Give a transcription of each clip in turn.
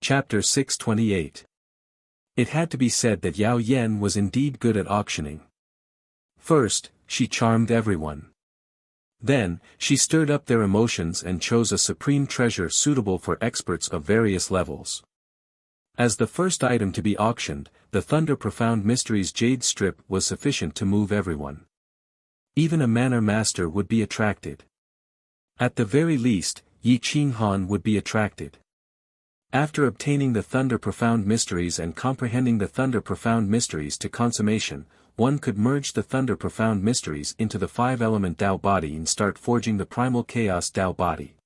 Chapter 628. It had to be said that Yao Yan was indeed good at auctioning. First, she charmed everyone. Then, she stirred up their emotions and chose a supreme treasure suitable for experts of various levels. As the first item to be auctioned, the Thunder Profound Mysteries jade strip was sufficient to move everyone. Even a manor master would be attracted. At the very least, Yi Qinghan would be attracted. After obtaining the Thunder Profound Mysteries and comprehending the Thunder Profound Mysteries to consummation, one could merge the Thunder Profound Mysteries into the five-element Tao body and start forging the primal chaos Tao body.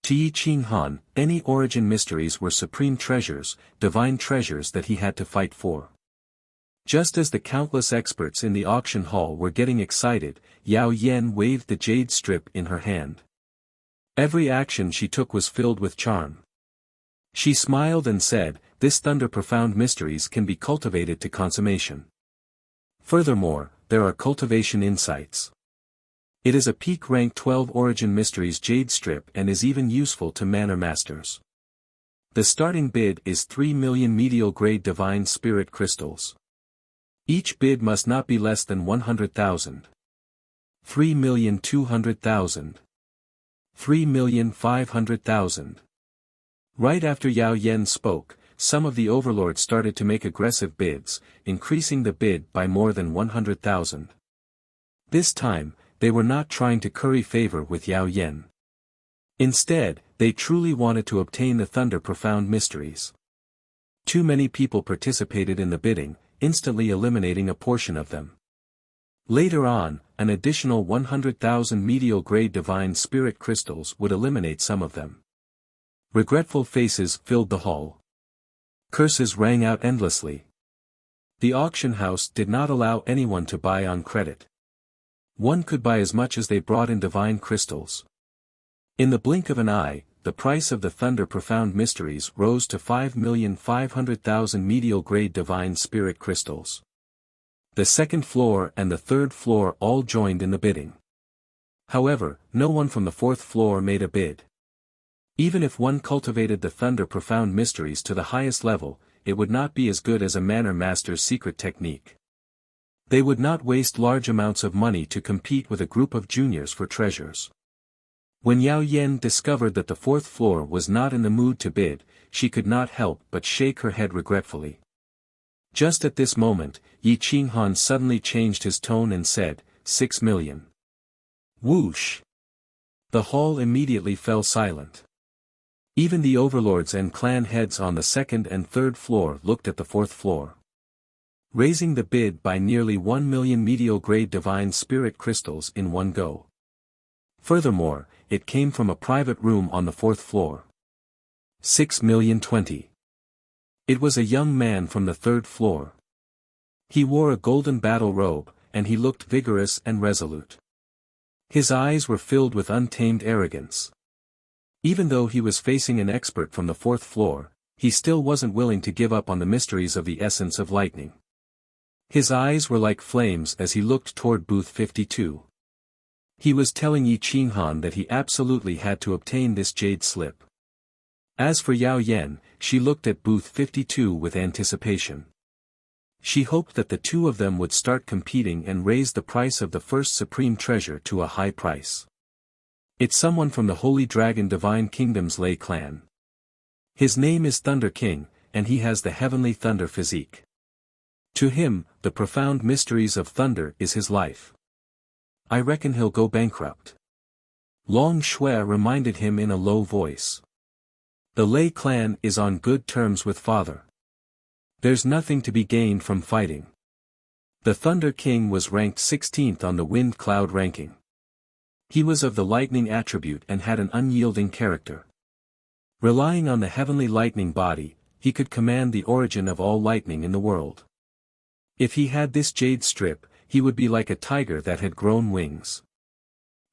To Yi Qinghan, any origin mysteries were supreme treasures, divine treasures that he had to fight for. Just as the countless experts in the auction hall were getting excited, Yao Yan waved the jade strip in her hand. Every action she took was filled with charm. She smiled and said, "This Thunder Profound Mysteries can be cultivated to consummation. Furthermore, there are cultivation insights. It is a peak rank 12 Origin Mysteries jade strip and is even useful to manor masters. The starting bid is 3 million medial grade divine spirit crystals. Each bid must not be less than 100,000. 3,200,000. 3,500,000. Right after Yao Yan spoke, some of the overlords started to make aggressive bids, increasing the bid by more than 100,000. This time, they were not trying to curry favor with Yao Yan. Instead, they truly wanted to obtain the Thunder Profound Mysteries. Too many people participated in the bidding, instantly eliminating a portion of them. Later on, an additional 100,000 medial grade divine spirit crystals would eliminate some of them. Regretful faces filled the hall. Curses rang out endlessly. The auction house did not allow anyone to buy on credit. One could buy as much as they brought in divine crystals. In the blink of an eye, the price of the Thunder Profound Mysteries rose to 5,500,000 medial grade divine spirit crystals. The second floor and the third floor all joined in the bidding. However, no one from the fourth floor made a bid. Even if one cultivated the Thunder Profound Mysteries to the highest level, it would not be as good as a manor master's secret technique. They would not waste large amounts of money to compete with a group of juniors for treasures. When Yao Yan discovered that the fourth floor was not in the mood to bid, she could not help but shake her head regretfully. Just at this moment, Yi Qinghan suddenly changed his tone and said, 6 million. Whoosh! The hall immediately fell silent. Even the overlords and clan heads on the second and third floor looked at the fourth floor. Raising the bid by nearly 1 million medial grade divine spirit crystals in one go. Furthermore, it came from a private room on the fourth floor. 6,020,000. It was a young man from the third floor. He wore a golden battle robe, and he looked vigorous and resolute. His eyes were filled with untamed arrogance. Even though he was facing an expert from the fourth floor, he still wasn't willing to give up on the mysteries of the essence of lightning. His eyes were like flames as he looked toward booth 52. He was telling Yi Qinghan that he absolutely had to obtain this jade slip. As for Yao Yan, she looked at booth 52 with anticipation. She hoped that the two of them would start competing and raise the price of the first supreme treasure to a high price. It's someone from the Holy Dragon Divine Kingdom's Lei clan. His name is Thunder King, and he has the heavenly thunder physique. To him, the profound mysteries of thunder is his life. I reckon he'll go bankrupt. Long Shui reminded him in a low voice. The Lei clan is on good terms with father. There's nothing to be gained from fighting. The Thunder King was ranked 16th on the Wind Cloud ranking. He was of the lightning attribute and had an unyielding character. Relying on the heavenly lightning body, he could command the origin of all lightning in the world. If he had this jade strip, he would be like a tiger that had grown wings.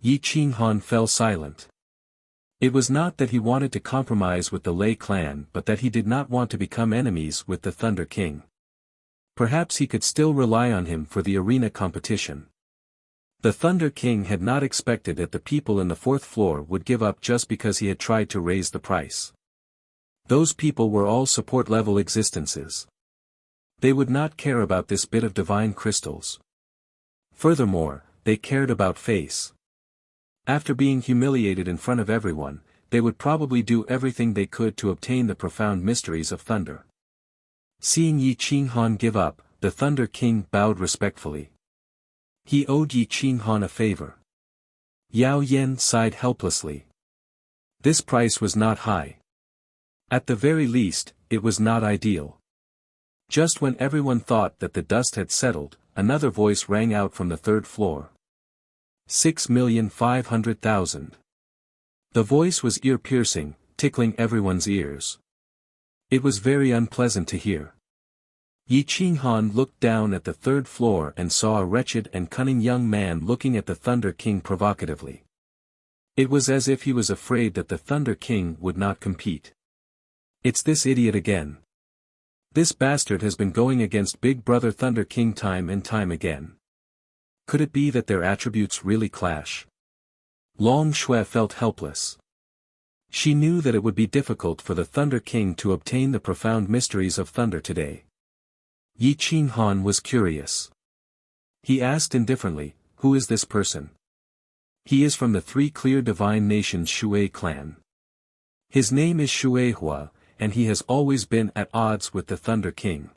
Yi Qinghan fell silent. It was not that he wanted to compromise with the Lei clan but that he did not want to become enemies with the Thunder King. Perhaps he could still rely on him for the arena competition. The Thunder King had not expected that the people in the fourth floor would give up just because he had tried to raise the price. Those people were all support-level existences. They would not care about this bit of divine crystals. Furthermore, they cared about face. After being humiliated in front of everyone, they would probably do everything they could to obtain the profound mysteries of thunder. Seeing Yi Qinghan give up, the Thunder King bowed respectfully. He owed Yi Qinghan a favor. Yao Yan sighed helplessly. This price was not high. At the very least, it was not ideal. Just when everyone thought that the dust had settled, another voice rang out from the third floor. 6,500,000. The voice was ear-piercing, tickling everyone's ears. It was very unpleasant to hear. Yi Qinghan looked down at the third floor and saw a wretched and cunning young man looking at the Thunder King provocatively. It was as if he was afraid that the Thunder King would not compete. It's this idiot again. This bastard has been going against Big Brother Thunder King time and time again. Could it be that their attributes really clash? Long Shui felt helpless. She knew that it would be difficult for the Thunder King to obtain the profound mysteries of thunder today. Yi Qinghan was curious. He asked indifferently, "Who is this person?" "He is from the three clear divine nations Shui clan. His name is Shuihua, and he has always been at odds with the Thunder King.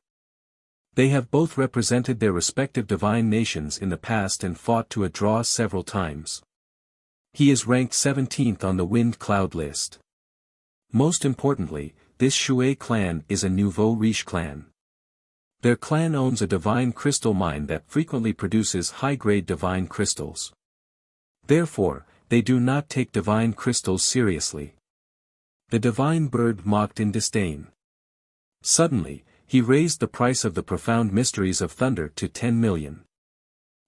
They have both represented their respective divine nations in the past and fought to a draw several times. He is ranked 17th on the Wind Cloud list. Most importantly, this Shui clan is a nouveau riche clan. Their clan owns a divine crystal mine that frequently produces high-grade divine crystals. Therefore, they do not take divine crystals seriously." The divine bird mocked in disdain. Suddenly, he raised the price of the profound mysteries of thunder to 10 million.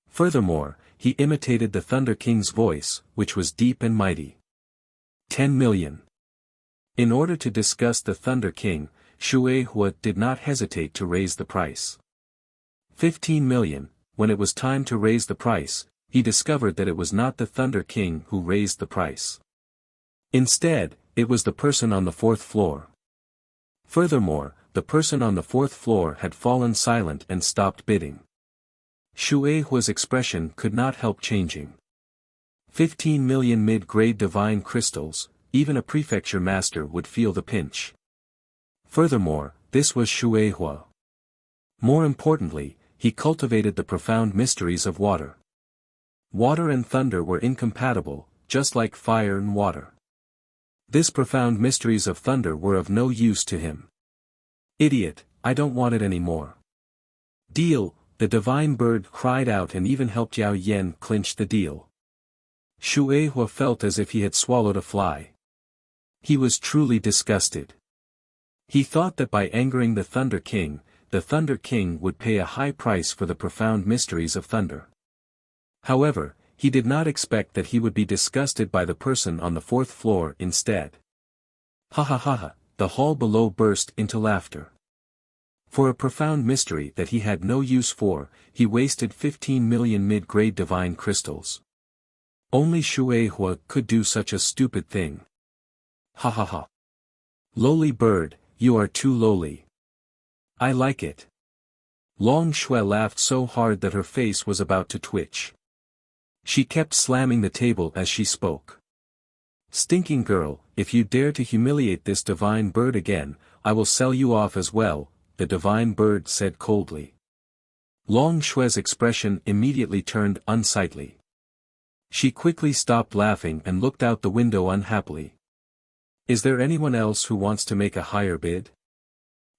Furthermore, he imitated the Thunder King's voice, which was deep and mighty. 10 million. In order to disgust the Thunder King, Shuihua did not hesitate to raise the price. 15 million, when it was time to raise the price, he discovered that it was not the Thunder King who raised the price. Instead, it was the person on the fourth floor. Furthermore, the person on the fourth floor had fallen silent and stopped bidding. Shuihua's expression could not help changing. 15 million mid-grade divine crystals, even a prefecture master would feel the pinch. Furthermore, this was Shuihua. More importantly, he cultivated the profound mysteries of water. Water and thunder were incompatible, just like fire and water. This profound mysteries of thunder were of no use to him. "Idiot, I don't want it anymore." "Deal," the divine bird cried out and even helped Yao Yan clinch the deal. Shuihua felt as if he had swallowed a fly. He was truly disgusted. He thought that by angering the Thunder King would pay a high price for the profound mysteries of thunder. However, he did not expect that he would be disgusted by the person on the fourth floor instead. Ha ha ha ha, the hall below burst into laughter. For a profound mystery that he had no use for, he wasted 15 million mid-grade divine crystals. Only Shuihua could do such a stupid thing. Ha ha ha. Lowly bird, you are too lowly. I like it. Long Shui laughed so hard that her face was about to twitch. She kept slamming the table as she spoke. "Stinking girl, if you dare to humiliate this divine bird again, I will sell you off as well," the divine bird said coldly. Long Shui's expression immediately turned unsightly. She quickly stopped laughing and looked out the window unhappily. "Is there anyone else who wants to make a higher bid?"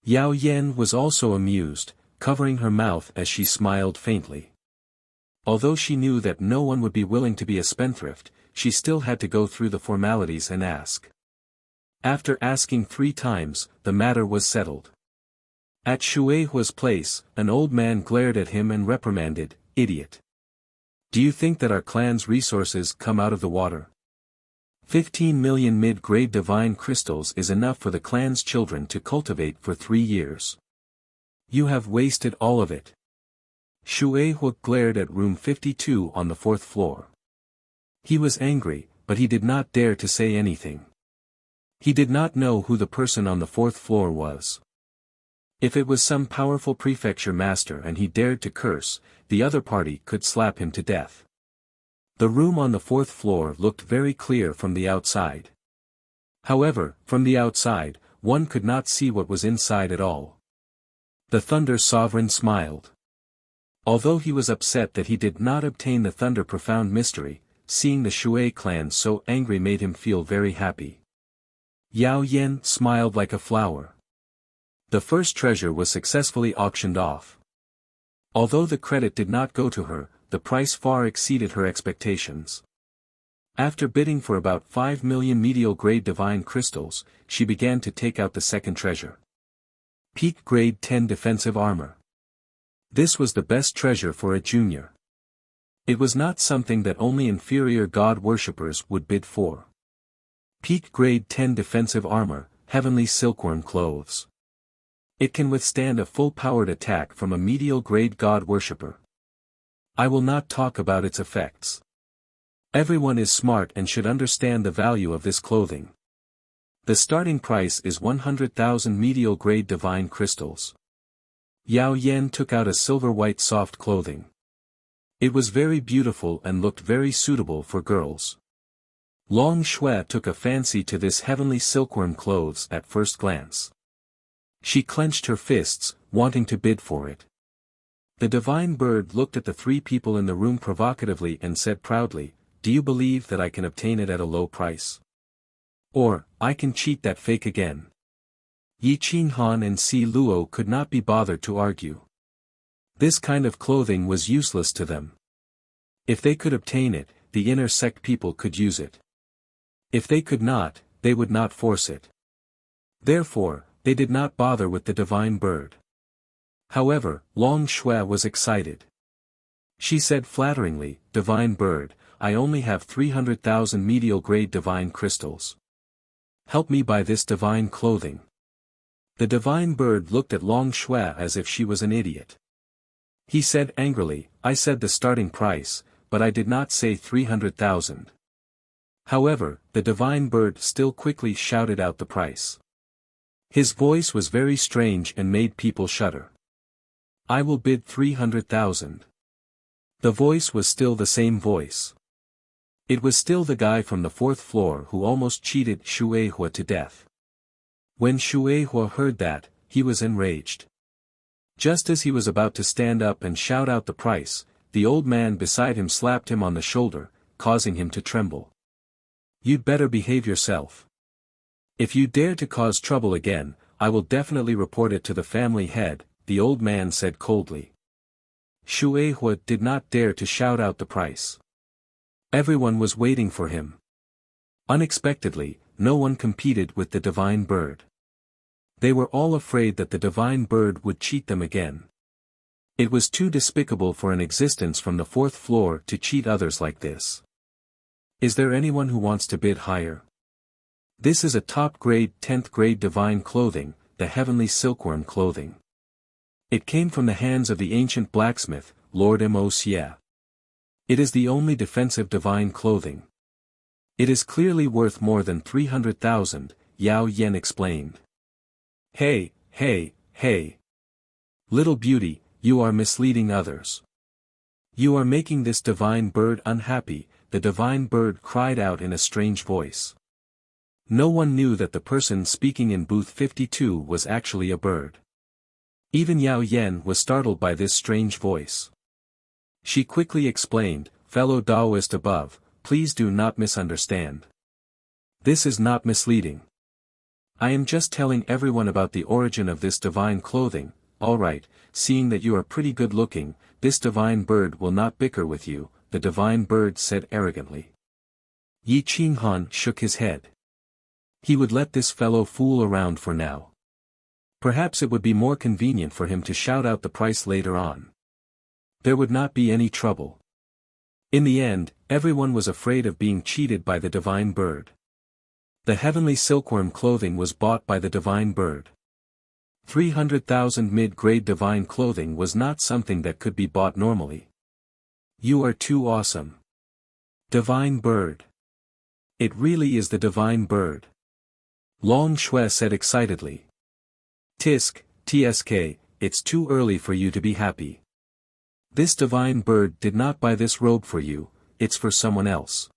Yao Yan was also amused, covering her mouth as she smiled faintly. Although she knew that no one would be willing to be a spendthrift, she still had to go through the formalities and ask. After asking 3 times, the matter was settled. At Shuihua's place, an old man glared at him and reprimanded, "Idiot! Do you think that our clan's resources come out of the water? 15 million mid-grade divine crystals is enough for the clan's children to cultivate for 3 years. You have wasted all of it." Shuihua glared at room 52 on the 4th floor. He was angry, but he did not dare to say anything. He did not know who the person on the fourth floor was. If it was some powerful prefecture master and he dared to curse, the other party could slap him to death. The room on the fourth floor looked very clear from the outside. However, from the outside, one could not see what was inside at all. The Thunder Sovereign smiled. Although he was upset that he did not obtain the Thunder Profound Mystery, seeing the Shui clan so angry made him feel very happy. Yao Yan smiled like a flower. The first treasure was successfully auctioned off. Although the credit did not go to her, the price far exceeded her expectations. After bidding for about 5 million medial grade divine crystals, she began to take out the second treasure. Peak grade 10 defensive armor. This was the best treasure for a junior. It was not something that only inferior god worshippers would bid for. Peak grade 10 defensive armor, heavenly silkworm clothes. It can withstand a full-powered attack from a medial grade god worshipper. I will not talk about its effects. Everyone is smart and should understand the value of this clothing. The starting price is 100,000 medial grade divine crystals. Yao Yan took out a silver-white soft clothing. It was very beautiful and looked very suitable for girls. Long Shui took a fancy to this heavenly silkworm clothes at first glance. She clenched her fists, wanting to bid for it. The divine bird looked at the three people in the room provocatively and said proudly, "Do you believe that I can obtain it at a low price? Or, I can cheat that fake again." Yi Qinghan and Si Luo could not be bothered to argue. This kind of clothing was useless to them. If they could obtain it, the inner sect people could use it. If they could not, they would not force it. Therefore, they did not bother with the divine bird. However, Long Shui was excited. She said flatteringly, "Divine bird, I only have 300,000 medial grade divine crystals. Help me buy this divine clothing." The divine bird looked at Long Shui as if she was an idiot. He said angrily, "I said the starting price, but I did not say 300,000. However, the divine bird still quickly shouted out the price. His voice was very strange and made people shudder. "I will bid 300,000. The voice was still the same voice. It was still the guy from the fourth floor who almost cheated Shueihua to death. When Shueihua heard that, he was enraged. Just as he was about to stand up and shout out the price, the old man beside him slapped him on the shoulder, causing him to tremble. "You'd better behave yourself. If you dare to cause trouble again, I will definitely report it to the family head," the old man said coldly. Shueihua did not dare to shout out the price. Everyone was waiting for him. Unexpectedly, no one competed with the divine bird. They were all afraid that the divine bird would cheat them again. It was too despicable for an existence from the fourth floor to cheat others like this. Is there anyone who wants to bid higher? This is a top-grade 10th grade divine clothing, the heavenly silkworm clothing. It came from the hands of the ancient blacksmith, Lord Mo. It is the only defensive divine clothing. It is clearly worth more than 300,000, Yao Yan explained. Hey, hey, hey. Little beauty, you are misleading others. You are making this divine bird unhappy, the divine bird cried out in a strange voice. No one knew that the person speaking in booth 52 was actually a bird. Even Yao Yan was startled by this strange voice. She quickly explained, "Fellow Taoist above, please do not misunderstand. This is not misleading. I am just telling everyone about the origin of this divine clothing. Alright, seeing that you are pretty good looking, this divine bird will not bicker with you," the divine bird said arrogantly. Yi Qinghan shook his head. He would let this fellow fool around for now. Perhaps it would be more convenient for him to shout out the price later on. There would not be any trouble. In the end, everyone was afraid of being cheated by the divine bird. The heavenly silkworm clothing was bought by the divine bird. 300,000 mid-grade divine clothing was not something that could be bought normally. You are too awesome. Divine bird. It really is the divine bird. Long Shui said excitedly. Tsk, it's too early for you to be happy. This divine bird did not buy this robe for you, it's for someone else.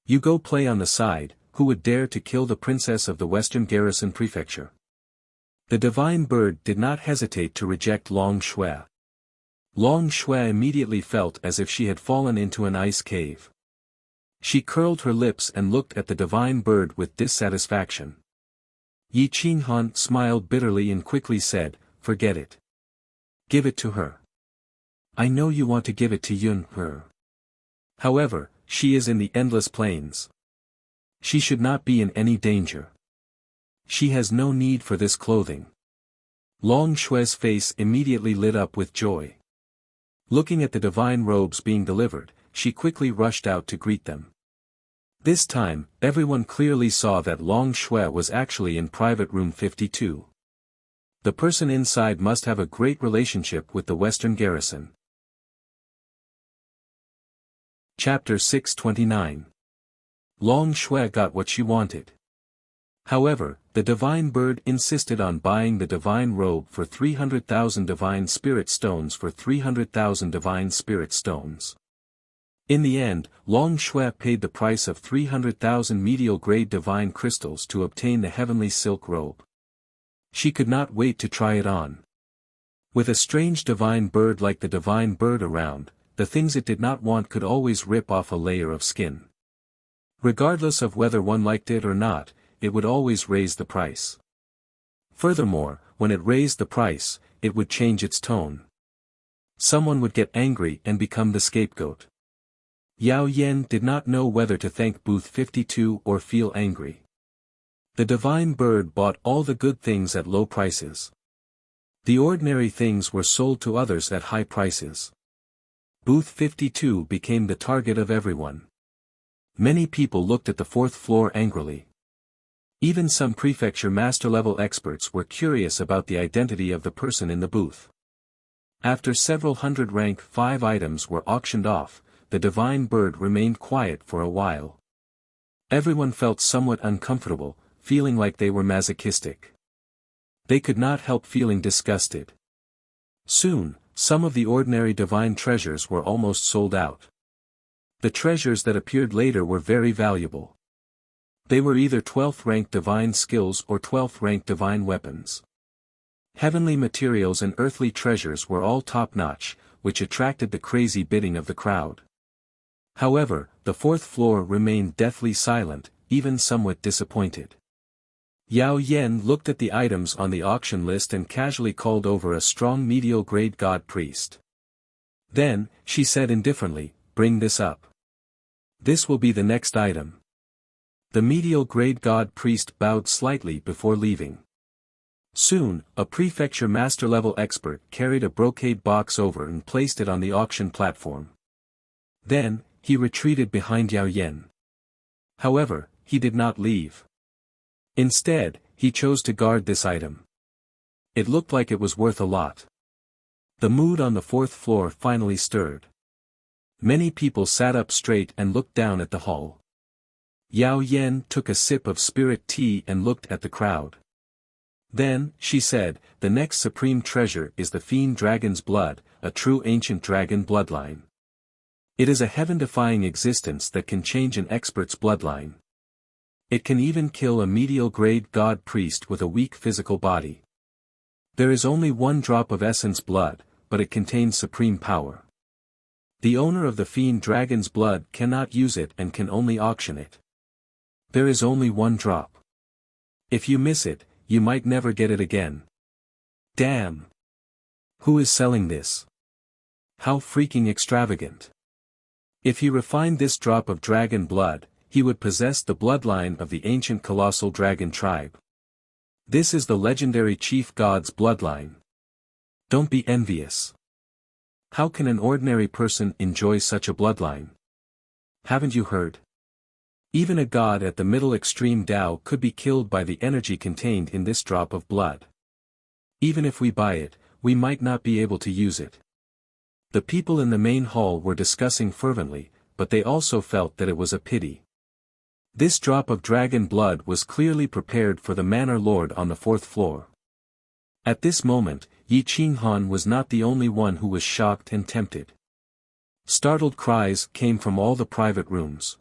You go play on the side, who would dare to kill the princess of the Western Garrison Prefecture? The divine bird did not hesitate to reject Long Shui. Long Shui immediately felt as if she had fallen into an ice cave. She curled her lips and looked at the divine bird with dissatisfaction. Yi Qinghan smiled bitterly and quickly said, "Forget it. Give it to her. I know you want to give it to Yun-her. However, she is in the endless plains. She should not be in any danger. She has no need for this clothing." Long Shui's face immediately lit up with joy. Looking at the divine robes being delivered, she quickly rushed out to greet them. This time, everyone clearly saw that Long Shui was actually in private room 52. The person inside must have a great relationship with the Western Garrison. Chapter 629. Long Shui got what she wanted. However, the divine bird insisted on buying the divine robe for 300,000 divine spirit stones for 300,000 divine spirit stones. In the end, Long Shui paid the price of 300,000 medial-grade divine crystals to obtain the heavenly silk robe. She could not wait to try it on. With a strange divine bird like the divine bird around, the things it did not want could always rip off a layer of skin. Regardless of whether one liked it or not, it would always raise the price. Furthermore, when it raised the price, it would change its tone. Someone would get angry and become the scapegoat. Yao Yan did not know whether to thank Booth 52 or feel angry. The divine bird bought all the good things at low prices. The ordinary things were sold to others at high prices. Booth 52 became the target of everyone. Many people looked at the fourth floor angrily. Even some prefecture master-level experts were curious about the identity of the person in the booth. After several hundred rank 5 items were auctioned off, the divine bird remained quiet for a while. Everyone felt somewhat uncomfortable, feeling like they were masochistic. They could not help feeling disgusted. Soon, some of the ordinary divine treasures were almost sold out. The treasures that appeared later were very valuable. They were either 12th rank divine skills or 12th rank divine weapons. Heavenly materials and earthly treasures were all top-notch, which attracted the crazy bidding of the crowd. However, the fourth floor remained deathly silent, even somewhat disappointed. Yao Yan looked at the items on the auction list and casually called over a strong medial-grade god priest. Then, she said indifferently, "Bring this up. This will be the next item." The medial-grade god priest bowed slightly before leaving. Soon, a prefecture master-level expert carried a brocade box over and placed it on the auction platform. Then, he retreated behind Yao Yan. However, he did not leave. Instead, he chose to guard this item. It looked like it was worth a lot. The mood on the fourth floor finally stirred. Many people sat up straight and looked down at the hall. Yao Yan took a sip of spirit tea and looked at the crowd. Then, she said, "The next supreme treasure is the fiend dragon's blood, a true ancient dragon bloodline. It is a heaven-defying existence that can change an expert's bloodline. It can even kill a medial-grade god priest with a weak physical body. There is only one drop of essence blood, but it contains supreme power. The owner of the fiend dragon's blood cannot use it and can only auction it. There is only one drop. If you miss it, you might never get it again. Damn! Who is selling this? How freaking extravagant! If he refined this drop of dragon blood, he would possess the bloodline of the ancient colossal dragon tribe. This is the legendary chief god's bloodline. Don't be envious. How can an ordinary person enjoy such a bloodline? Haven't you heard? Even a god at the middle extreme Tao could be killed by the energy contained in this drop of blood. Even if we buy it, we might not be able to use it." The people in the main hall were discussing fervently, but they also felt that it was a pity. This drop of dragon blood was clearly prepared for the manor lord on the fourth floor. At this moment, Yi Qinghan was not the only one who was shocked and tempted. Startled cries came from all the private rooms.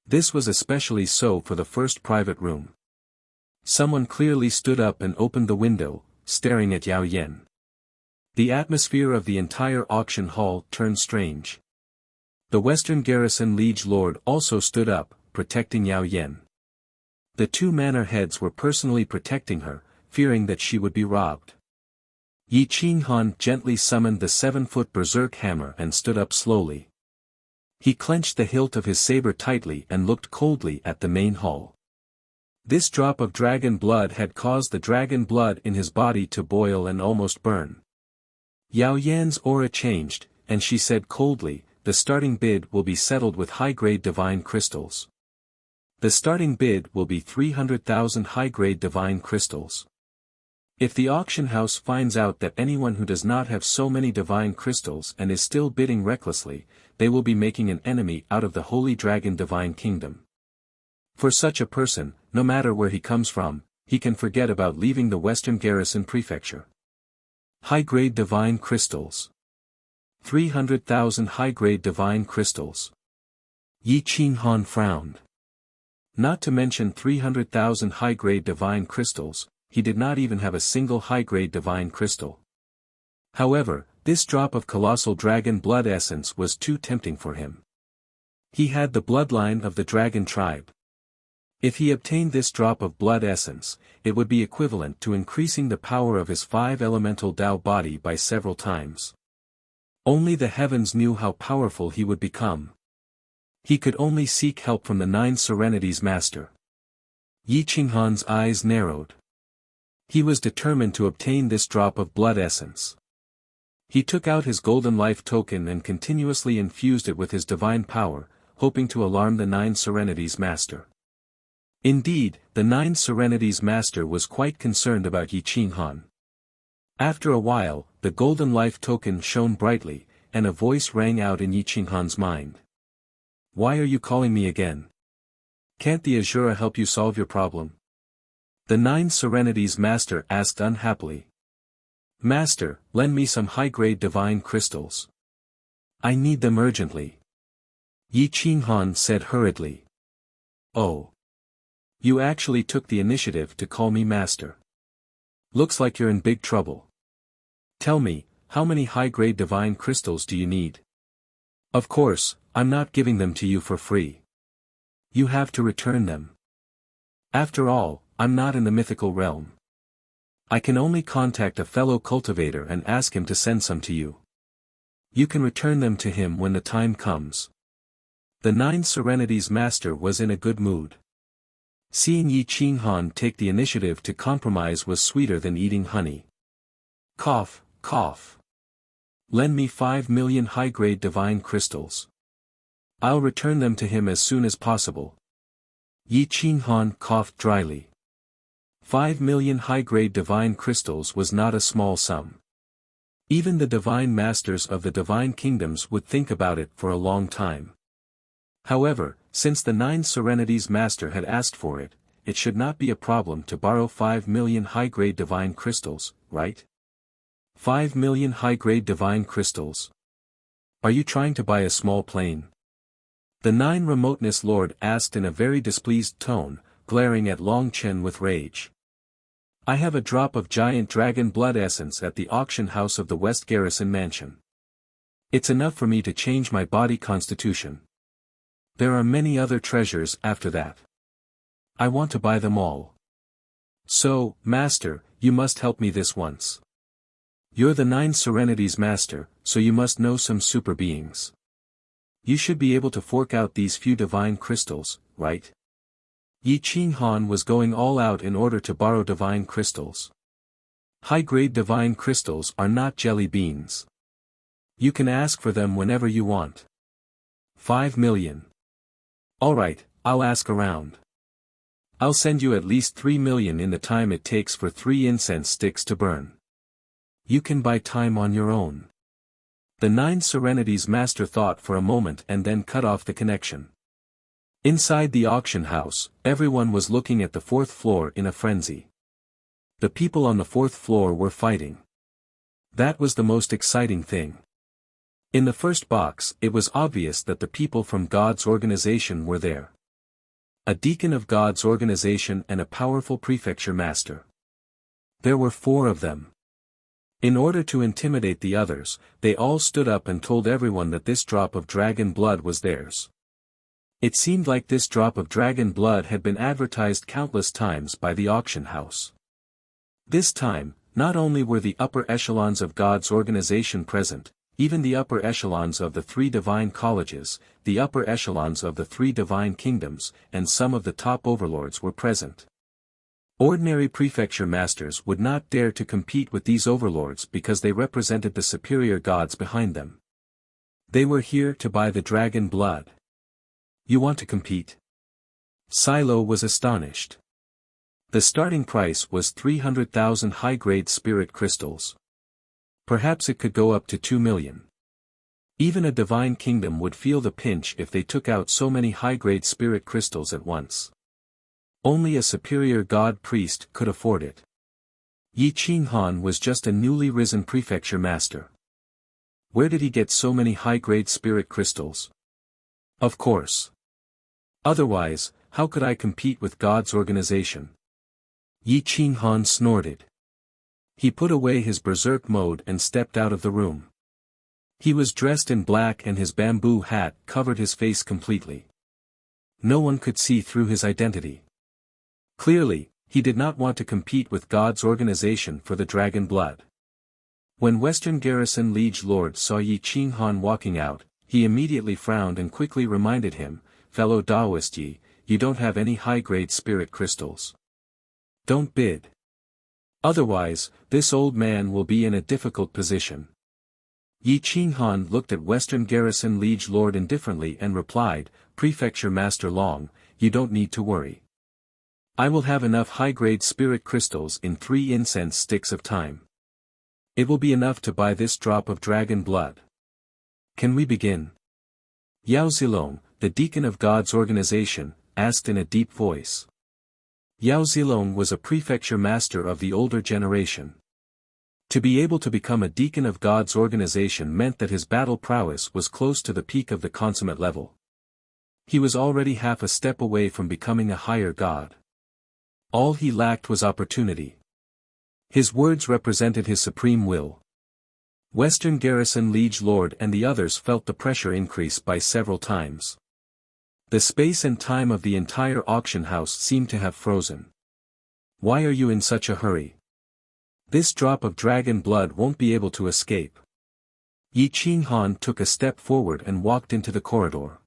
This was especially so for the first private room. Someone clearly stood up and opened the window, staring at Yao Yan. The atmosphere of the entire auction hall turned strange. The Western Garrison Liege Lord also stood up, protecting Yao Yan. The two manor heads were personally protecting her, fearing that she would be robbed. Yi Qinghan gently summoned the 7-foot berserk hammer and stood up slowly. He clenched the hilt of his saber tightly and looked coldly at the main hall. This drop of dragon blood had caused the dragon blood in his body to boil and almost burn. Yao Yan's aura changed, and she said coldly, "The starting bid will be settled with high-grade divine crystals. The starting bid will be 300,000 high-grade divine crystals. If the auction house finds out that anyone who does not have so many divine crystals and is still bidding recklessly, they will be making an enemy out of the Holy Dragon Divine Kingdom. For such a person, no matter where he comes from, he can forget about leaving the Western Garrison Prefecture." High-grade divine crystals. 300,000 high-grade divine crystals. Yi Qinghan frowned. Not to mention 300,000 high-grade divine crystals, he did not even have a single high-grade divine crystal. However, this drop of colossal dragon blood essence was too tempting for him. He had the bloodline of the dragon tribe. If he obtained this drop of blood essence, it would be equivalent to increasing the power of his 5 elemental Tao body by several times. Only the heavens knew how powerful he would become. He could only seek help from the 9 Serenities Master. Yi Qinghan's eyes narrowed. He was determined to obtain this drop of blood essence. He took out his golden life token and continuously infused it with his divine power, hoping to alarm the 9 Serenities Master. Indeed, the 9 Serenities Master was quite concerned about Yi Qinghan. After a while, the golden life token shone brightly, and a voice rang out in Yi Qinghan's mind. "Why are you calling me again? Can't the Azura help you solve your problem?" The 9 Serenities Master asked unhappily. "Master, lend me some high-grade divine crystals. I need them urgently." Yi Qinghan said hurriedly. "Oh. You actually took the initiative to call me master. Looks like you're in big trouble. Tell me, how many high-grade divine crystals do you need? Of course, I'm not giving them to you for free. You have to return them. After all, I'm not in the mythical realm. I can only contact a fellow cultivator and ask him to send some to you. You can return them to him when the time comes." The 9 Serenities Master was in a good mood. Seeing Yi Qinghan take the initiative to compromise was sweeter than eating honey. Cough, cough. Lend me 5 million high-grade divine crystals. I'll return them to him as soon as possible. Yi Qinghan coughed dryly. 5 million high-grade divine crystals was not a small sum. Even the divine masters of the divine kingdoms would think about it for a long time. However, since the 9 Serenities Master had asked for it, it should not be a problem to borrow 5 million high-grade divine crystals, right? 5 million high-grade divine crystals. Are you trying to buy a small plane? The 9 Remoteness Lord asked in a very displeased tone, glaring at Long Chen with rage. I have a drop of giant dragon blood essence at the auction house of the West Garrison Mansion. It's enough for me to change my body constitution. There are many other treasures after that. I want to buy them all. So, Master, you must help me this once. You're the 9 Serenities Master, so you must know some super beings. You should be able to fork out these few divine crystals, right? Yi Qinghan was going all out in order to borrow divine crystals. High-grade divine crystals are not jelly beans. You can ask for them whenever you want. 5 million. Alright, I'll ask around. I'll send you at least 3 million in the time it takes for 3 incense sticks to burn. You can buy time on your own. The 9 Serenities Master thought for a moment and then cut off the connection. Inside the auction house, everyone was looking at the fourth floor in a frenzy. The people on the fourth floor were fighting. That was the most exciting thing. In the first box, it was obvious that the people from God's organization were there. A deacon of God's organization and a powerful prefecture master. There were 4 of them. In order to intimidate the others, they all stood up and told everyone that this drop of dragon blood was theirs. It seemed like this drop of dragon blood had been advertised countless times by the auction house. This time, not only were the upper echelons of God's organization present, even the upper echelons of the 3 divine colleges, the upper echelons of the 3 divine kingdoms, and some of the top overlords were present. Ordinary prefecture masters would not dare to compete with these overlords because they represented the superior gods behind them. They were here to buy the dragon blood. You want to compete? Silo was astonished. The starting price was 300,000 high-grade spirit crystals. Perhaps it could go up to 2 million. Even a divine kingdom would feel the pinch if they took out so many high-grade spirit crystals at once. Only a superior god priest could afford it. Yi Qinghan was just a newly risen prefecture master. Where did he get so many high-grade spirit crystals? Of course. Otherwise, how could I compete with God's organization? Yi Qinghan snorted. He put away his berserk mode and stepped out of the room. He was dressed in black and his bamboo hat covered his face completely. No one could see through his identity. Clearly, he did not want to compete with God's organization for the dragon blood. When Western Garrison Liege Lord saw Yi Qinghan walking out, he immediately frowned and quickly reminded him, "Fellow Taoist Yi, you don't have any high-grade spirit crystals. Don't bid. Otherwise, this old man will be in a difficult position." Yi Qinghan looked at Western Garrison Liege Lord indifferently and replied, "Prefecture Master Long, you don't need to worry. I will have enough high-grade spirit crystals in 3 incense sticks of time. It will be enough to buy this drop of dragon blood. Can we begin?" Yao Zilong, the deacon of God's organization, asked in a deep voice. Yao Zilong was a prefecture master of the older generation. To be able to become a deacon of God's organization meant that his battle prowess was close to the peak of the consummate level. He was already half a step away from becoming a higher god. All he lacked was opportunity. His words represented his supreme will. Western Garrison Liege Lord and the others felt the pressure increase by several times. The space and time of the entire auction house seemed to have frozen. Why are you in such a hurry? This drop of dragon blood won't be able to escape. Yi Qinghan took a step forward and walked into the corridor.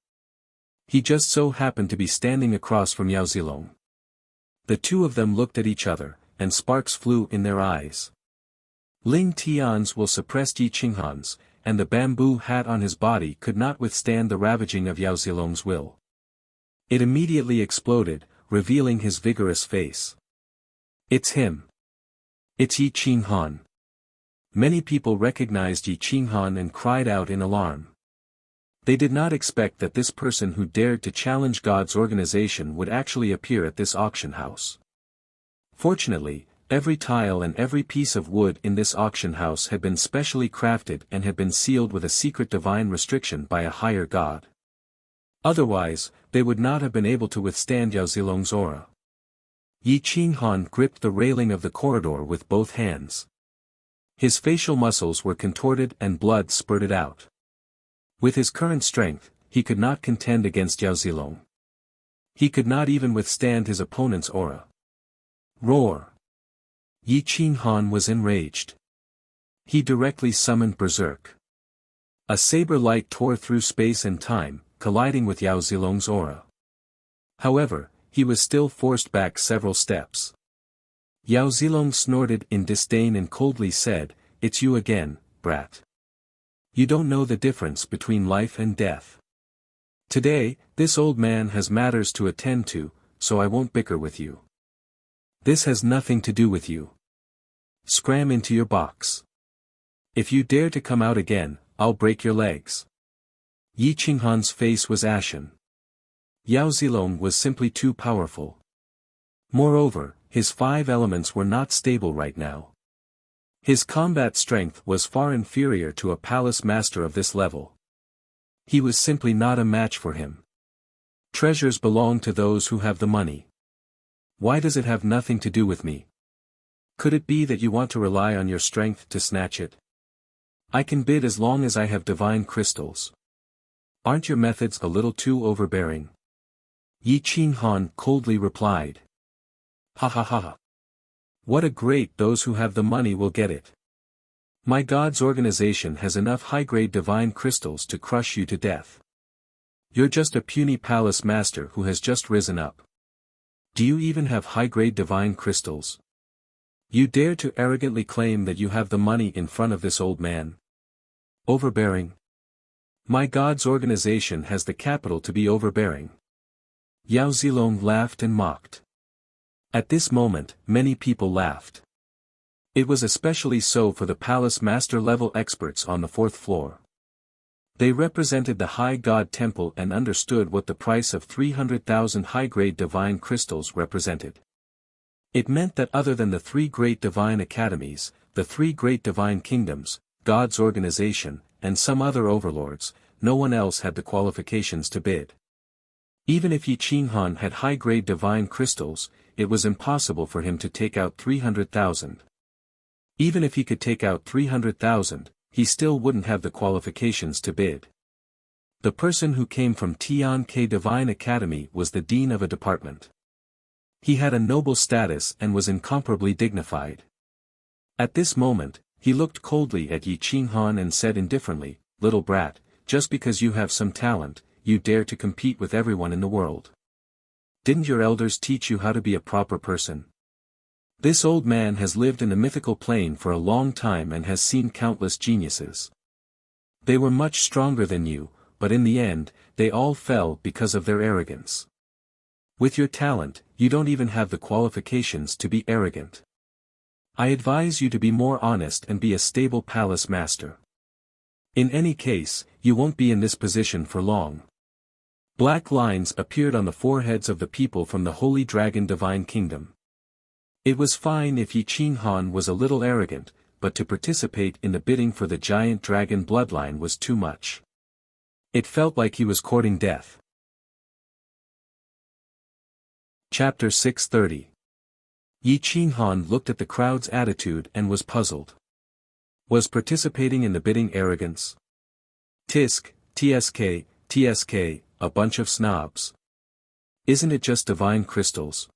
He just so happened to be standing across from Yao Zilong. The 2 of them looked at each other, and sparks flew in their eyes. Ling Tian's will suppressed Yi Qinghan's, and the bamboo hat on his body could not withstand the ravaging of Yao Zilong's will. It immediately exploded, revealing his vigorous face. It's him. It's Yi Qinghan. Many people recognized Yi Qinghan and cried out in alarm. They did not expect that this person who dared to challenge God's organization would actually appear at this auction house. Fortunately, every tile and every piece of wood in this auction house had been specially crafted and had been sealed with a secret divine restriction by a higher god. Otherwise, they would not have been able to withstand Yao Zilong's aura. Yi Qinghan gripped the railing of the corridor with both hands. His facial muscles were contorted and blood spurted out. With his current strength, he could not contend against Yao Zilong. He could not even withstand his opponent's aura. Roar! Yi Qinghan was enraged. He directly summoned Berserk. A saber light tore through space and time, colliding with Yao Zilong's aura. However, he was still forced back several steps. Yao Zilong snorted in disdain and coldly said, "It's you again, brat. You don't know the difference between life and death. Today, this old man has matters to attend to, so I won't bicker with you. This has nothing to do with you. Scram into your box. If you dare to come out again, I'll break your legs." Yi Qinghan's face was ashen. Yao Zilong was simply too powerful. Moreover, his 5 elements were not stable right now. His combat strength was far inferior to a palace master of this level. He was simply not a match for him. Treasures belong to those who have the money. Why does it have nothing to do with me? Could it be that you want to rely on your strength to snatch it? I can bid as long as I have divine crystals. Aren't your methods a little too overbearing? Yi Qinghan coldly replied. Ha ha ha ha. What a great those who have the money will get it. My God's organization has enough high-grade divine crystals to crush you to death. You're just a puny palace master who has just risen up. Do you even have high-grade divine crystals? You dare to arrogantly claim that you have the money in front of this old man? Overbearing? My God's organization has the capital to be overbearing. Yao Zilong laughed and mocked. At this moment, many people laughed. It was especially so for the palace master-level experts on the 4th floor. They represented the High God Temple and understood what the price of 300,000 high-grade divine crystals represented. It meant that other than the 3 great divine academies, the 3 great divine kingdoms, God's organization, and some other overlords, no one else had the qualifications to bid. Even if Yi Qinghan had high-grade divine crystals, it was impossible for him to take out 300,000. Even if he could take out 300,000, he still wouldn't have the qualifications to bid. The person who came from Tian Ke Divine Academy was the dean of a department. He had a noble status and was incomparably dignified. At this moment, he looked coldly at Yi Qinghan and said indifferently, "Little brat, just because you have some talent, you dare to compete with everyone in the world. Didn't your elders teach you how to be a proper person? This old man has lived in the mythical plane for a long time and has seen countless geniuses. They were much stronger than you, but in the end, they all fell because of their arrogance. With your talent, you don't even have the qualifications to be arrogant. I advise you to be more honest and be a stable palace master. In any case, you won't be in this position for long." Black lines appeared on the foreheads of the people from the Holy Dragon Divine Kingdom. It was fine if Yi Qinghan was a little arrogant, but to participate in the bidding for the giant dragon bloodline was too much. It felt like he was courting death. Chapter 630. Yi Qinghan looked at the crowd's attitude and was puzzled. Was participating in the bidding arrogance? Tisk, TSK, a bunch of snobs. Isn't it just divine crystals?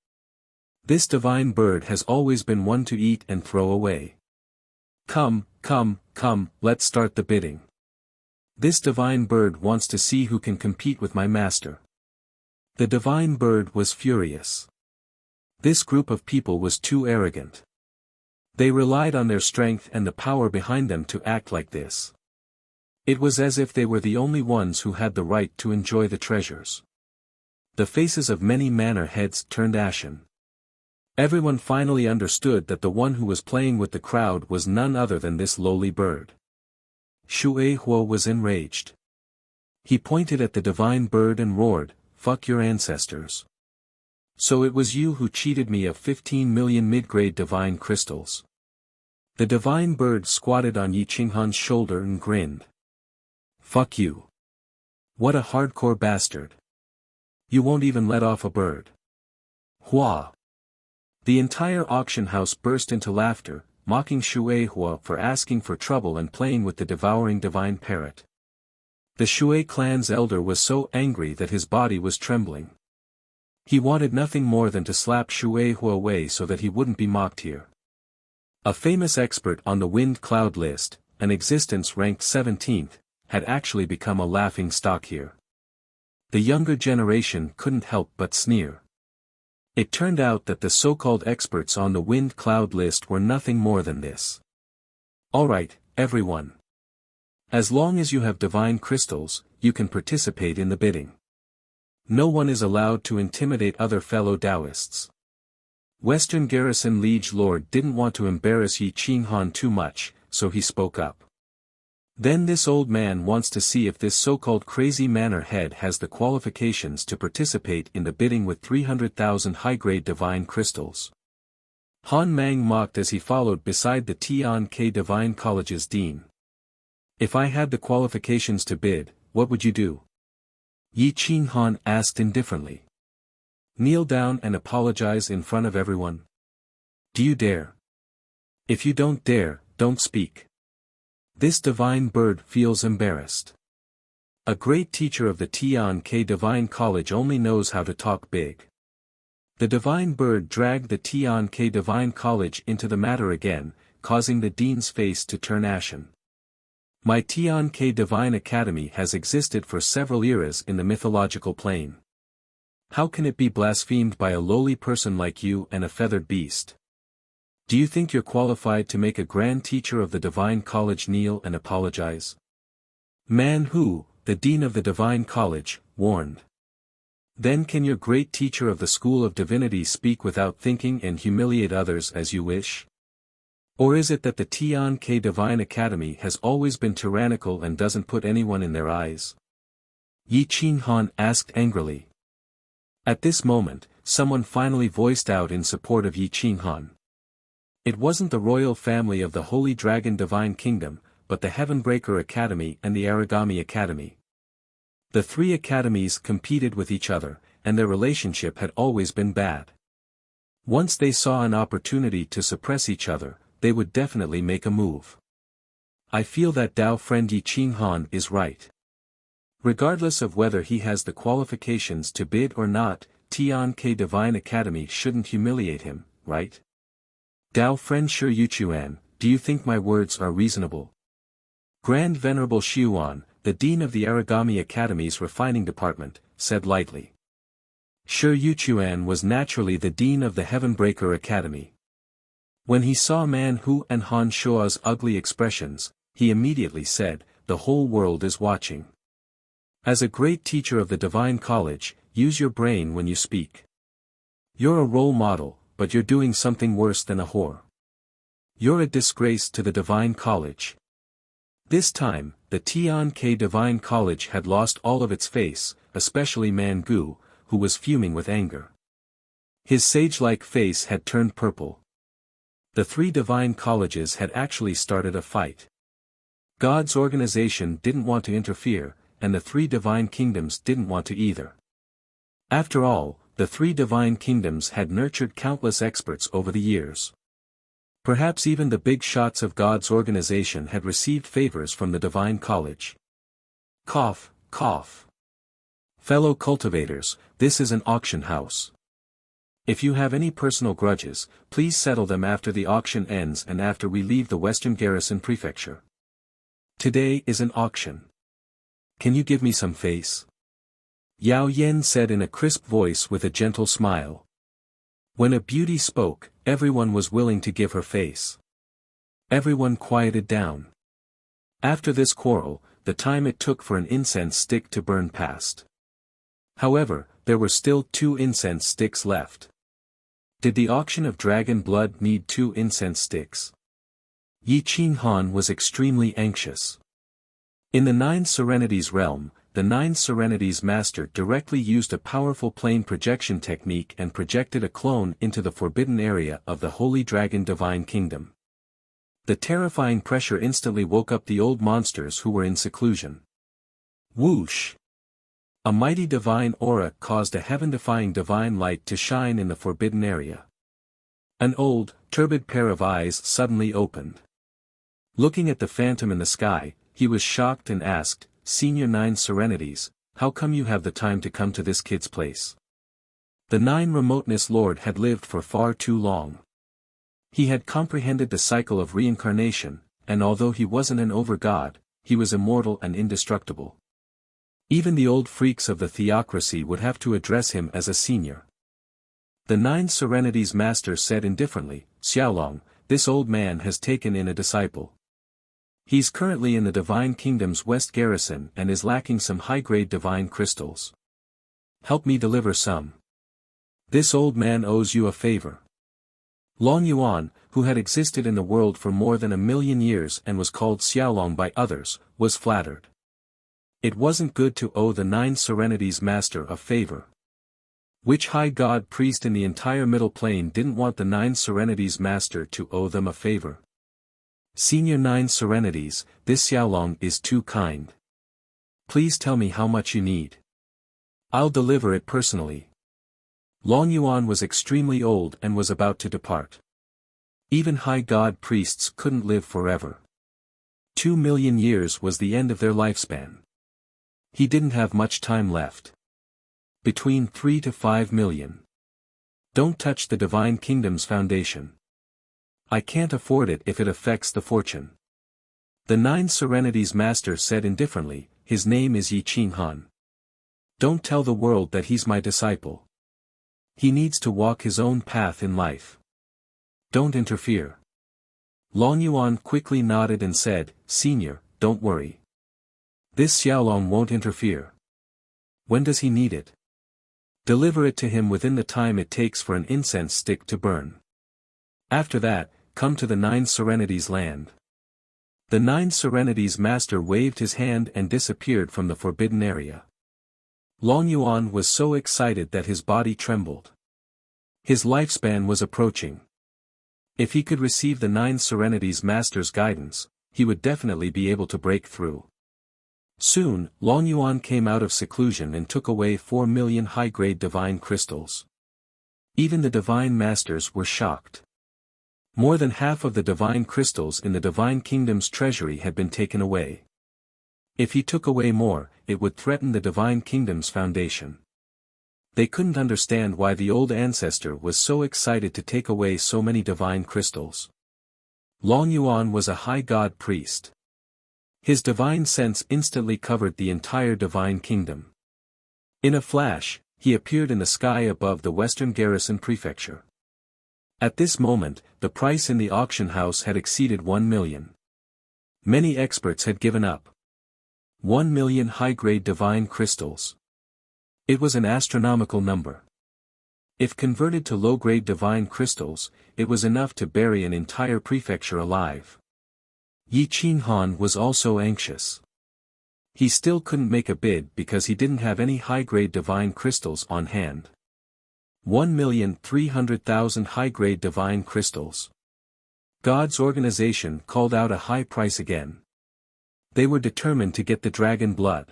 This divine bird has always been one to eat and throw away. Come, let's start the bidding. This divine bird wants to see who can compete with my master. The divine bird was furious. This group of people was too arrogant. They relied on their strength and the power behind them to act like this. It was as if they were the only ones who had the right to enjoy the treasures. The faces of many manor heads turned ashen. Everyone finally understood that the one who was playing with the crowd was none other than this lowly bird. Shui Huo was enraged. He pointed at the divine bird and roared, "Fuck your ancestors. So it was you who cheated me of 15 million mid-grade divine crystals." The divine bird squatted on Yi Qinghan's shoulder and grinned. "Fuck you. What a hardcore bastard. You won't even let off a bird." Hua. The entire auction house burst into laughter, mocking Shui Hua for asking for trouble and playing with the devouring divine parrot. The Shui clan's elder was so angry that his body was trembling. He wanted nothing more than to slap Shui Hua away so that he wouldn't be mocked here. A famous expert on the wind cloud list, an existence ranked 17th, had actually become a laughing stock here. The younger generation couldn't help but sneer. It turned out that the so-called experts on the wind cloud list were nothing more than this. Alright, everyone. As long as you have divine crystals, you can participate in the bidding. No one is allowed to intimidate other fellow Taoists. Western Garrison Liege Lord didn't want to embarrass Yi Qinghan too much, so he spoke up. Then this old man wants to see if this so-called crazy manor head has the qualifications to participate in the bidding with 300,000 high-grade divine crystals. Han Mang mocked as he followed beside the Tian K Divine College's dean. If I had the qualifications to bid, what would you do? Yi Qinghan asked indifferently. Kneel down and apologize in front of everyone? Do you dare? If you don't dare, don't speak. This divine bird feels embarrassed. A great teacher of the Tian K Divine College only knows how to talk big. The divine bird dragged the Tian K Divine College into the matter again, causing the dean's face to turn ashen. My Tian K Divine Academy has existed for several eras in the mythological plane. How can it be blasphemed by a lowly person like you and a feathered beast? Do you think you're qualified to make a grand teacher of the Divine College kneel and apologize? Man Hu, the dean of the Divine College, warned. Then can your great teacher of the School of Divinity speak without thinking and humiliate others as you wish? Or is it that the Tian K Divine Academy has always been tyrannical and doesn't put anyone in their eyes? Yi Qinghan asked angrily. At this moment, someone finally voiced out in support of Yi Qinghan. It wasn't the royal family of the Holy Dragon Divine Kingdom, but the Heavenbreaker Academy and the Aragami Academy. The three academies competed with each other, and their relationship had always been bad. Once they saw an opportunity to suppress each other, they would definitely make a move. I feel that Dao friend Yi Qinghan is right. Regardless of whether he has the qualifications to bid or not, Tian K Divine Academy shouldn't humiliate him, right? Dao friend Shi Yuchuan, do you think my words are reasonable? Grand Venerable Xiuan, the dean of the Aragami Academy's refining department, said lightly. Shi Yuchuan was naturally the dean of the Heavenbreaker Academy. When he saw Man Hu and Han Shua's ugly expressions, he immediately said, the whole world is watching. As a great teacher of the Divine College, use your brain when you speak. You're a role model, but you're doing something worse than a whore. You're a disgrace to the Divine College. This time, the Tian K Divine College had lost all of its face, especially Man Gu, who was fuming with anger. His sage-like face had turned purple. The three divine colleges had actually started a fight. God's organization didn't want to interfere, and the three divine kingdoms didn't want to either. After all, the three divine kingdoms had nurtured countless experts over the years. Perhaps even the big shots of God's organization had received favors from the divine college. Cough, cough. Fellow cultivators, this is an auction house. If you have any personal grudges, please settle them after the auction ends and after we leave the Western Garrison Prefecture. Today is an auction. Can you give me some face? Yao Yen said in a crisp voice with a gentle smile. When a beauty spoke, everyone was willing to give her face. Everyone quieted down. After this quarrel, the time it took for an incense stick to burn passed. However, there were still 2 incense sticks left. Did the auction of dragon blood need 2 incense sticks? Yi Qinghan was extremely anxious. In the 9 Serenities realm, the 9 Serenities master directly used a powerful plane projection technique and projected a clone into the forbidden area of the Holy Dragon Divine Kingdom. The terrifying pressure instantly woke up the old monsters who were in seclusion. Whoosh! A mighty divine aura caused a heaven-defying divine light to shine in the forbidden area. An old, turbid pair of eyes suddenly opened. Looking at the phantom in the sky, he was shocked and asked, Senior 9 Serenities, how come you have the time to come to this kid's place? The 9 Remoteness Lord had lived for far too long. He had comprehended the cycle of reincarnation, and although he wasn't an over-god, he was immortal and indestructible. Even the old freaks of the theocracy would have to address him as a senior. The 9 Serenities master said indifferently, Xiaolong, this old man has taken in a disciple. He's currently in the Divine Kingdom's West Garrison and is lacking some high-grade divine crystals. Help me deliver some. This old man owes you a favor. Long Yuan, who had existed in the world for more than 1,000,000 years and was called Xiaolong by others, was flattered. It wasn't good to owe the 9 Serenities Master a favor. Which high god priest in the entire Middle Plain didn't want the 9 Serenities Master to owe them a favor? Senior 9 Serenities, this Xiaolong is too kind. Please tell me how much you need. I'll deliver it personally. Long Yuan was extremely old and was about to depart. Even high god priests couldn't live forever. 2,000,000 years was the end of their lifespan. He didn't have much time left. Between 3 to 5 million. Don't touch the Divine Kingdom's foundation. I can't afford it if it affects the fortune. The 9 Serenities Master said indifferently, his name is Yi Qinghan. Don't tell the world that he's my disciple. He needs to walk his own path in life. Don't interfere. Long Yuan quickly nodded and said, Senior, don't worry. This Xiaolong won't interfere. When does he need it? Deliver it to him within the time it takes for an incense stick to burn. After that, come to the 9 Serenities land. The 9 Serenities Master waved his hand and disappeared from the forbidden area. Long Yuan was so excited that his body trembled. His lifespan was approaching. If he could receive the 9 Serenities Master's guidance, he would definitely be able to break through. Soon, Long Yuan came out of seclusion and took away 4 million high-grade divine crystals. Even the divine masters were shocked. More than half of the divine crystals in the Divine Kingdom's treasury had been taken away. If he took away more, it would threaten the Divine Kingdom's foundation. They couldn't understand why the old ancestor was so excited to take away so many divine crystals. Long Yuan was a high god priest. His divine sense instantly covered the entire Divine Kingdom. In a flash, he appeared in the sky above the Western Garrison Prefecture. At this moment, the price in the auction house had exceeded 1 million. Many experts had given up. 1 million high-grade divine crystals. It was an astronomical number. If converted to low-grade divine crystals, it was enough to bury an entire prefecture alive. Yi Qinghan was also anxious. He still couldn't make a bid because he didn't have any high-grade divine crystals on hand. 1,300,000 high-grade divine crystals. God's organization called out a high price again. They were determined to get the dragon blood.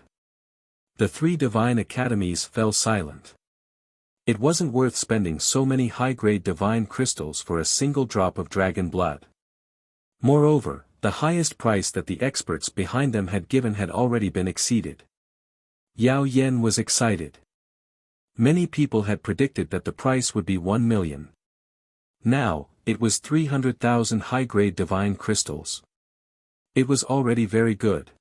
The 3 divine academies fell silent. It wasn't worth spending so many high-grade divine crystals for a single drop of dragon blood. Moreover, the highest price that the experts behind them had given had already been exceeded. Yao Yan was excited. Many people had predicted that the price would be 1 million. Now, it was 300,000 high-grade divine crystals. It was already very good.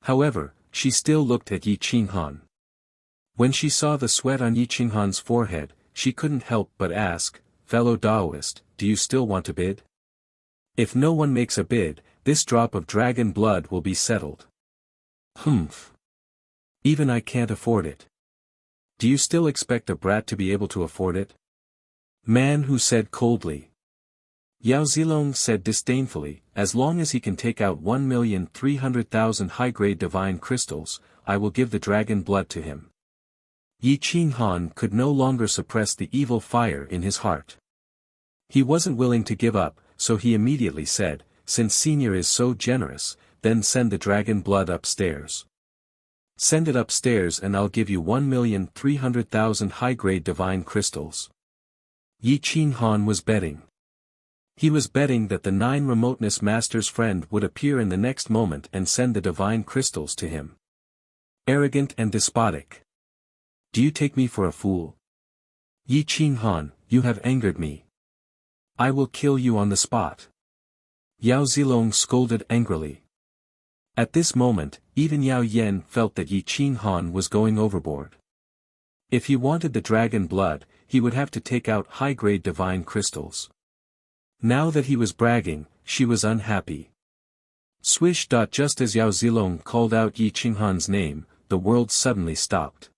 However, she still looked at Yi Qinghan. When she saw the sweat on Yi Qinghan's forehead, she couldn't help but ask, fellow Taoist, do you still want to bid? If no one makes a bid, this drop of dragon blood will be settled. Humph. Even I can't afford it. Do you still expect a brat to be able to afford it? Man who said coldly. Yao Zilong said disdainfully, as long as he can take out 1,300,000 high-grade divine crystals, I will give the dragon blood to him. Yi Qinghan could no longer suppress the evil fire in his heart. He wasn't willing to give up, so he immediately said, since Senior is so generous, then send the dragon blood upstairs. Send it upstairs and I'll give you 1,300,000 high-grade divine crystals. Yi Qinghan was betting. He was betting that the 9 Remoteness Master's friend would appear in the next moment and send the divine crystals to him. Arrogant and despotic. Do you take me for a fool? Yi Qinghan, you have angered me. I will kill you on the spot. Yao Zilong scolded angrily. At this moment, even Yao Yan felt that Yi Qinghan was going overboard. If he wanted the dragon blood, he would have to take out high-grade divine crystals. Now that he was bragging, she was unhappy. Swish. Just as Yao Zilong called out Yi Qinghan's name, the world suddenly stopped.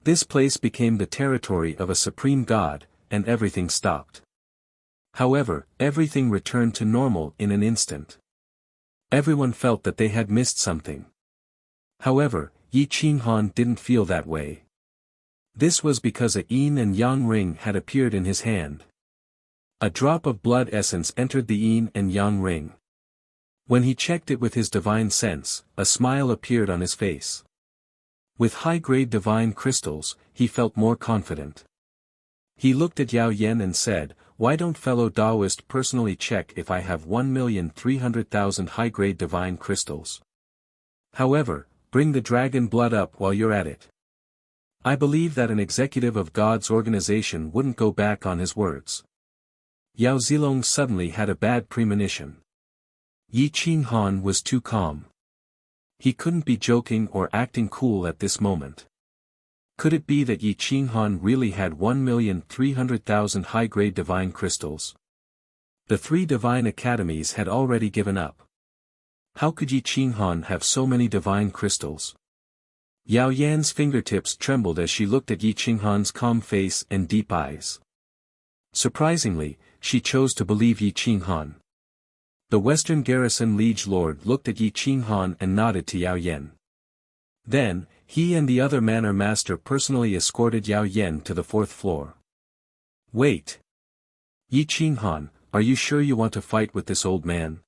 This place became the territory of a supreme god, and everything stopped. However, everything returned to normal in an instant. Everyone felt that they had missed something. However, Yi Qinghan didn't feel that way. This was because a yin and yang ring had appeared in his hand. A drop of blood essence entered the yin and yang ring. When he checked it with his divine sense, a smile appeared on his face. With high-grade divine crystals, he felt more confident. He looked at Yao Yen and said, "Why don't fellow Taoist personally check if I have 1,300,000 high-grade divine crystals? However, bring the dragon blood up while you're at it." I believe that an executive of God's organization wouldn't go back on his words. Yao Zilong suddenly had a bad premonition. Yi Qinghan was too calm. He couldn't be joking or acting cool at this moment. Could it be that Yi Qinghan really had 1,300,000 high-grade divine crystals? The 3 divine academies had already given up. How could Yi Qinghan have so many divine crystals? Yao Yan's fingertips trembled as she looked at Yi Qinghan's calm face and deep eyes. Surprisingly, she chose to believe Yi Qinghan. The Western Garrison Liege Lord looked at Yi Qinghan and nodded to Yao Yan. Then, he and the other manor master personally escorted Yao Yan to the 4th floor. "Wait. Yi Qinghan, are you sure you want to fight with this old man?"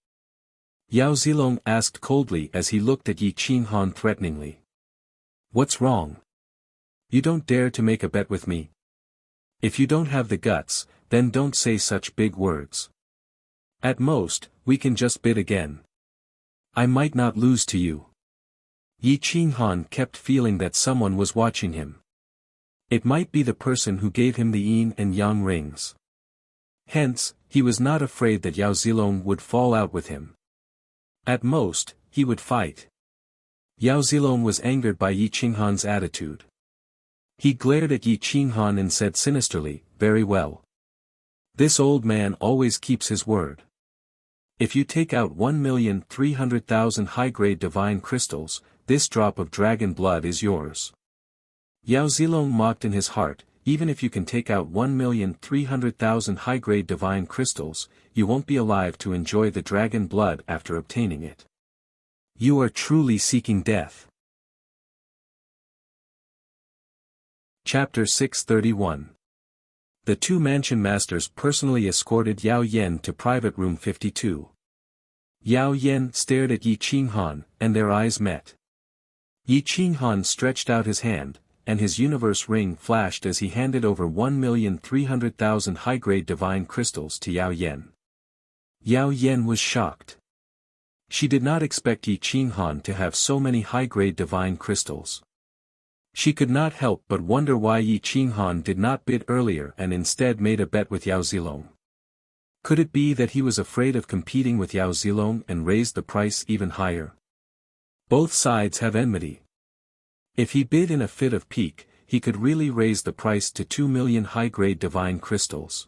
Yao Zilong asked coldly as he looked at Yi Qinghan threateningly. "What's wrong? You don't dare to make a bet with me? If you don't have the guts, then don't say such big words. At most, we can just bid again. I might not lose to you." Yi Qinghan kept feeling that someone was watching him. It might be the person who gave him the yin and yang rings. Hence, he was not afraid that Yao Zilong would fall out with him. At most, he would fight. Yao Zilong was angered by Yi Qinghan's attitude. He glared at Yi Qinghan and said sinisterly, "Very well. This old man always keeps his word. If you take out 1,300,000 high-grade divine crystals, this drop of dragon blood is yours." Yao Zilong mocked in his heart, "Even if you can take out 1,300,000 high-grade divine crystals, you won't be alive to enjoy the dragon blood after obtaining it. You are truly seeking death." Chapter 631. The 2 mansion masters personally escorted Yao Yan to private room 52. Yao Yan stared at Yi Qinghan, and their eyes met. Yi Qinghan stretched out his hand, and his universe ring flashed as he handed over 1,300,000 high-grade divine crystals to Yao Yan. Yao Yan was shocked. She did not expect Yi Qinghan to have so many high-grade divine crystals. She could not help but wonder why Yi Qinghan did not bid earlier and instead made a bet with Yao Zilong. Could it be that he was afraid of competing with Yao Zilong and raised the price even higher? Both sides have enmity. If he bid in a fit of pique, he could really raise the price to 2 million high-grade divine crystals.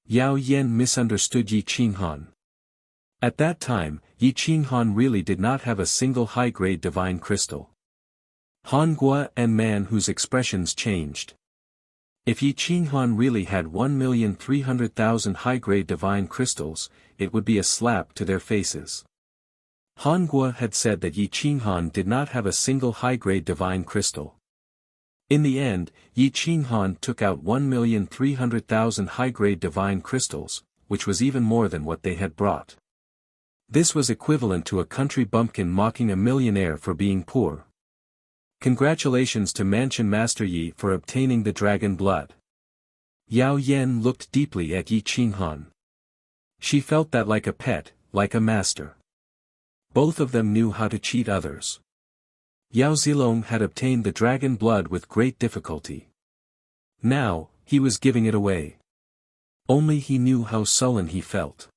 Yao Yan misunderstood Yi Qinghan. At that time, Yi Qinghan really did not have a single high-grade divine crystal. Han Gua and man whose expressions changed. If Yi Qinghan really had 1,300,000 high-grade divine crystals, it would be a slap to their faces. Han Gua had said that Yi Qinghan did not have a single high-grade divine crystal. In the end, Yi Qinghan took out 1,300,000 high-grade divine crystals, which was even more than what they had brought. This was equivalent to a country bumpkin mocking a millionaire for being poor. Congratulations to Mansion Master Yi for obtaining the dragon blood. Yao Yan looked deeply at Yi Qinghan. She felt that like a pet, like a master. Both of them knew how to cheat others. Yao Zilong had obtained the dragon blood with great difficulty. Now, he was giving it away. Only he knew how sullen he felt.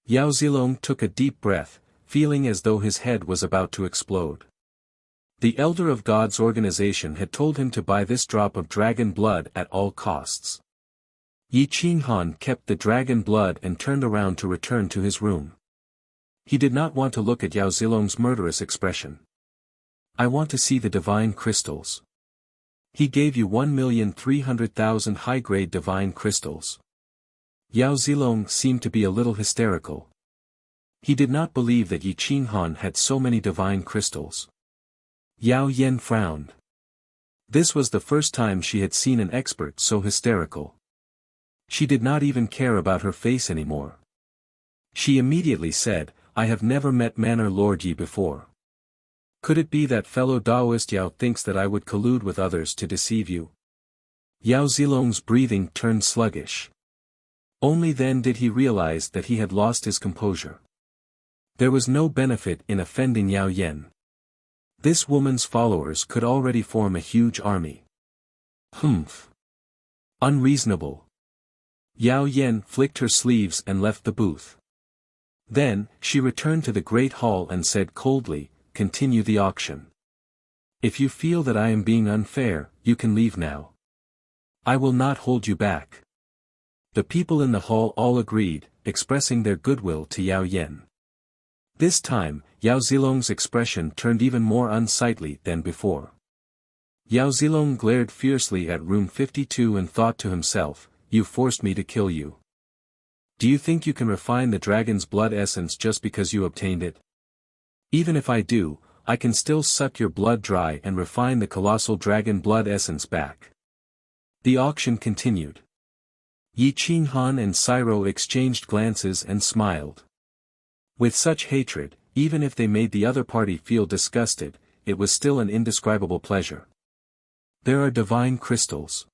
Yao Zilong took a deep breath, feeling as though his head was about to explode. The elder of God's organization had told him to buy this drop of dragon blood at all costs. Yi Qinghan kept the dragon blood and turned around to return to his room. He did not want to look at Yao Zilong's murderous expression. "I want to see the divine crystals. He gave you 1,300,000 high-grade divine crystals." Yao Zilong seemed to be a little hysterical. He did not believe that Yi Qinghan had so many divine crystals. Yao Yan frowned. This was the first time she had seen an expert so hysterical. She did not even care about her face anymore. She immediately said, "I have never met Manor Lord Yi before. Could it be that fellow Taoist Yao thinks that I would collude with others to deceive you?" Yao Zilong's breathing turned sluggish. Only then did he realize that he had lost his composure. There was no benefit in offending Yao Yan. This woman's followers could already form a huge army. Humph. Unreasonable. Yao Yan flicked her sleeves and left the booth. Then, she returned to the great hall and said coldly, "Continue the auction. If you feel that I am being unfair, you can leave now. I will not hold you back." The people in the hall all agreed, expressing their goodwill to Yao Yan. This time, Yao Zilong's expression turned even more unsightly than before. Yao Zilong glared fiercely at room 52 and thought to himself, "You forced me to kill you. Do you think you can refine the dragon's blood essence just because you obtained it? Even if I do, I can still suck your blood dry and refine the colossal dragon blood essence back." The auction continued. Yi Qinghan and Cairo exchanged glances and smiled. With such hatred, even if they made the other party feel disgusted, it was still an indescribable pleasure. "There are divine crystals.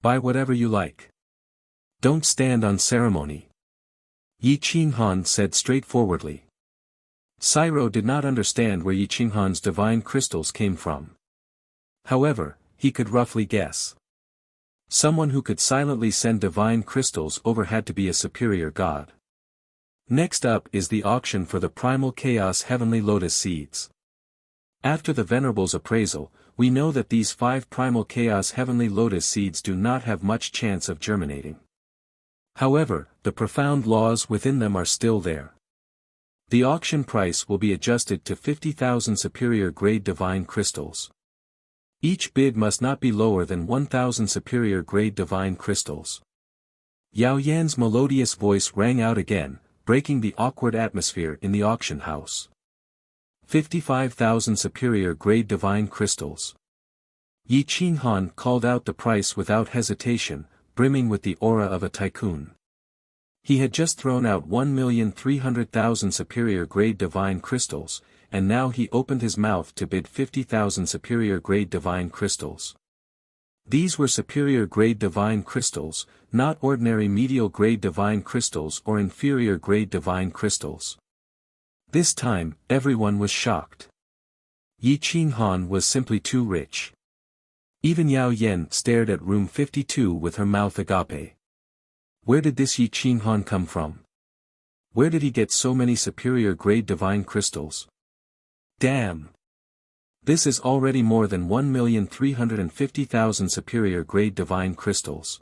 Buy whatever you like. Don't stand on ceremony," Yi Qinghan said straightforwardly. Cairo did not understand where Yi Qinghan's divine crystals came from. However, he could roughly guess. Someone who could silently send divine crystals over had to be a superior god. Next up is the auction for the primal chaos heavenly lotus seeds. After the Venerable's appraisal, we know that these 5 primal chaos heavenly lotus seeds do not have much chance of germinating. However, the profound laws within them are still there. The auction price will be adjusted to 50,000 superior grade divine crystals. Each bid must not be lower than 1,000 superior grade divine crystals. Yao Yan's melodious voice rang out again, breaking the awkward atmosphere in the auction house. 55,000 superior grade divine crystals. Yi Qinghan called out the price without hesitation, brimming with the aura of a tycoon. He had just thrown out 1,300,000 superior grade divine crystals, and now he opened his mouth to bid 50,000 superior grade divine crystals. These were superior grade divine crystals, not ordinary medial grade divine crystals or inferior grade divine crystals. This time, everyone was shocked. Yi Qinghan was simply too rich. Even Yao Yan stared at room 52 with her mouth agape. Where did this Yi Qinghan come from? Where did he get so many superior grade divine crystals? Damn! This is already more than 1,350,000 superior grade divine crystals.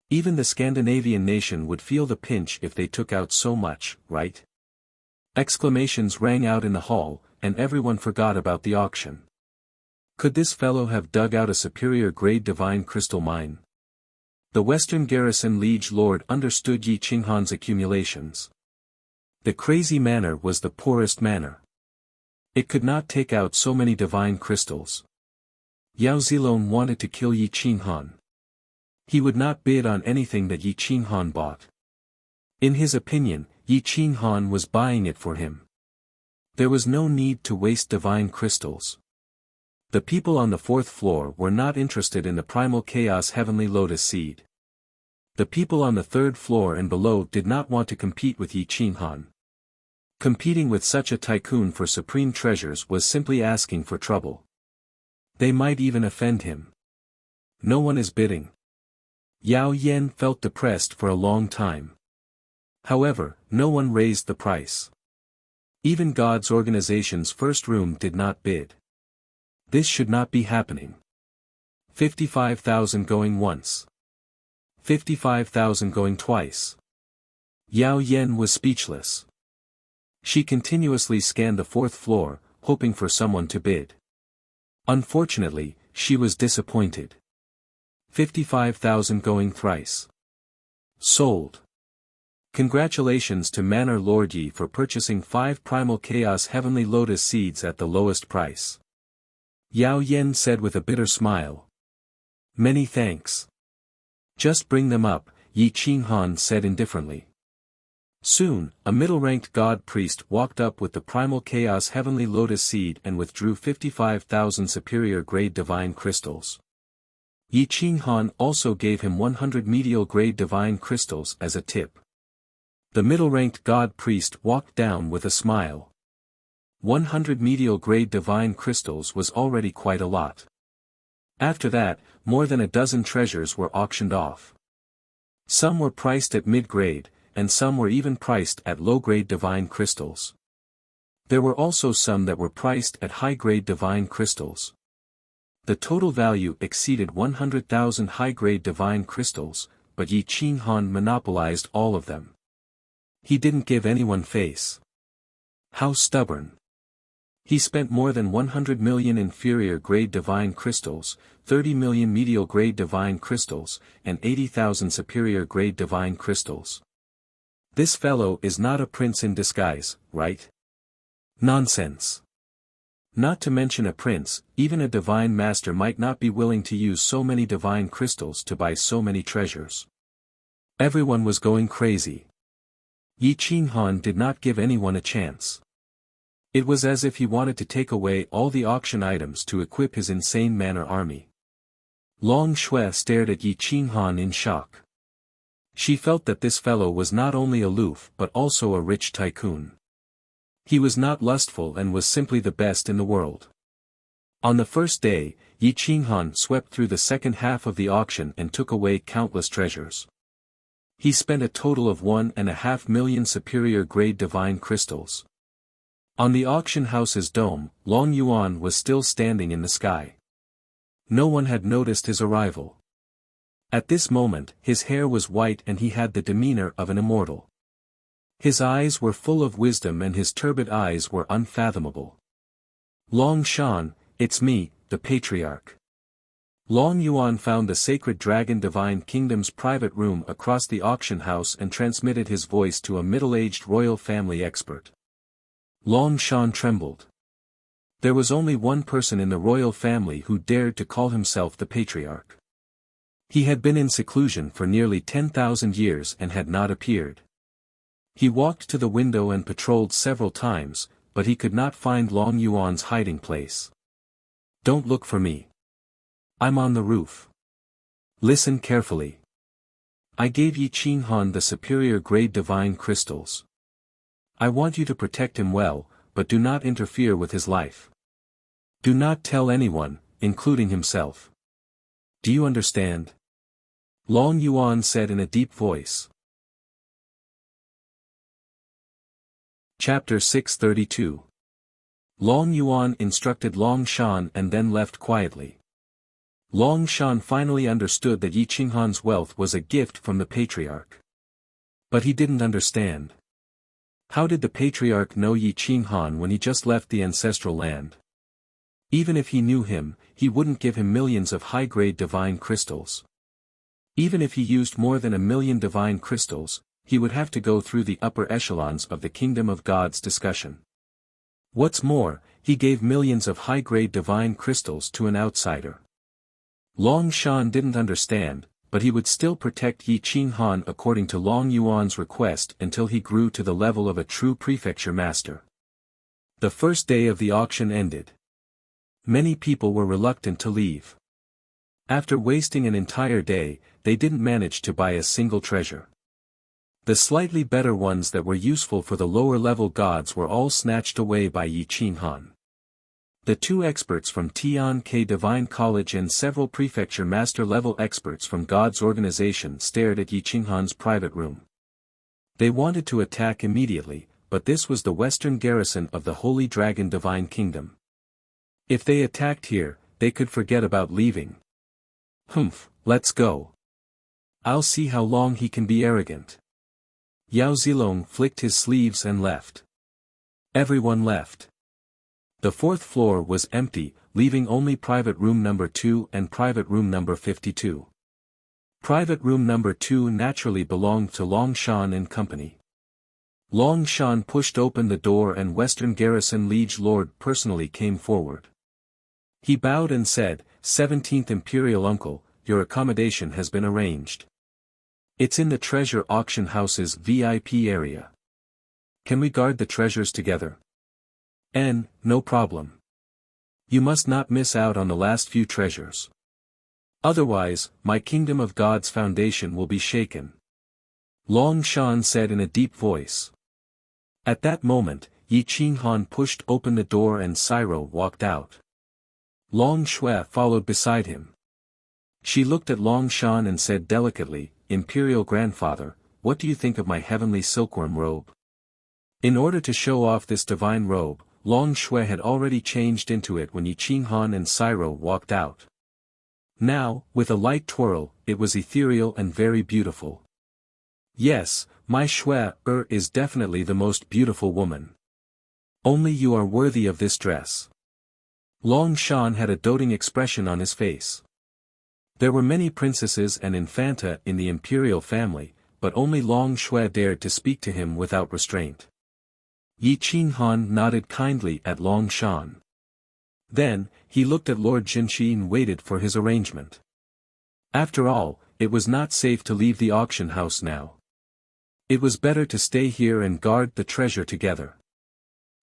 Even the Scandinavian nation would feel the pinch if they took out so much, right? Exclamations rang out in the hall, and everyone forgot about the auction. Could this fellow have dug out a superior grade divine crystal mine? The Western Garrison Liege Lord understood Yi Qinghan's accumulations. The crazy manor was the poorest manor. It could not take out so many divine crystals. Yao Zilong wanted to kill Yi Qinghan. He would not bid on anything that Yi Qinghan bought. In his opinion, Yi Qinghan was buying it for him. There was no need to waste divine crystals. The people on the 4th floor were not interested in the primal chaos heavenly lotus seed. The people on the 3rd floor and below did not want to compete with Yi Qinghan. Competing with such a tycoon for supreme treasures was simply asking for trouble. They might even offend him. No one is bidding. Yao Yan felt depressed for a long time. However, no one raised the price. Even God's organization's first room did not bid. This should not be happening. 55,000 going once. 55,000 going twice. Yao Yan was speechless. She continuously scanned the 4th floor, hoping for someone to bid. Unfortunately, she was disappointed. 55,000 going thrice. Sold. Congratulations to Manor Lord Yi for purchasing 5 Primal Chaos Heavenly Lotus Seeds at the lowest price. Yao Yen said with a bitter smile. Many thanks. Just bring them up, Yi Qinghan said indifferently. Soon, a middle-ranked god priest walked up with the Primal Chaos Heavenly Lotus Seed and withdrew 55,000 superior-grade divine crystals. Yi Qinghan also gave him 100 medial-grade divine crystals as a tip. The middle-ranked god priest walked down with a smile. 100 medial-grade divine crystals was already quite a lot. After that, more than a dozen treasures were auctioned off. Some were priced at mid-grade, and some were even priced at low-grade divine crystals. There were also some that were priced at high-grade divine crystals. The total value exceeded 100,000 high-grade divine crystals, but Yi Qinghan monopolized all of them. He didn't give anyone face. How stubborn. He spent more than 100 million inferior-grade divine crystals, 30 million medial-grade divine crystals, and 80,000 superior-grade divine crystals. This fellow is not a prince in disguise, right? Nonsense. Not to mention a prince, even a divine master might not be willing to use so many divine crystals to buy so many treasures. Everyone was going crazy. Yi Qinghan did not give anyone a chance. It was as if he wanted to take away all the auction items to equip his insane manor army. Long Shui stared at Yi Qinghan in shock. She felt that this fellow was not only aloof but also a rich tycoon. He was not lustful and was simply the best in the world. On the first day, Yi Qinghan swept through the second half of the auction and took away countless treasures. He spent a total of 1.5 million superior-grade divine crystals. On the auction house's dome, Long Yuan was still standing in the sky. No one had noticed his arrival. At this moment, his hair was white and he had the demeanor of an immortal. His eyes were full of wisdom and his turbid eyes were unfathomable. Long Shan, it's me, the Patriarch. Long Yuan found the sacred Dragon Divine Kingdom's private room across the auction house and transmitted his voice to a middle-aged royal family expert. Long Shan trembled. There was only one person in the royal family who dared to call himself the Patriarch. He had been in seclusion for nearly 10,000 years and had not appeared. He walked to the window and patrolled several times, but he could not find Long Yuan's hiding place. Don't look for me. I'm on the roof. Listen carefully. I gave Yi Qinghan the superior-grade divine crystals. I want you to protect him well, but do not interfere with his life. Do not tell anyone, including himself. Do you understand? Long Yuan said in a deep voice. Chapter 632. Long Yuan instructed Long Shan and then left quietly. Long Shan finally understood that Yi Qinghan's wealth was a gift from the Patriarch. But he didn't understand. How did the Patriarch know Yi Qinghan when he just left the ancestral land? Even if he knew him, he wouldn't give him millions of high-grade divine crystals. Even if he used more than 1 million divine crystals, he would have to go through the upper echelons of the Kingdom of God's discussion. What's more, he gave millions of high-grade divine crystals to an outsider. Long Shan didn't understand, but he would still protect Yi Qinghan according to Long Yuan's request until he grew to the level of a true prefecture master. The first day of the auction ended. Many people were reluctant to leave. After wasting an entire day, they didn't manage to buy a single treasure. The slightly better ones that were useful for the lower-level gods were all snatched away by Yi Qinghan. The 2 experts from Tian Ke Divine College and several prefecture master-level experts from God's organization stared at Yi Qinghan's private room. They wanted to attack immediately, but this was the western garrison of the Holy Dragon Divine Kingdom. If they attacked here, they could forget about leaving. Humph, let's go. I'll see how long he can be arrogant. Yao Zilong flicked his sleeves and left. Everyone left. The 4th floor was empty, leaving only private room number 2 and private room number 52. Private room number 2 naturally belonged to Long Shan and company. Long Shan pushed open the door and Western Garrison Liege Lord personally came forward. He bowed and said, 17th Imperial Uncle, your accommodation has been arranged. It's in the treasure auction house's VIP area. Can we guard the treasures together? No problem. You must not miss out on the last few treasures. Otherwise, my kingdom of God's foundation will be shaken. Long Shan said in a deep voice. At that moment, Yi Qinghan pushed open the door and Cairo walked out. Long Shui followed beside him. She looked at Long Shan and said delicately, Imperial Grandfather, what do you think of my heavenly silkworm robe? In order to show off this divine robe, Long Shui had already changed into it when Yi Qinghan and Cairo walked out. Now, with a light twirl, it was ethereal and very beautiful. Yes, my Shui is definitely the most beautiful woman. Only you are worthy of this dress. Long Shan had a doting expression on his face. There were many princesses and infanta in the imperial family, but only Long Shui dared to speak to him without restraint. Yi Qinghan nodded kindly at Long Shan. Then, he looked at Lord Jinshi and waited for his arrangement. After all, it was not safe to leave the auction house now. It was better to stay here and guard the treasure together.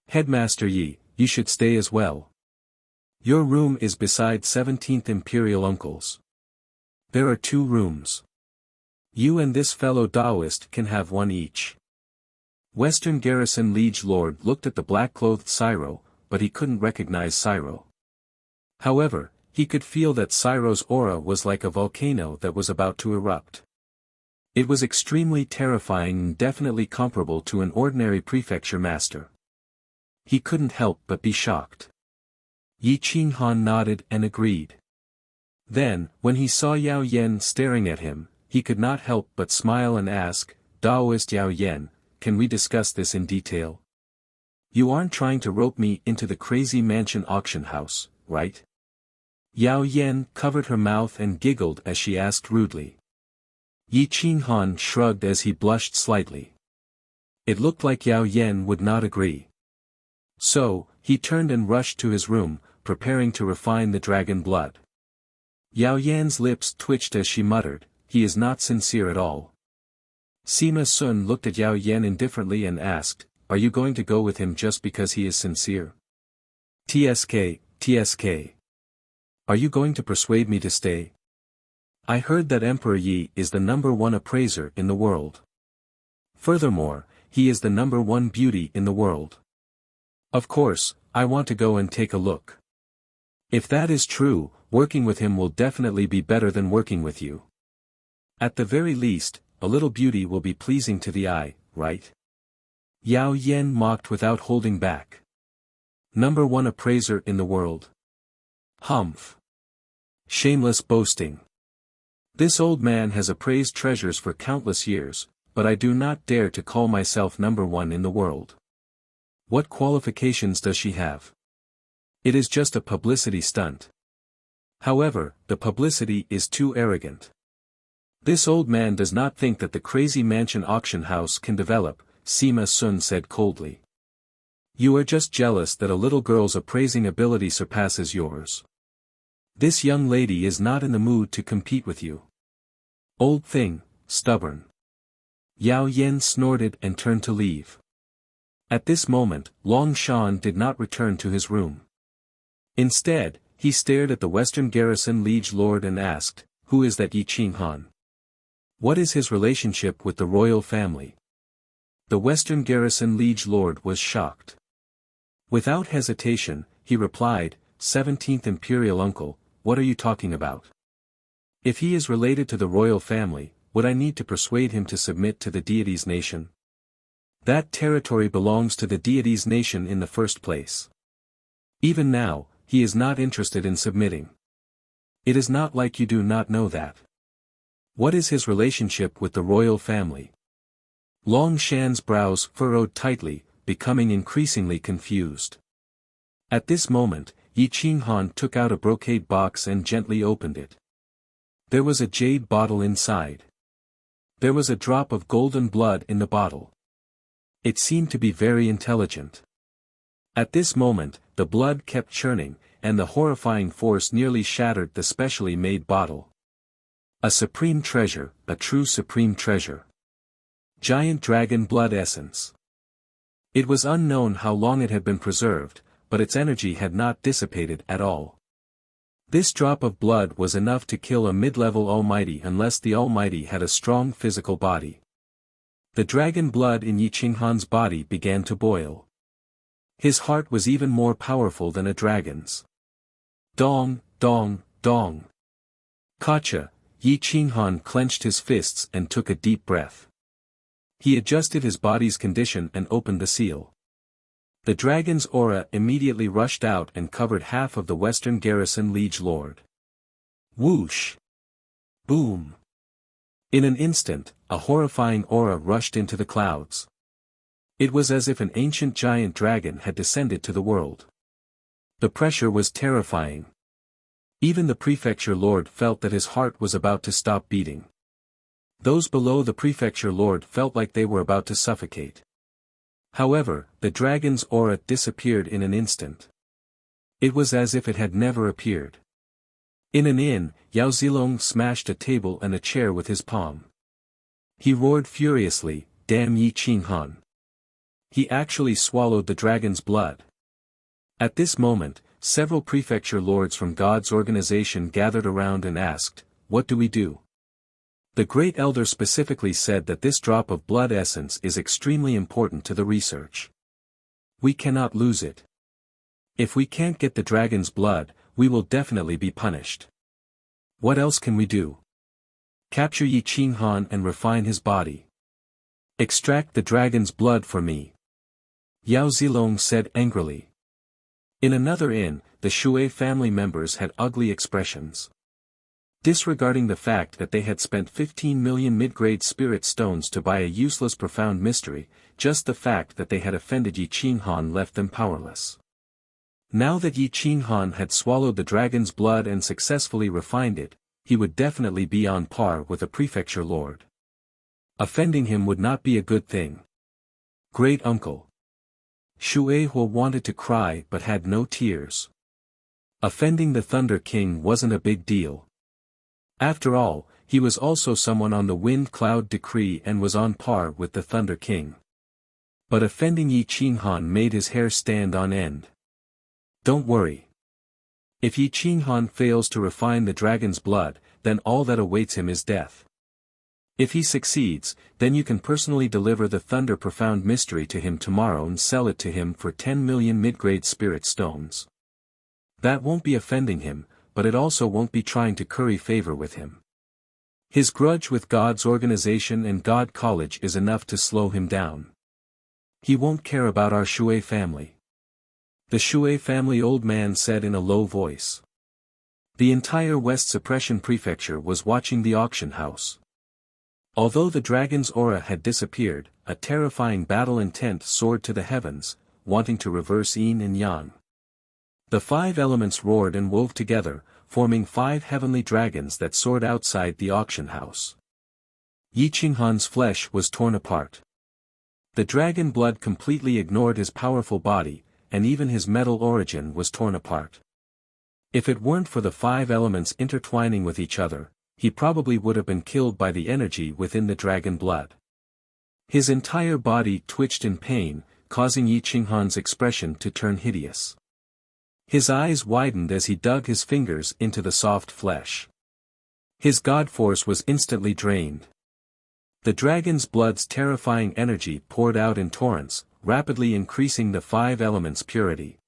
Headmaster Yi, you should stay as well. Your room is beside 17th Imperial Uncle's. There are 2 rooms. You and this fellow Taoist can have one each. Western Garrison Liege Lord looked at the black-clothed Cairo, but he couldn't recognize Cairo. However, he could feel that Cairo's aura was like a volcano that was about to erupt. It was extremely terrifying and definitely comparable to an ordinary prefecture master. He couldn't help but be shocked. Yi Qinghan nodded and agreed. Then, when he saw Yao Yen staring at him, he could not help but smile and ask, Taoist Yao Yen, can we discuss this in detail? You aren't trying to rope me into the crazy mansion auction house, right? Yao Yen covered her mouth and giggled as she asked rudely. Yi Qinghan shrugged as he blushed slightly. It looked like Yao Yen would not agree. So, he turned and rushed to his room, preparing to refine the dragon blood. Yao Yan's lips twitched as she muttered, he is not sincere at all. Sima Sun looked at Yao Yan indifferently and asked, are you going to go with him just because he is sincere? TSK. Are you going to persuade me to stay? I heard that Emperor Yi is the #1 appraiser in the world. Furthermore, he is the #1 beauty in the world. Of course, I want to go and take a look. If that is true, working with him will definitely be better than working with you. At the very least, a little beauty will be pleasing to the eye, right? Yao Yan mocked without holding back. #1 appraiser in the world. Humph. Shameless boasting. This old man has appraised treasures for countless years, but I do not dare to call myself #1 in the world. What qualifications does she have? It is just a publicity stunt. However, the publicity is too arrogant. This old man does not think that the crazy mansion auction house can develop, Sima Sun said coldly. You are just jealous that a little girl's appraising ability surpasses yours. This young lady is not in the mood to compete with you. Old thing, stubborn. Yao Yan snorted and turned to leave. At this moment, Long Shan did not return to his room. Instead, he stared at the Western Garrison Liege Lord and asked, who is that Yi Qinghan? What is his relationship with the royal family? The Western Garrison Liege Lord was shocked. Without hesitation, he replied, 17th Imperial Uncle, what are you talking about? If he is related to the royal family, would I need to persuade him to submit to the deity's nation? That territory belongs to the deity's nation in the first place. Even now, he is not interested in submitting. It is not like you do not know that. What is his relationship with the royal family? Long Shan's brows furrowed tightly, becoming increasingly confused. At this moment, Yi Qinghan took out a brocade box and gently opened it. There was a jade bottle inside. There was a drop of golden blood in the bottle. It seemed to be very intelligent. At this moment, the blood kept churning, and the horrifying force nearly shattered the specially made bottle. A supreme treasure, a true supreme treasure. Giant dragon blood essence. It was unknown how long it had been preserved, but its energy had not dissipated at all. This drop of blood was enough to kill a mid-level Almighty unless the Almighty had a strong physical body. The dragon blood in Yi Qinghan's body began to boil. His heart was even more powerful than a dragon's. Dong, dong, dong. Gotcha! Yi Qinghan clenched his fists and took a deep breath. He adjusted his body's condition and opened the seal. The dragon's aura immediately rushed out and covered half of the western garrison liege lord. Whoosh! Boom! In an instant, a horrifying aura rushed into the clouds. It was as if an ancient giant dragon had descended to the world. The pressure was terrifying. Even the prefecture lord felt that his heart was about to stop beating. Those below the prefecture lord felt like they were about to suffocate. However, the dragon's aura disappeared in an instant. It was as if it had never appeared. In an inn, Yao Zilong smashed a table and a chair with his palm. He roared furiously, "Damn Yi Qinghan! He actually swallowed the dragon's blood." At this moment, several prefecture lords from God's organization gathered around and asked, "What do we do?" The Great Elder specifically said that this drop of blood essence is extremely important to the research. We cannot lose it. If we can't get the dragon's blood, we will definitely be punished. What else can we do? Capture Yi Qinghan and refine his body. Extract the dragon's blood for me. Yao Zilong said angrily. In another inn, the Shui family members had ugly expressions. Disregarding the fact that they had spent 15 million mid-grade spirit stones to buy a useless profound mystery, just the fact that they had offended Yi Qinghan left them powerless. Now that Yi Qinghan had swallowed the dragon's blood and successfully refined it, he would definitely be on par with a prefecture lord. Offending him would not be a good thing. Great uncle. Shui Huo wanted to cry but had no tears. Offending the Thunder King wasn't a big deal. After all, he was also someone on the Wind Cloud Decree and was on par with the Thunder King. But offending Yi Qinghan made his hair stand on end. Don't worry. If Yi Qinghan fails to refine the dragon's blood, then all that awaits him is death. If he succeeds, then you can personally deliver the Thunder Profound Mystery to him tomorrow and sell it to him for 10 million mid-grade spirit stones. That won't be offending him, but it also won't be trying to curry favor with him. His grudge with God's organization and God College is enough to slow him down. He won't care about our Shui family. The Shui family old man said in a low voice. The entire West Suppression Prefecture was watching the auction house. Although the dragon's aura had disappeared, a terrifying battle intent soared to the heavens, wanting to reverse yin and yang. The 5 elements roared and wove together, forming 5 heavenly dragons that soared outside the auction house. Yi Qinghan's flesh was torn apart. The dragon blood completely ignored his powerful body, and even his metal origin was torn apart. If it weren't for the 5 elements intertwining with each other, he probably would have been killed by the energy within the dragon blood. His entire body twitched in pain, causing Yi Qinghan's expression to turn hideous. His eyes widened as he dug his fingers into the soft flesh. His god force was instantly drained. The dragon's blood's terrifying energy poured out in torrents, rapidly increasing the 5 elements' purity.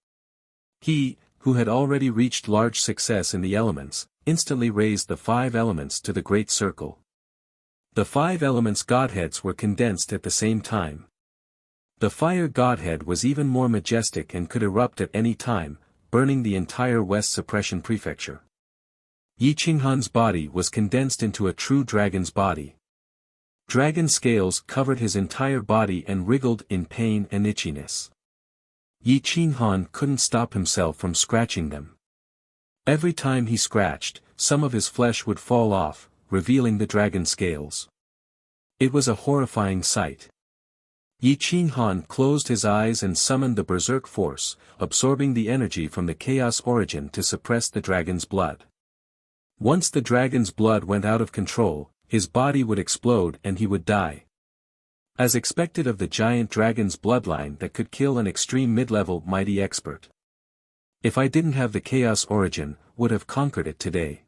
He, who had already reached large success in the elements, instantly raised the 5 elements to the Great Circle. The 5 elements' godheads were condensed at the same time. The fire godhead was even more majestic and could erupt at any time, burning the entire West Suppression Prefecture. Yi Qinghan's body was condensed into a true dragon's body. Dragon scales covered his entire body and wriggled in pain and itchiness. Yi Qinghan couldn't stop himself from scratching them. Every time he scratched, some of his flesh would fall off, revealing the dragon scales. It was a horrifying sight. Yi Qinghan closed his eyes and summoned the berserk force, absorbing the energy from the chaos origin to suppress the dragon's blood. Once the dragon's blood went out of control, his body would explode and he would die. As expected of the giant dragon's bloodline that could kill an extreme mid-level mighty expert. If I didn't have the chaos origin, would have conquered it today.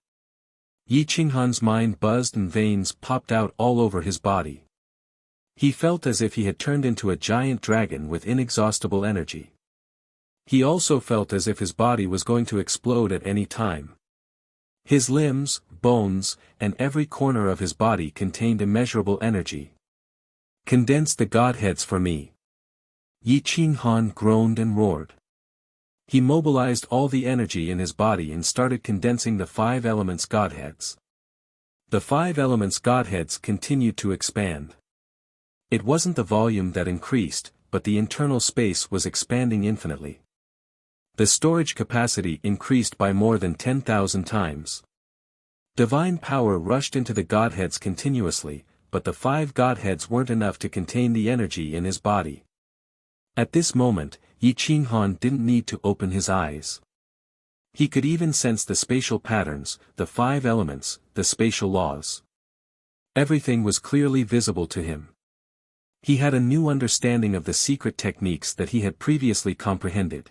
Yi Qinghan's mind buzzed and veins popped out all over his body. He felt as if he had turned into a giant dragon with inexhaustible energy. He also felt as if his body was going to explode at any time. His limbs, bones, and every corner of his body contained immeasurable energy. Condense the godheads for me. Yi Qinghan groaned and roared. He mobilized all the energy in his body and started condensing the 5 elements godheads. The 5 elements godheads continued to expand. It wasn't the volume that increased, but the internal space was expanding infinitely. The storage capacity increased by more than 10,000 times. Divine power rushed into the godheads continuously, but the 5 godheads weren't enough to contain the energy in his body. At this moment, Yi Qinghan didn't need to open his eyes. He could even sense the spatial patterns, the 5 elements, the spatial laws. Everything was clearly visible to him. He had a new understanding of the secret techniques that he had previously comprehended.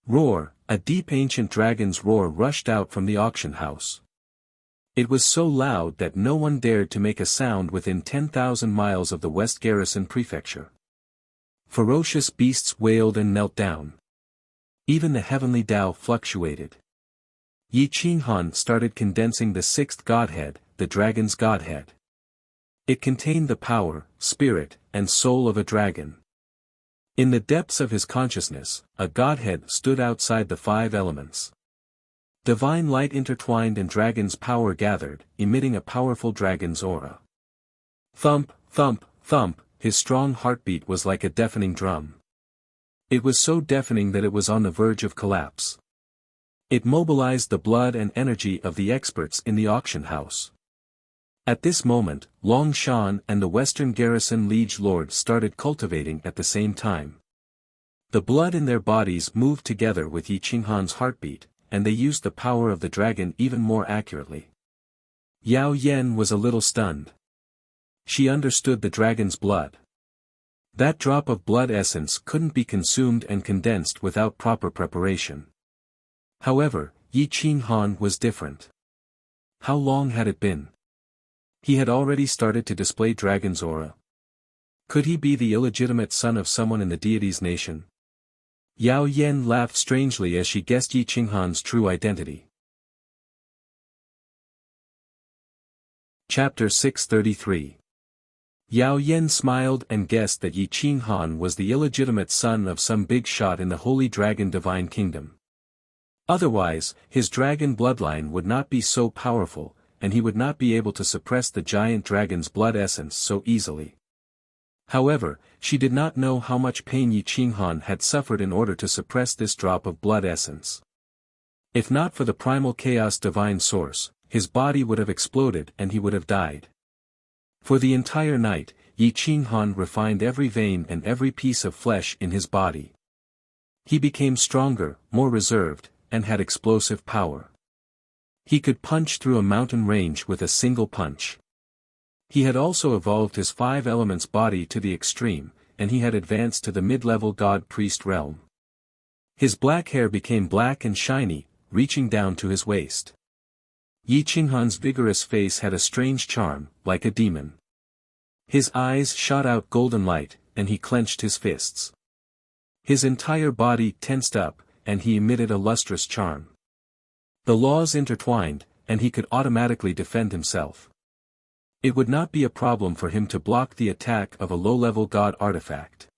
Roar, a deep ancient dragon's roar rushed out from the auction house. It was so loud that no one dared to make a sound within 10,000 miles of the West Garrison Prefecture. Ferocious beasts wailed and knelt down. Even the heavenly Tao fluctuated. Yi Qinghan started condensing the 6th godhead, the dragon's godhead. It contained the power, spirit, and soul of a dragon. In the depths of his consciousness, a godhead stood outside the 5 elements. Divine light intertwined and dragon's power gathered, emitting a powerful dragon's aura. Thump, thump, thump, his strong heartbeat was like a deafening drum. It was so deafening that it was on the verge of collapse. It mobilized the blood and energy of the experts in the auction house. At this moment, Long Shan and the Western Garrison Liege Lord started cultivating at the same time. The blood in their bodies moved together with Yi Qinghan's heartbeat, and they used the power of the dragon even more accurately. Yao Yen was a little stunned. She understood the dragon's blood. That drop of blood essence couldn't be consumed and condensed without proper preparation. However, Yi Qinghan was different. How long had it been? He had already started to display dragon's aura. Could he be the illegitimate son of someone in the deity's nation? Yao Yen laughed strangely as she guessed Yi Qinghan's true identity. Chapter 633. Yao Yen smiled and guessed that Yi Qinghan was the illegitimate son of some big shot in the Holy Dragon Divine Kingdom. Otherwise, his dragon bloodline would not be so powerful, and he would not be able to suppress the giant dragon's blood essence so easily. However, she did not know how much pain Yi Qinghan had suffered in order to suppress this drop of blood essence. If not for the primal chaos divine source, his body would have exploded and he would have died. For the entire night, Yi Qinghan refined every vein and every piece of flesh in his body. He became stronger, more reserved, and had explosive power. He could punch through a mountain range with a single punch. He had also evolved his 5 elements body to the extreme, and he had advanced to the mid-level god-priest realm. His black hair became black and shiny, reaching down to his waist. Yi Qinghan's vigorous face had a strange charm, like a demon. His eyes shot out golden light, and he clenched his fists. His entire body tensed up, and he emitted a lustrous charm. The laws intertwined, and he could automatically defend himself. It would not be a problem for him to block the attack of a low-level god artifact.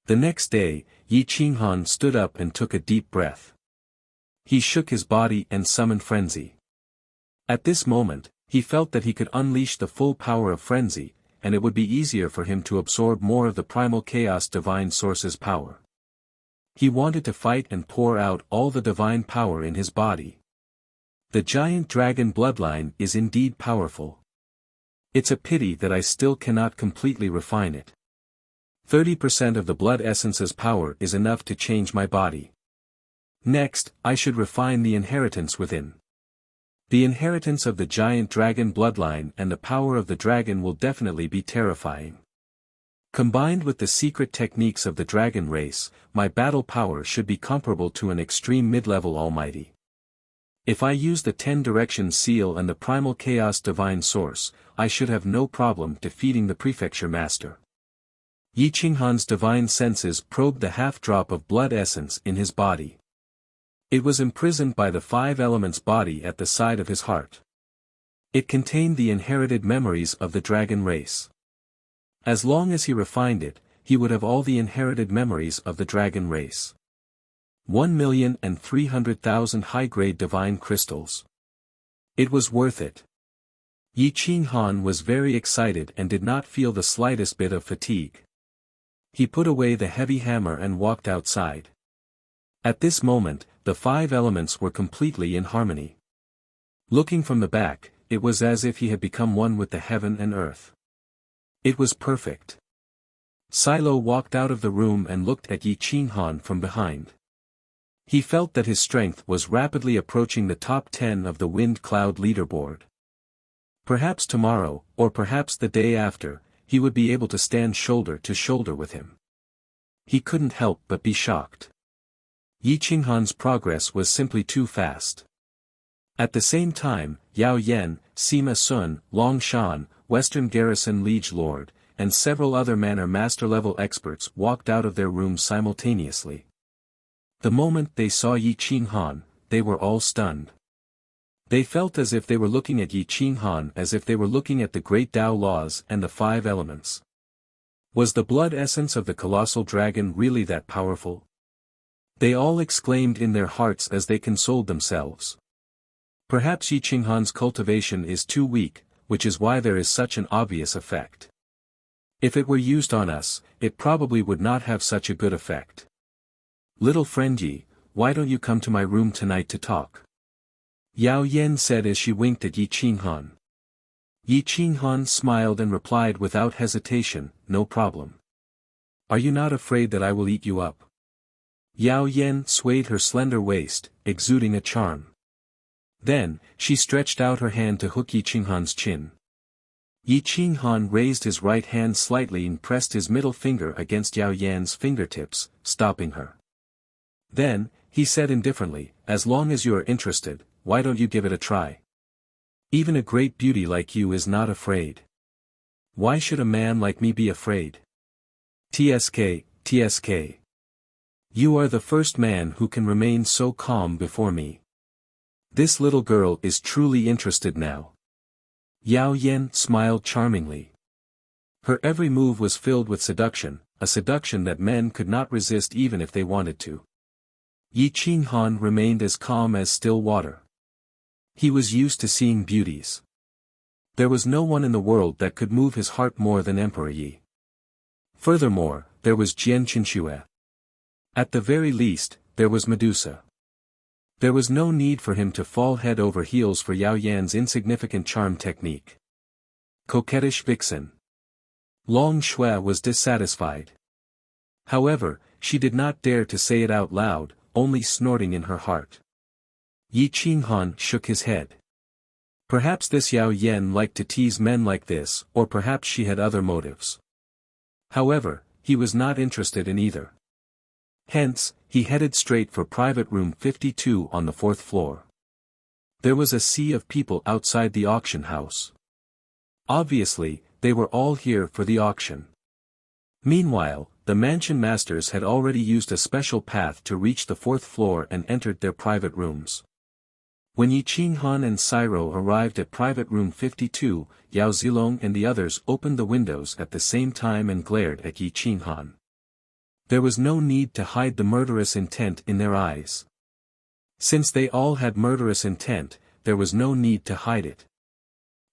The next day, Yi Qinghan stood up and took a deep breath. He shook his body and summoned frenzy. At this moment, he felt that he could unleash the full power of frenzy, and it would be easier for him to absorb more of the primal chaos divine source's power. He wanted to fight and pour out all the divine power in his body. The giant dragon bloodline is indeed powerful. It's a pity that I still cannot completely refine it. 30% of the blood essence's power is enough to change my body. Next, I should refine the inheritance within. The inheritance of the giant dragon bloodline and the power of the dragon will definitely be terrifying. Combined with the secret techniques of the dragon race, my battle power should be comparable to an extreme mid-level almighty. If I use the 10 directions seal and the primal chaos divine source, I should have no problem defeating the prefecture master. Yi Qinghan's divine senses probed the half-drop of blood essence in his body. It was imprisoned by the 5 elements body at the side of his heart. It contained the inherited memories of the dragon race. As long as he refined it, he would have all the inherited memories of the dragon race. 1,300,000 high-grade divine crystals. It was worth it. Yi Qinghan was very excited and did not feel the slightest bit of fatigue. He put away the heavy hammer and walked outside. At this moment, the 5 elements were completely in harmony. Looking from the back, it was as if he had become one with the heaven and earth. It was perfect. Silo walked out of the room and looked at Yi Qinghan from behind. He felt that his strength was rapidly approaching the top 10 of the wind cloud leaderboard. Perhaps tomorrow, or perhaps the day after, he would be able to stand shoulder to shoulder with him. He couldn't help but be shocked. Yi Qinghan's progress was simply too fast. At the same time, Yao Yan, Sima Sun, Long Shan, Western Garrison Liege Lord, and several other manor master-level experts walked out of their rooms simultaneously. The moment they saw Yi Qinghan, they were all stunned. They felt as if they were looking at Yi Qinghan as if they were looking at the great Tao laws and the 5 elements. Was the blood essence of the colossal dragon really that powerful? They all exclaimed in their hearts as they consoled themselves. Perhaps Yi Qinghan's cultivation is too weak, which is why there is such an obvious effect. If it were used on us, it probably would not have such a good effect. Little friend Yi, why don't you come to my room tonight to talk? Yao Yan said as she winked at Yi Qinghan. Yi Qinghan smiled and replied without hesitation, no problem. Are you not afraid that I will eat you up? Yao Yan swayed her slender waist, exuding a charm. Then, she stretched out her hand to hook Yi Qinghan's chin. Yi Qinghan raised his right hand slightly and pressed his middle finger against Yao Yan's fingertips, stopping her. Then, he said indifferently, as long as you are interested, why don't you give it a try? Even a great beauty like you is not afraid. Why should a man like me be afraid? TSK, TSK. You are the first man who can remain so calm before me. This little girl is truly interested now. Yao Yan smiled charmingly. Her every move was filled with seduction, a seduction that men could not resist even if they wanted to. Yi Qinghan remained as calm as still water. He was used to seeing beauties. There was no one in the world that could move his heart more than Emperor Yi. Furthermore, there was Jian Qinxue. At the very least, there was Medusa. There was no need for him to fall head over heels for Yao Yan's insignificant charm technique. Coquettish vixen. Long Shui was dissatisfied. However, she did not dare to say it out loud, only snorting in her heart. Yi Qinghan shook his head. Perhaps this Yao Yan liked to tease men like this, or perhaps she had other motives. However, he was not interested in either. Hence, he headed straight for private room 52 on the 4th floor. There was a sea of people outside the auction house. Obviously, they were all here for the auction. Meanwhile, the mansion masters had already used a special path to reach the 4th floor and entered their private rooms. When Yi Qinghan and Siro arrived at private room 52, Yao Zilong and the others opened the windows at the same time and glared at Yi Qinghan. There was no need to hide the murderous intent in their eyes. Since they all had murderous intent, there was no need to hide it.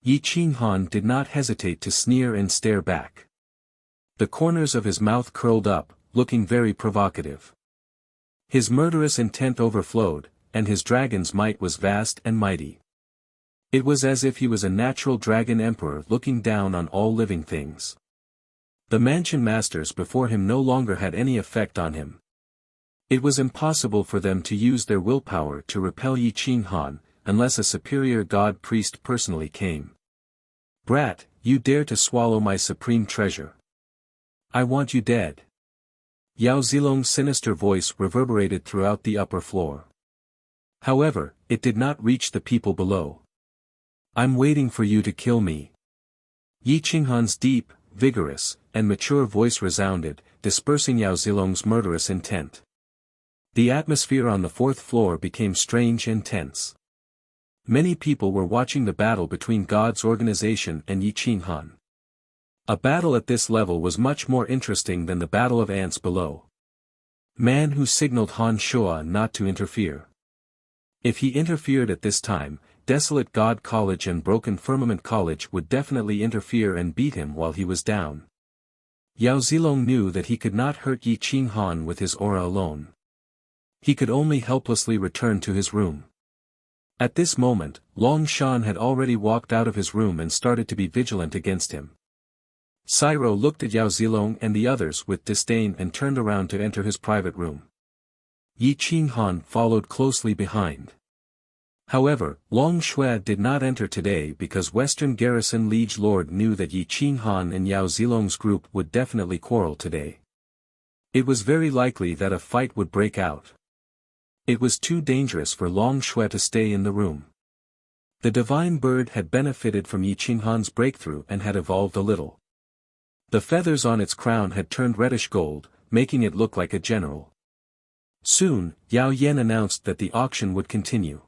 Yi Qinghan did not hesitate to sneer and stare back. The corners of his mouth curled up, looking very provocative. His murderous intent overflowed, and his dragon's might was vast and mighty. It was as if he was a natural dragon emperor looking down on all living things. The mansion masters before him no longer had any effect on him. It was impossible for them to use their willpower to repel Yi Qinghan, unless a superior god priest personally came. "Brat, you dare to swallow my supreme treasure. I want you dead." Yao Zilong's sinister voice reverberated throughout the upper floor. However, it did not reach the people below. "I'm waiting for you to kill me." Yi Qinghan's deep, vigorous, and mature voice resounded, dispersing Yao Zilong's murderous intent. The atmosphere on the fourth floor became strange and tense. Many people were watching the battle between God's organization and Yi Qinghan. A battle at this level was much more interesting than the battle of ants below. Man who signaled Han Shua not to interfere. If he interfered at this time, Desolate God College and Broken Firmament College would definitely interfere and beat him while he was down. Yao Zilong knew that he could not hurt Yi Qinghan with his aura alone. He could only helplessly return to his room. At this moment, Long Shan had already walked out of his room and started to be vigilant against him. Cairo looked at Yao Zilong and the others with disdain and turned around to enter his private room. Yi Qinghan followed closely behind. However, Long Shui did not enter today because Western Garrison Liege Lord knew that Yi Qinghan and Yao Zilong's group would definitely quarrel today. It was very likely that a fight would break out. It was too dangerous for Long Shui to stay in the room. The divine bird had benefited from Yi Qinghan's breakthrough and had evolved a little. The feathers on its crown had turned reddish gold, making it look like a general. Soon, Yao Yan announced that the auction would continue.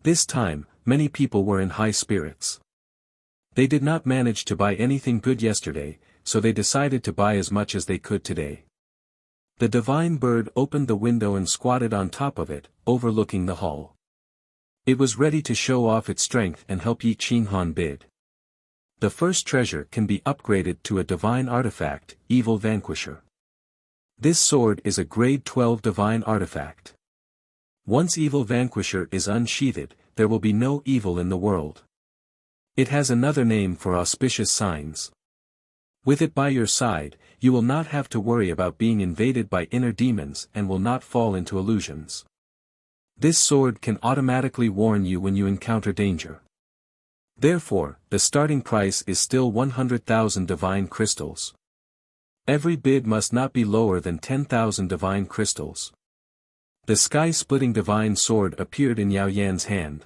This time, many people were in high spirits. They did not manage to buy anything good yesterday, so they decided to buy as much as they could today. The divine bird opened the window and squatted on top of it, overlooking the hall. It was ready to show off its strength and help Yi Qinghan bid. The first treasure can be upgraded to a divine artifact, Evil Vanquisher. This sword is a grade 12 divine artifact. Once Evil Vanquisher is unsheathed, there will be no evil in the world. It has another name for auspicious signs. With it by your side, you will not have to worry about being invaded by inner demons and will not fall into illusions. This sword can automatically warn you when you encounter danger. Therefore, the starting price is still 100,000 divine crystals. Every bid must not be lower than 10,000 divine crystals. The sky-splitting divine sword appeared in Yao Yan's hand.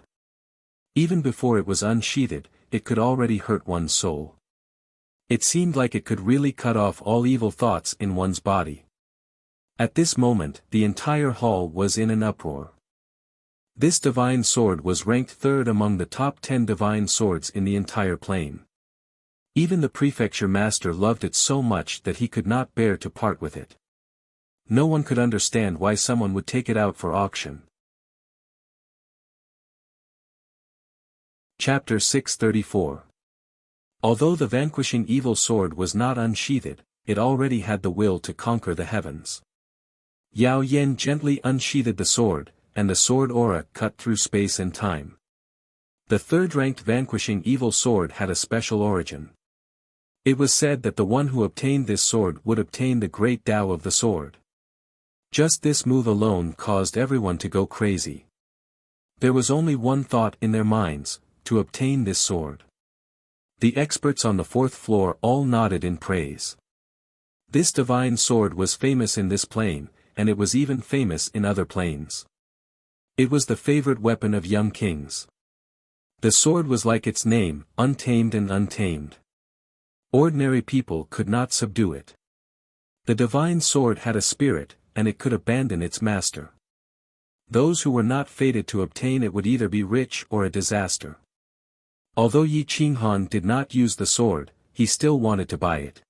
Even before it was unsheathed, it could already hurt one's soul. It seemed like it could really cut off all evil thoughts in one's body. At this moment, the entire hall was in an uproar. This divine sword was ranked third among the top 10 divine swords in the entire plane. Even the prefecture master loved it so much that he could not bear to part with it. No one could understand why someone would take it out for auction. Chapter 634. Although the vanquishing evil sword was not unsheathed, it already had the will to conquer the heavens. Yao Yan gently unsheathed the sword, and the sword aura cut through space and time. The third-ranked vanquishing evil sword had a special origin. It was said that the one who obtained this sword would obtain the great Tao of the sword. Just this move alone caused everyone to go crazy. There was only one thought in their minds, to obtain this sword. The experts on the fourth floor all nodded in praise. This divine sword was famous in this plane, and it was even famous in other planes. It was the favorite weapon of young kings. The sword was like its name, untamed and untamed. Ordinary people could not subdue it. The divine sword had a spirit, and it could abandon its master. Those who were not fated to obtain it would either be rich or a disaster. Although Yi Qinghan did not use the sword, he still wanted to buy it.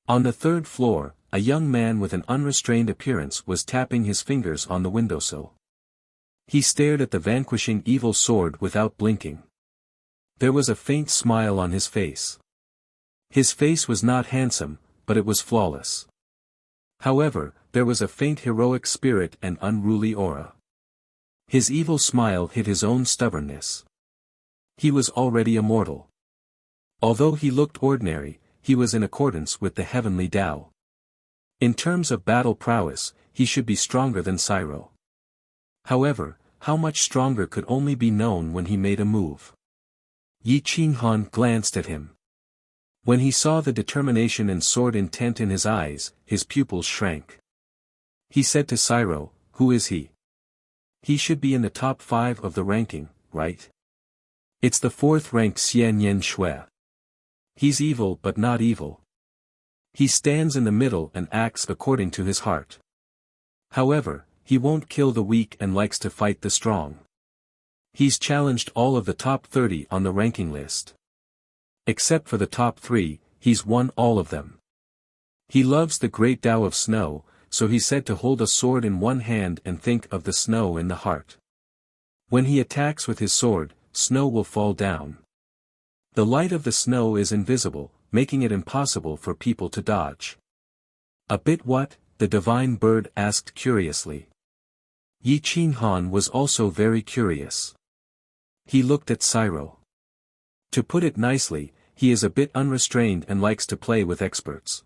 On the third floor, a young man with an unrestrained appearance was tapping his fingers on the windowsill. He stared at the vanquishing evil sword without blinking. There was a faint smile on his face. His face was not handsome, but it was flawless. However, there was a faint heroic spirit and unruly aura. His evil smile hid his own stubbornness. He was already immortal. Although he looked ordinary, he was in accordance with the heavenly Tao. In terms of battle prowess, he should be stronger than Cairo. However, how much stronger could only be known when he made a move. Yi Qinghan glanced at him. When he saw the determination and sword intent in his eyes, his pupils shrank. He said to Cairo, "Who is he? He should be in the top 5 of the ranking, right? It's the 4th-ranked Xian Yen Shui. He's evil but not evil. He stands in the middle and acts according to his heart. However, he won't kill the weak and likes to fight the strong. He's challenged all of the top 30 on the ranking list. Except for the top 3, he's won all of them. He loves the great Tao of snow, so he said to hold a sword in one hand and think of the snow in the heart. When he attacks with his sword, snow will fall down. The light of the snow is invisible, making it impossible for people to dodge." "A bit what?" the divine bird asked curiously. Yi Qinghan was also very curious. He looked at Cairo. To put it nicely, he is a bit unrestrained and likes to play with experts.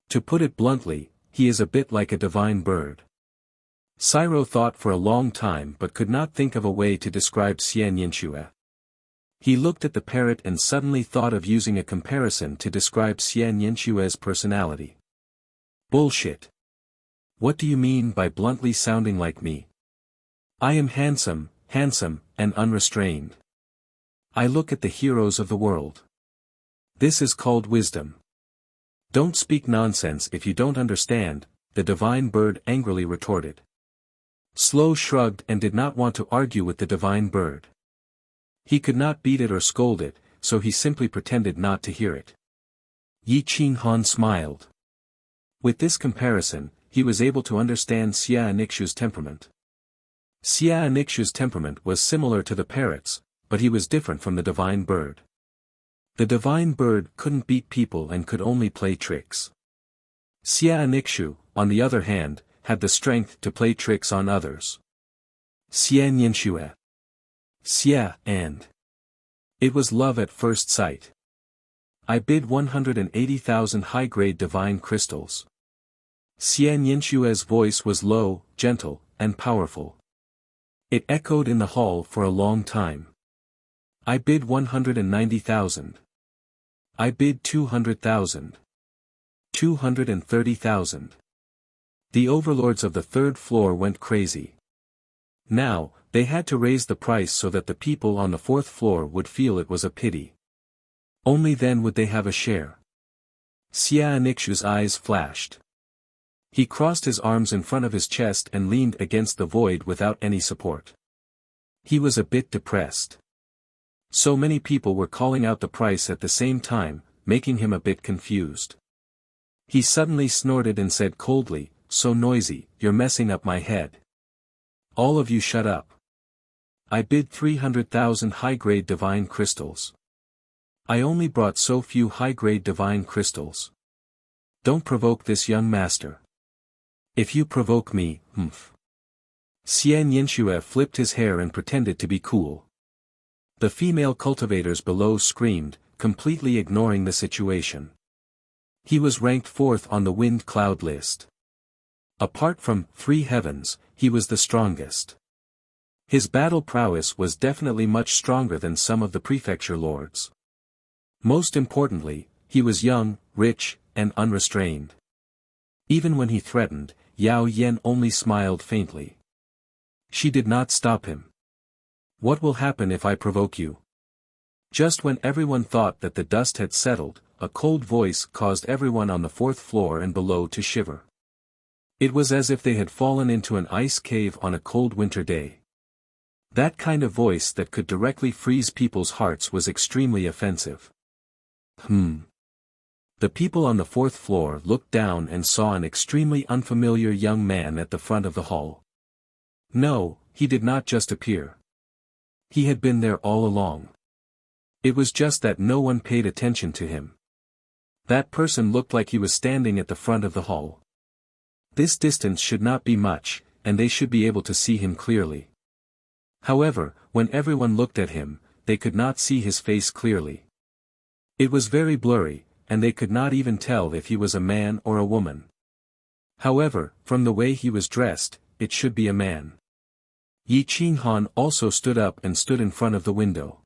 To put it bluntly, he is a bit like a divine bird. Cairo thought for a long time but could not think of a way to describe Xian Yinshui. He looked at the parrot and suddenly thought of using a comparison to describe Xian Yinshui's personality. "Bullshit. What do you mean by bluntly sounding like me? I am handsome, and unrestrained. I look at the heroes of the world. This is called wisdom. Don't speak nonsense if you don't understand," the divine bird angrily retorted. Slow shrugged and did not want to argue with the divine bird. He could not beat it or scold it, so he simply pretended not to hear it. Yi Qinghan smiled. With this comparison, he was able to understand Xia Anikshu's temperament. Xia Anikshu's temperament was similar to the parrot's, but he was different from the divine bird. The divine bird couldn't beat people and could only play tricks. Xia Anikshu, on the other hand, had the strength to play tricks on others. Xian Yinshui. Xia, and it was love at first sight. I bid 180,000 high-grade divine crystals. Xian Yinshui's voice was low, gentle, and powerful. It echoed in the hall for a long time. I bid 190,000. I bid 200,000. 230,000. The overlords of the 3rd floor went crazy. Now, they had to raise the price so that the people on the 4th floor would feel it was a pity. Only then would they have a share. Xia Anikshu's eyes flashed. He crossed his arms in front of his chest and leaned against the void without any support. He was a bit depressed. So many people were calling out the price at the same time, making him a bit confused. He suddenly snorted and said coldly, "So noisy, you're messing up my head. All of you shut up. I bid 300,000 high-grade divine crystals. I only brought so few high-grade divine crystals. Don't provoke this young master. If you provoke me, Xian Yinshui flipped his hair and pretended to be cool. The female cultivators below screamed, completely ignoring the situation. He was ranked 4th on the wind cloud list. Apart from 3 heavens, he was the strongest. His battle prowess was definitely much stronger than some of the prefecture lords. Most importantly, he was young, rich, and unrestrained. Even when he threatened, Yao Yan only smiled faintly. She did not stop him. "What will happen if I provoke you?" Just when everyone thought that the dust had settled, a cold voice caused everyone on the 4th floor and below to shiver. It was as if they had fallen into an ice cave on a cold winter day. That kind of voice that could directly freeze people's hearts was extremely offensive. The people on the 4th floor looked down and saw an extremely unfamiliar young man at the front of the hall. No, he did not just appear. He had been there all along. It was just that no one paid attention to him. That person looked like he was standing at the front of the hall. This distance should not be much, and they should be able to see him clearly. However, when everyone looked at him, they could not see his face clearly. It was very blurry, and they could not even tell if he was a man or a woman. However, from the way he was dressed, it should be a man. Yi Qinghan also stood up and stood in front of the window.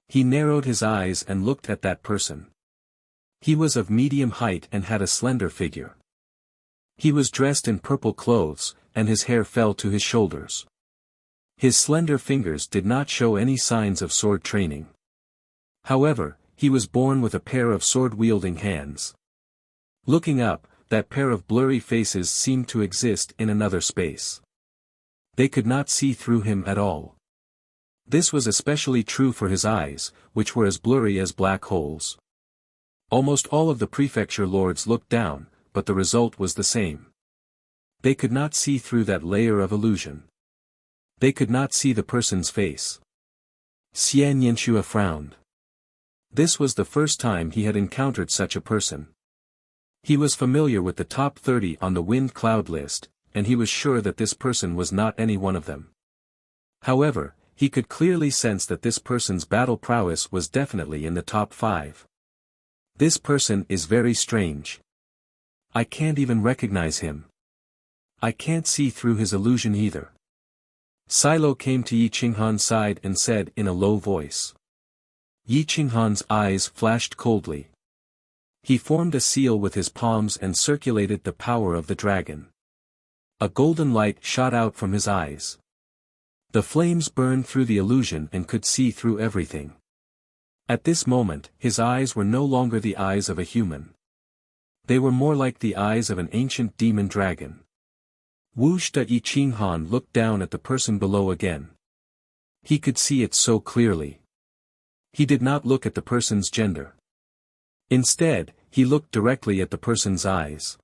He narrowed his eyes and looked at that person. He was of medium height and had a slender figure. He was dressed in purple clothes, and his hair fell to his shoulders. His slender fingers did not show any signs of sword training. However, he was born with a pair of sword-wielding hands. Looking up, that pair of blurry faces seemed to exist in another space. They could not see through him at all. This was especially true for his eyes, which were as blurry as black holes. Almost all of the prefecture lords looked down, but the result was the same. They could not see through that layer of illusion. They could not see the person's face. Xian Yanxue frowned. This was the first time he had encountered such a person. He was familiar with the top 30 on the wind cloud list, and he was sure that this person was not any one of them. However, he could clearly sense that this person's battle prowess was definitely in the top 5. This person is very strange. I can't even recognize him. I can't see through his illusion either. Silo came to Yi Qinghan's side and said in a low voice. Yi Qinghan's eyes flashed coldly. He formed a seal with his palms and circulated the power of the dragon. A golden light shot out from his eyes. The flames burned through the illusion and could see through everything. At this moment, his eyes were no longer the eyes of a human. They were more like the eyes of an ancient demon dragon. Wuxia Yi Qinghan looked down at the person below again. He could see it so clearly. He did not look at the person's gender. Instead, he looked directly at the person's eyes.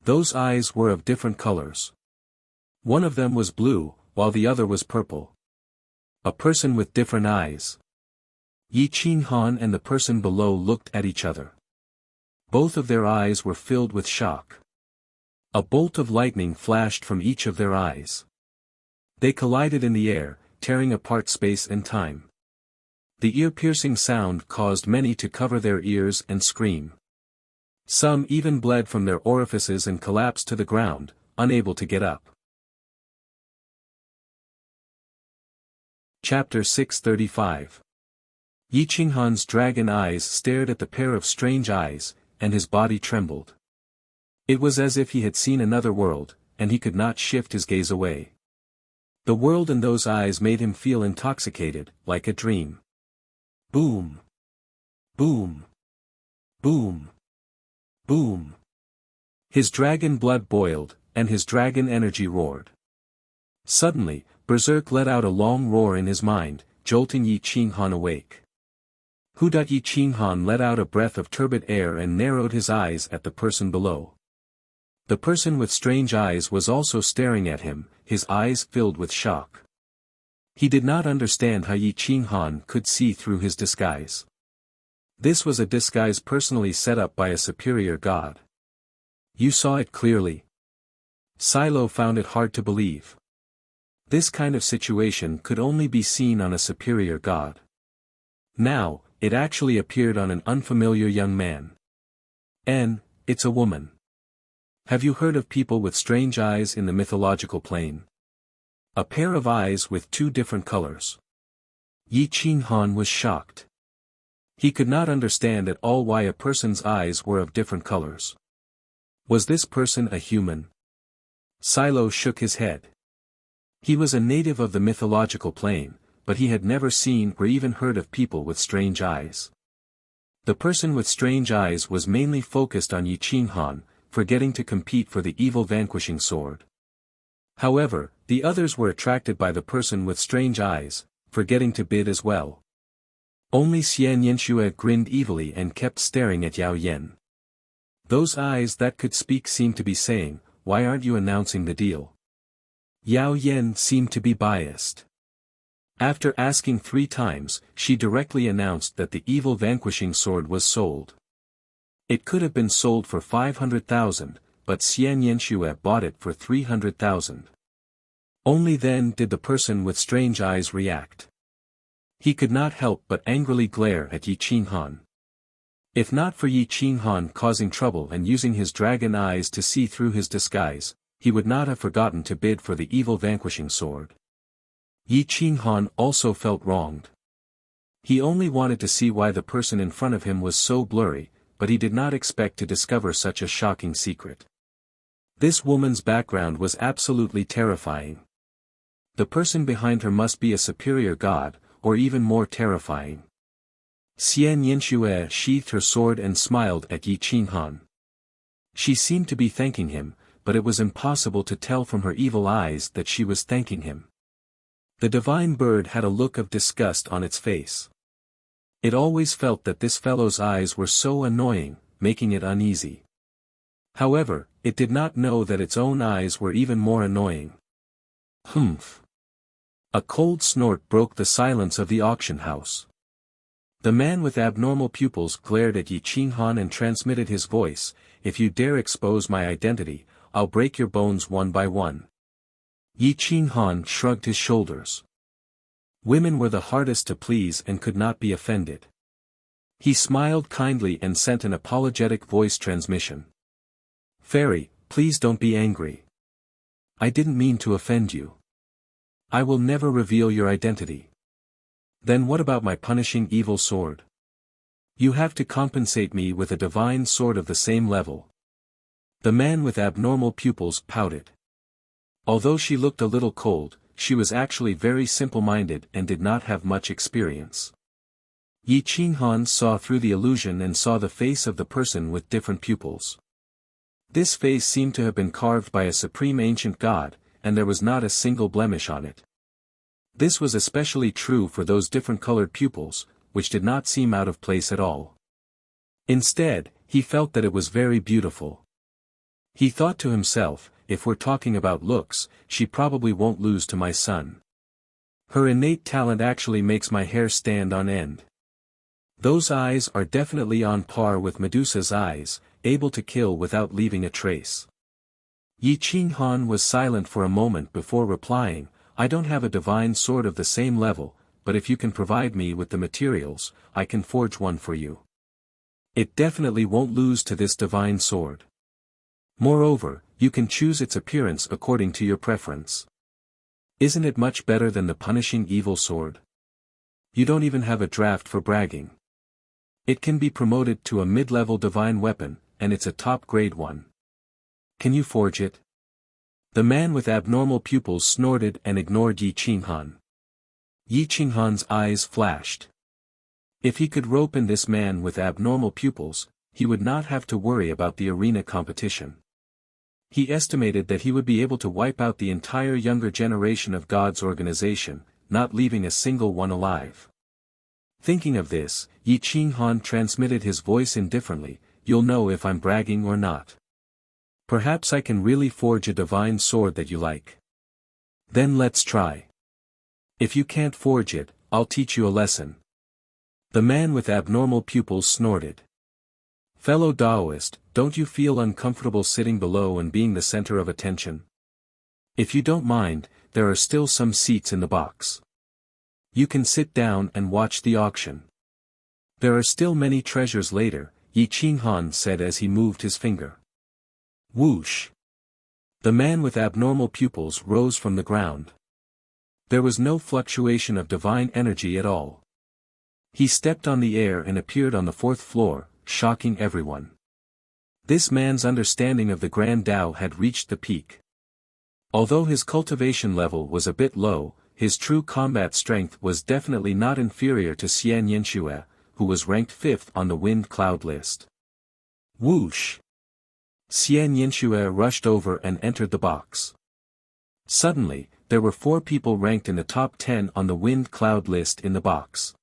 Those eyes were of different colors. One of them was blue, while the other was purple. A person with different eyes. Yi Qinghan and the person below looked at each other. Both of their eyes were filled with shock. A bolt of lightning flashed from each of their eyes. They collided in the air, tearing apart space and time. The ear-piercing sound caused many to cover their ears and scream. Some even bled from their orifices and collapsed to the ground, unable to get up. Chapter 635. Yi Qinghan's dragon eyes stared at the pair of strange eyes, and his body trembled. It was as if he had seen another world, and he could not shift his gaze away. The world in those eyes made him feel intoxicated, like a dream. Boom! Boom! Boom! Boom! His dragon blood boiled, and his dragon energy roared. Suddenly, Berserk let out a long roar in his mind, jolting Yi Qinghan awake. Yi Qinghan let out a breath of turbid air and narrowed his eyes at the person below. The person with strange eyes was also staring at him, his eyes filled with shock. He did not understand how Yi Qinghan could see through his disguise. This was a disguise personally set up by a superior god. You saw it clearly. Silo found it hard to believe. This kind of situation could only be seen on a superior god. Now, it actually appeared on an unfamiliar young man. It's a woman. Have you heard of people with strange eyes in the mythological plane? A pair of eyes with two different colors. Yi Qinghan was shocked. He could not understand at all why a person's eyes were of different colors. Was this person a human? Silo shook his head. He was a native of the mythological plane, but he had never seen or even heard of people with strange eyes. The person with strange eyes was mainly focused on Yi Qinghan, forgetting to compete for the evil vanquishing sword. However, the others were attracted by the person with strange eyes, forgetting to bid as well. Only Xian Yanxue grinned evilly and kept staring at Yao Yen. Those eyes that could speak seemed to be saying, "Why aren't you announcing the deal?" Yao Yen seemed to be biased. After asking 3 times, she directly announced that the evil vanquishing sword was sold. It could have been sold for 500,000, but Xian Yanxue bought it for 300,000. Only then did the person with strange eyes react. He could not help but angrily glare at Yi Qinghan. If not for Yi Qinghan causing trouble and using his dragon eyes to see through his disguise, he would not have forgotten to bid for the evil vanquishing sword. Yi Qinghan also felt wronged. He only wanted to see why the person in front of him was so blurry, but he did not expect to discover such a shocking secret. This woman's background was absolutely terrifying. The person behind her must be a superior god, or even more terrifying. Xian Yinxue sheathed her sword and smiled at Yi Qinghan. She seemed to be thanking him, but it was impossible to tell from her evil eyes that she was thanking him. The divine bird had a look of disgust on its face. It always felt that this fellow's eyes were so annoying, making it uneasy. However, it did not know that its own eyes were even more annoying. Humph! A cold snort broke the silence of the auction house. The man with abnormal pupils glared at Yi Qinghan and transmitted his voice, "If you dare expose my identity, I'll break your bones one by one." Yi Qinghan shrugged his shoulders. Women were the hardest to please and could not be offended. He smiled kindly and sent an apologetic voice transmission. "Fairy, please don't be angry. I didn't mean to offend you. I will never reveal your identity." "Then what about my punishing evil sword? You have to compensate me with a divine sword of the same level." The man with abnormal pupils pouted. Although she looked a little cold, she was actually very simple-minded and did not have much experience. Yi Qinghan saw through the illusion and saw the face of the person with different pupils. This face seemed to have been carved by a supreme ancient god, and there was not a single blemish on it. This was especially true for those different colored pupils, which did not seem out of place at all. Instead, he felt that it was very beautiful. He thought to himself, if we're talking about looks, she probably won't lose to my son. Her innate talent actually makes my hair stand on end. Those eyes are definitely on par with Medusa's eyes, able to kill without leaving a trace. Yi Qinghan was silent for a moment before replying, "I don't have a divine sword of the same level, but if you can provide me with the materials, I can forge one for you. It definitely won't lose to this divine sword. Moreover, you can choose its appearance according to your preference. Isn't it much better than the punishing evil sword? You don't even have a draft for bragging. It can be promoted to a mid-level divine weapon, and it's a top-grade one. Can you forge it?" The man with abnormal pupils snorted and ignored Yi Qinghan. Yi Qinghan's eyes flashed. If he could rope in this man with abnormal pupils, he would not have to worry about the arena competition. He estimated that he would be able to wipe out the entire younger generation of God's organization, not leaving a single one alive. Thinking of this, Yi Qinghan transmitted his voice indifferently, "You'll know if I'm bragging or not. Perhaps I can really forge a divine sword that you like. Then let's try. If you can't forge it, I'll teach you a lesson." The man with abnormal pupils snorted. "Fellow Taoist, don't you feel uncomfortable sitting below and being the center of attention? If you don't mind, there are still some seats in the box. You can sit down and watch the auction. There are still many treasures later," Yi Qinghan said as he moved his finger. Whoosh! The man with abnormal pupils rose from the ground. There was no fluctuation of divine energy at all. He stepped on the air and appeared on the 4th floor, shocking everyone. This man's understanding of the Grand Tao had reached the peak. Although his cultivation level was a bit low, his true combat strength was definitely not inferior to Xian Yinxue, who was ranked 5th on the wind cloud list. Whoosh! Xian Yinxue rushed over and entered the box. Suddenly, there were 4 people ranked in the top 10 on the wind cloud list in the box.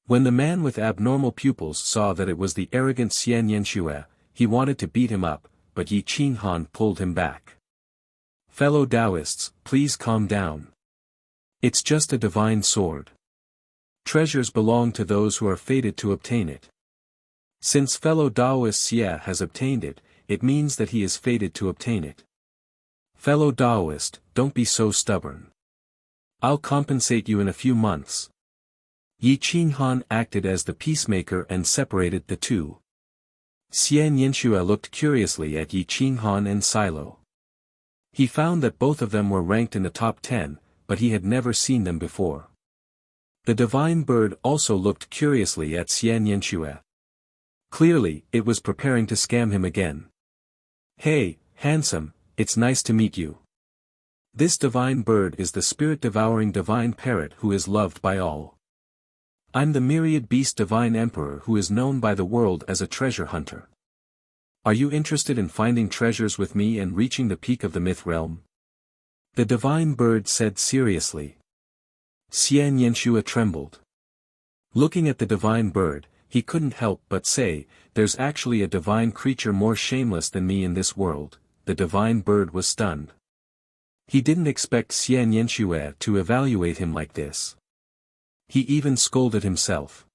When the man with abnormal pupils saw that it was the arrogant Xian Yinxue, he wanted to beat him up, but Yi Qinghan pulled him back. "Fellow Taoists, please calm down. It's just a divine sword. Treasures belong to those who are fated to obtain it. Since fellow Taoist Xie has obtained it, it means that he is fated to obtain it. Fellow Taoist, don't be so stubborn. I'll compensate you in a few months. Yi Qinghan acted as the peacemaker and separated the two. Xian Yinxue looked curiously at Yi Qinghan and Silo. He found that both of them were ranked in the top 10, but he had never seen them before. The divine bird also looked curiously at Xian Yinxue. Clearly, it was preparing to scam him again. Hey, handsome, it's nice to meet you. This divine bird is the spirit-devouring divine parrot who is loved by all. I'm the myriad beast divine emperor who is known by the world as a treasure hunter. Are you interested in finding treasures with me and reaching the peak of the myth realm? The divine bird said seriously. Xian Yinxue trembled. Looking at the divine bird, he couldn't help but say, there's actually a divine creature more shameless than me in this world. The divine bird was stunned. He didn't expect Xian Yinxue to evaluate him like this. He even scolded himself.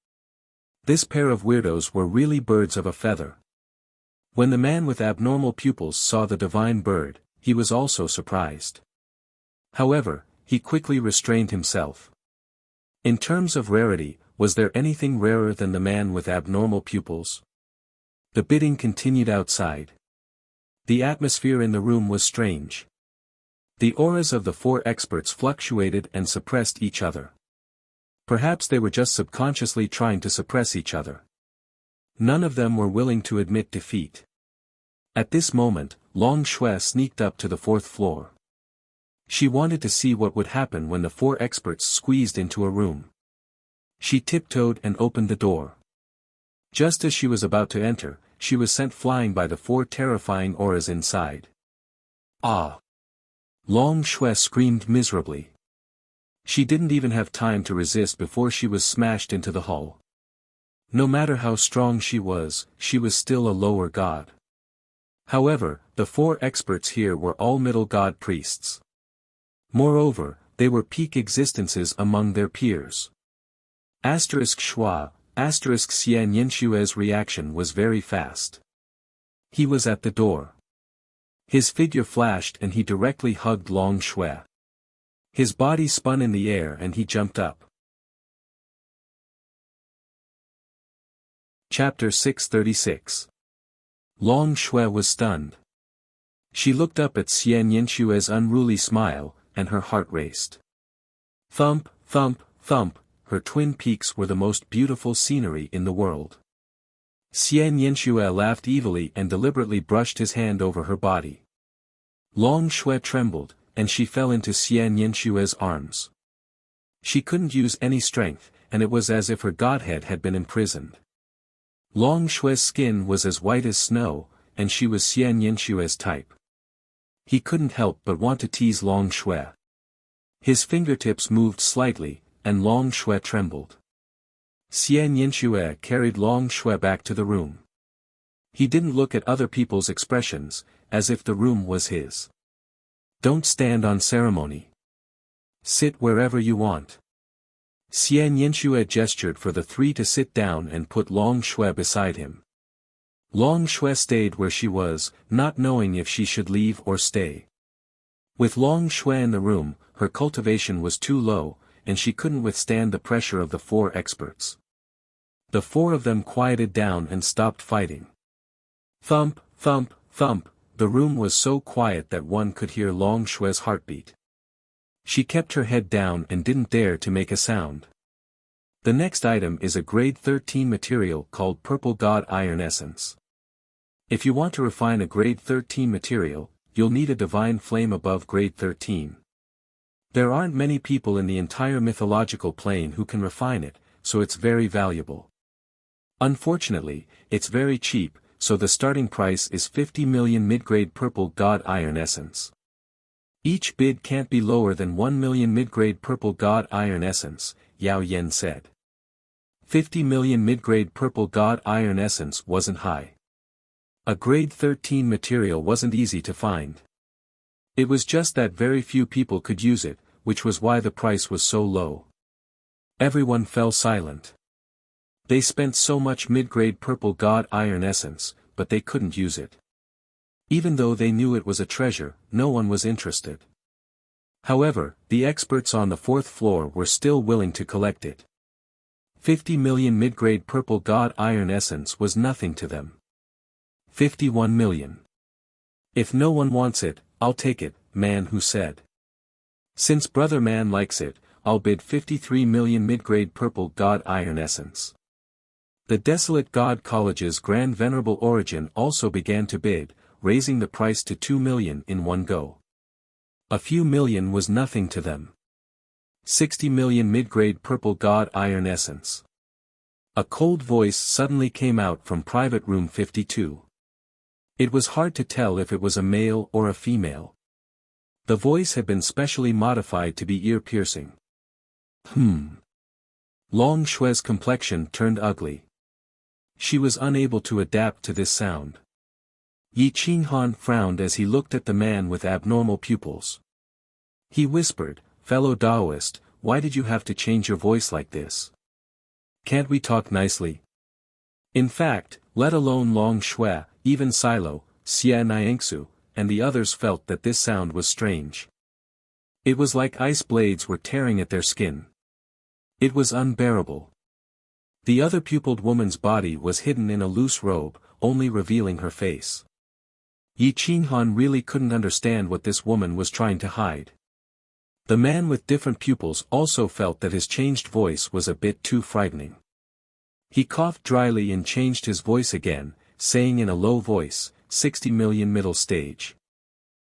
This pair of weirdos were really birds of a feather. When the man with abnormal pupils saw the divine bird, he was also surprised. However, he quickly restrained himself. In terms of rarity, was there anything rarer than the man with abnormal pupils? The bidding continued outside. The atmosphere in the room was strange. The auras of the four experts fluctuated and suppressed each other. Perhaps they were just subconsciously trying to suppress each other. None of them were willing to admit defeat. At this moment, Long Shui sneaked up to the fourth floor. She wanted to see what would happen when the four experts squeezed into a room. She tiptoed and opened the door. Just as she was about to enter, she was sent flying by the four terrifying auras inside. Ah! Long Shui screamed miserably. She didn't even have time to resist before she was smashed into the hull. No matter how strong she was still a lower god. However, the four experts here were all middle god priests. Moreover, they were peak existences among their peers. Schwa, Xian Yinshue's reaction was very fast. He was at the door. His figure flashed and he directly hugged Long Shui. His body spun in the air and he jumped up. Chapter 636. Long Shui was stunned. She looked up at Xian Yinshue's unruly smile, and her heart raced. Thump, thump, thump, her twin peaks were the most beautiful scenery in the world. Xian Yinxue laughed evilly and deliberately brushed his hand over her body. Long Shui trembled, and she fell into Xian Yinshue's arms. She couldn't use any strength, and it was as if her godhead had been imprisoned. Long Shui's skin was as white as snow, and she was Xian Yinshue's type. He couldn't help but want to tease Long Shui. His fingertips moved slightly, and Long Shui trembled. Xian Yinxue carried Long Shui back to the room. He didn't look at other people's expressions, as if the room was his. Don't stand on ceremony. Sit wherever you want. Xian Yinxue gestured for the three to sit down and put Long Shui beside him. Long Shui stayed where she was, not knowing if she should leave or stay. With Long Shui in the room, her cultivation was too low, and she couldn't withstand the pressure of the four experts. The four of them quieted down and stopped fighting. Thump, thump, thump, the room was so quiet that one could hear Long Shui's heartbeat. She kept her head down and didn't dare to make a sound. The next item is a grade 13 material called Purple God Iron Essence. If you want to refine a grade 13 material, you'll need a divine flame above grade 13. There aren't many people in the entire mythological plane who can refine it, so it's very valuable. Unfortunately, it's very cheap, so the starting price is 50 million mid-grade Purple God Iron Essence. Each bid can't be lower than 1 million mid-grade Purple God Iron Essence, Yao Yen said. 50 million mid-grade Purple God Iron Essence wasn't high. A grade 13 material wasn't easy to find. It was just that very few people could use it, which was why the price was so low. Everyone fell silent. They spent so much mid-grade Purple God Iron Essence, but they couldn't use it. Even though they knew it was a treasure, no one was interested. However, the experts on the fourth floor were still willing to collect it. 50 million mid-grade purple god iron essence was nothing to them. 51 million. If no one wants it, I'll take it, Man Who said. Since brother Man likes it, I'll bid 53 million mid-grade purple god iron essence. The desolate god college's grand venerable origin also began to bid, raising the price to 2 million in one go. A few million was nothing to them. 60 million mid-grade purple god iron essence. A cold voice suddenly came out from private room 52. It was hard to tell if it was a male or a female. The voice had been specially modified to be ear-piercing. Long Shui's complexion turned ugly. She was unable to adapt to this sound. Yi Qinghan frowned as he looked at the man with abnormal pupils. He whispered, "Fellow Taoist, why did you have to change your voice like this? Can't we talk nicely?" In fact, let alone Long Shui, even Silo, Xie Niangsu, and the others felt that this sound was strange. It was like ice blades were tearing at their skin. It was unbearable. The other pupiled woman's body was hidden in a loose robe, only revealing her face. Yi Qinghan really couldn't understand what this woman was trying to hide. The man with different pupils also felt that his changed voice was a bit too frightening. He coughed dryly and changed his voice again, saying in a low voice, 60 million middle stage.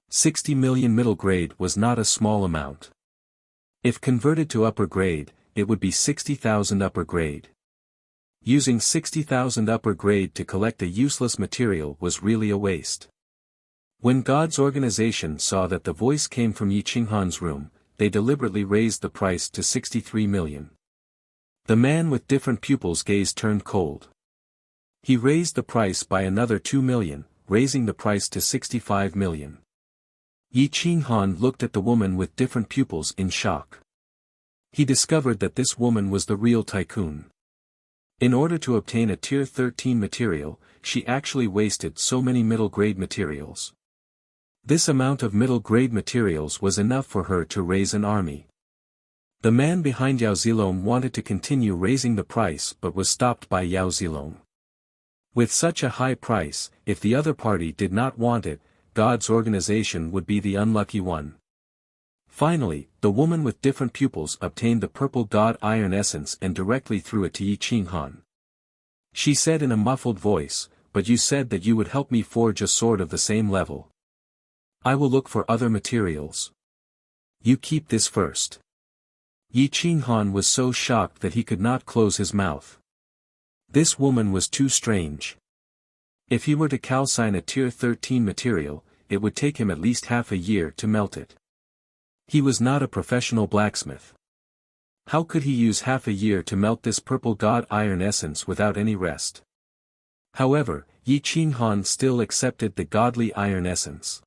60 million middle grade was not a small amount. If converted to upper grade, it would be 60,000 upper grade. Using 60,000 upper grade to collect a useless material was really a waste. When God's organization saw that the voice came from Yi Qinghan's room, they deliberately raised the price to 63 million. The man with different pupils' gaze turned cold. He raised the price by another 2 million, raising the price to 65 million. Yi Qinghan looked at the woman with different pupils in shock. He discovered that this woman was the real tycoon. In order to obtain a tier 13 material, she actually wasted so many middle-grade materials. This amount of middle-grade materials was enough for her to raise an army. The man behind Yao Zilong wanted to continue raising the price but was stopped by Yao Zilong. With such a high price, if the other party did not want it, God's organization would be the unlucky one. Finally, the woman with different pupils obtained the purple god iron essence and directly threw it to Yi Qinghan. She said in a muffled voice, "But you said that you would help me forge a sword of the same level. I will look for other materials. You keep this first." Yi Qinghan was so shocked that he could not close his mouth. This woman was too strange. If he were to calcine a tier 13 material, it would take him at least half a year to melt it. He was not a professional blacksmith. How could he use half a year to melt this purple god iron essence without any rest? However, Yi Qinghan still accepted the godly iron essence.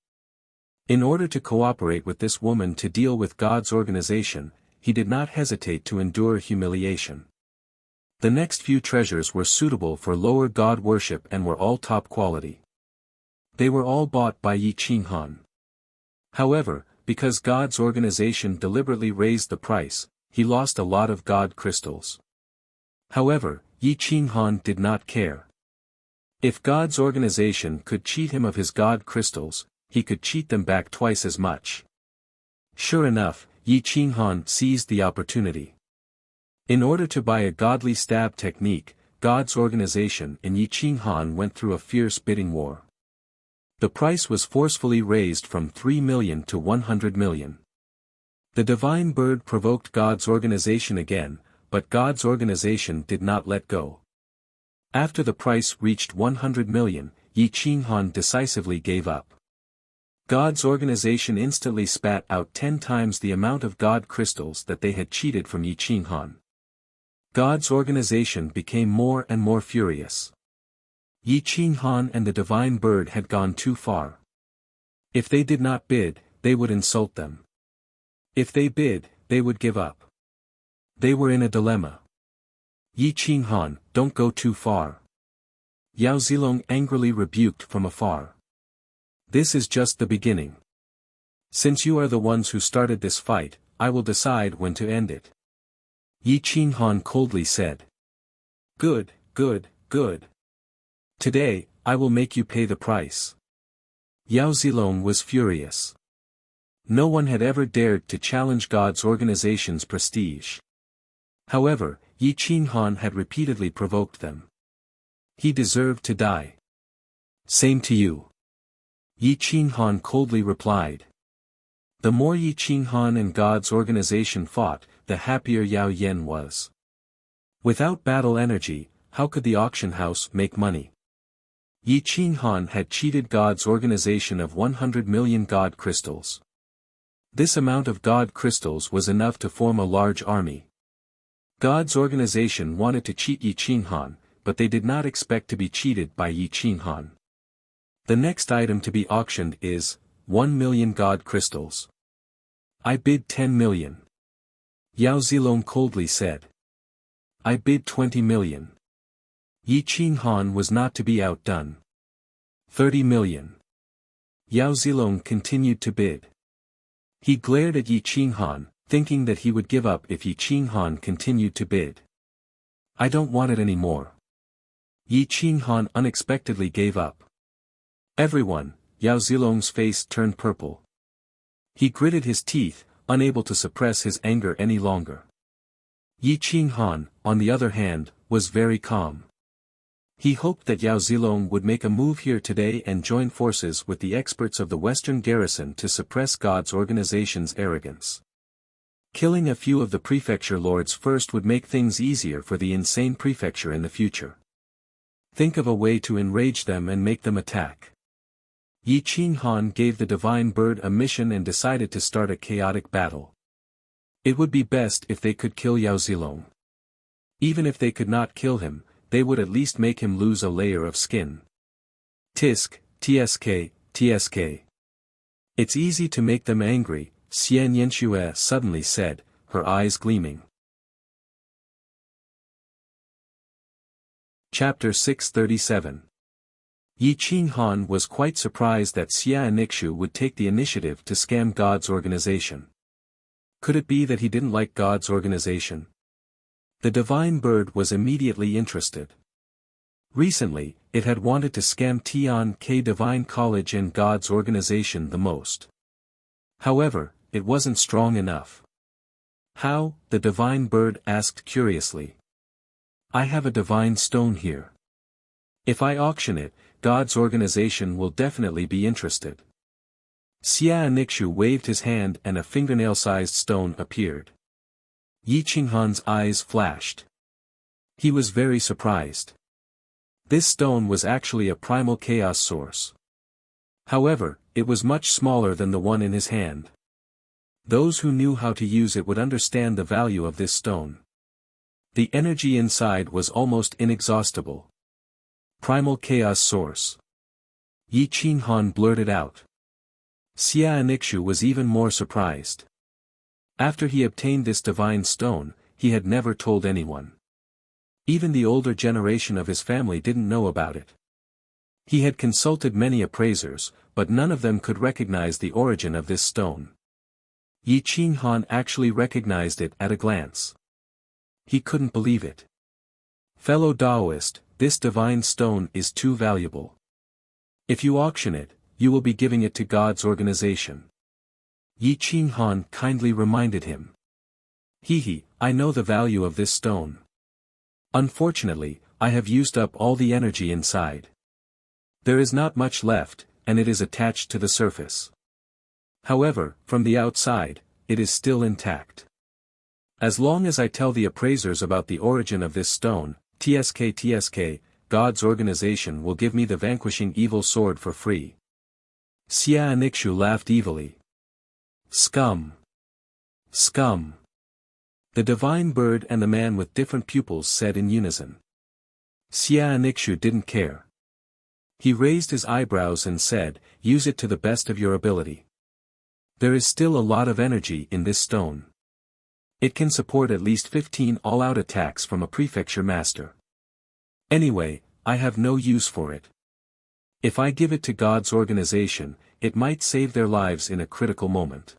In order to cooperate with this woman to deal with God's organization, he did not hesitate to endure humiliation. The next few treasures were suitable for lower god worship and were all top quality. They were all bought by Yi Qinghan. However, because God's organization deliberately raised the price, he lost a lot of god crystals. However, Yi Qinghan did not care. If God's organization could cheat him of his god crystals, he could cheat them back twice as much. Sure enough, Yi Qinghan seized the opportunity. In order to buy a godly stab technique, God's organization and Yi Qinghan went through a fierce bidding war. The price was forcefully raised from 3 million to 100 million. The divine bird provoked God's organization again, but God's organization did not let go. After the price reached 100 million, Yi Qinghan decisively gave up. God's organization instantly spat out 10 times the amount of god crystals that they had cheated from Yi Qinghan. God's organization became more and more furious. Yi Qinghan and the divine bird had gone too far. If they did not bid, they would insult them. If they bid, they would give up. They were in a dilemma. Yi Qinghan, don't go too far. Yao Zilong angrily rebuked from afar. This is just the beginning. Since you are the ones who started this fight, I will decide when to end it. Yi Qinghan coldly said. Good, good, good. Today, I will make you pay the price. Yao Zilong was furious. No one had ever dared to challenge God's organization's prestige. However, Yi Qinghan had repeatedly provoked them. He deserved to die. Same to you. Yi Qinghan coldly replied. The more Yi Qinghan and God's organization fought, the happier Yao Yan was. Without battle energy, how could the auction house make money? Yi Qinghan had cheated God's organization of 100 million God crystals. This amount of God crystals was enough to form a large army. God's organization wanted to cheat Yi Qinghan, but they did not expect to be cheated by Yi Qinghan. The next item to be auctioned is 1 million God crystals. I bid 10 million. Yao Zilong coldly said. I bid 20 million. Yi Qinghan was not to be outdone. 30 million. Yao Zilong continued to bid. He glared at Yi Qinghan, thinking that he would give up if Yi Qinghan continued to bid. I don't want it anymore. Yi Qinghan unexpectedly gave up. Everyone, Yao Zilong's face turned purple. He gritted his teeth, unable to suppress his anger any longer. Yi Qinghan, on the other hand, was very calm. He hoped that Yao Zilong would make a move here today and join forces with the experts of the Western garrison to suppress God's organization's arrogance. Killing a few of the prefecture lords first would make things easier for the insane prefecture in the future. Think of a way to enrage them and make them attack. Yi Qinghan gave the divine bird a mission and decided to start a chaotic battle. It would be best if they could kill Yao Zilong. Even if they could not kill him, they would at least make him lose a layer of skin. Tisk, tsk, tsk. It's easy to make them angry, Xian Yanxue suddenly said, her eyes gleaming. Chapter 637. Yi Qinghan was quite surprised that Xia Nikshu would take the initiative to scam God's organization. Could it be that he didn't like God's organization? The divine bird was immediately interested. Recently, it had wanted to scam Tian K Divine College and God's organization the most. However, it wasn't strong enough. How? The divine bird asked curiously. I have a divine stone here. If I auction it, God's organization will definitely be interested. Xia Nikshu waved his hand and a fingernail-sized stone appeared. Yi Qinghan's eyes flashed. He was very surprised. This stone was actually a primal chaos source. However, it was much smaller than the one in his hand. Those who knew how to use it would understand the value of this stone. The energy inside was almost inexhaustible. Primal chaos source. Yi Qinghan blurted out. Xia Nikshu was even more surprised. After he obtained this divine stone, he had never told anyone. Even the older generation of his family didn't know about it. He had consulted many appraisers, but none of them could recognize the origin of this stone. Yi Qinghan actually recognized it at a glance. He couldn't believe it. Fellow Taoist, this divine stone is too valuable. If you auction it, you will be giving it to God's organization. Yi Qinghan kindly reminded him. I know the value of this stone. Unfortunately, I have used up all the energy inside. There is not much left, and it is attached to the surface. However, from the outside, it is still intact. As long as I tell the appraisers about the origin of this stone, tsk, God's organization will give me the vanquishing evil sword for free. Xia Nikshu laughed evilly. Scum! Scum! The divine bird and the man with different pupils said in unison. Xia Nikshu didn't care. He raised his eyebrows and said, use it to the best of your ability. There is still a lot of energy in this stone. It can support at least 15 all-out attacks from a prefecture master. Anyway, I have no use for it. If I give it to God's organization, it might save their lives in a critical moment.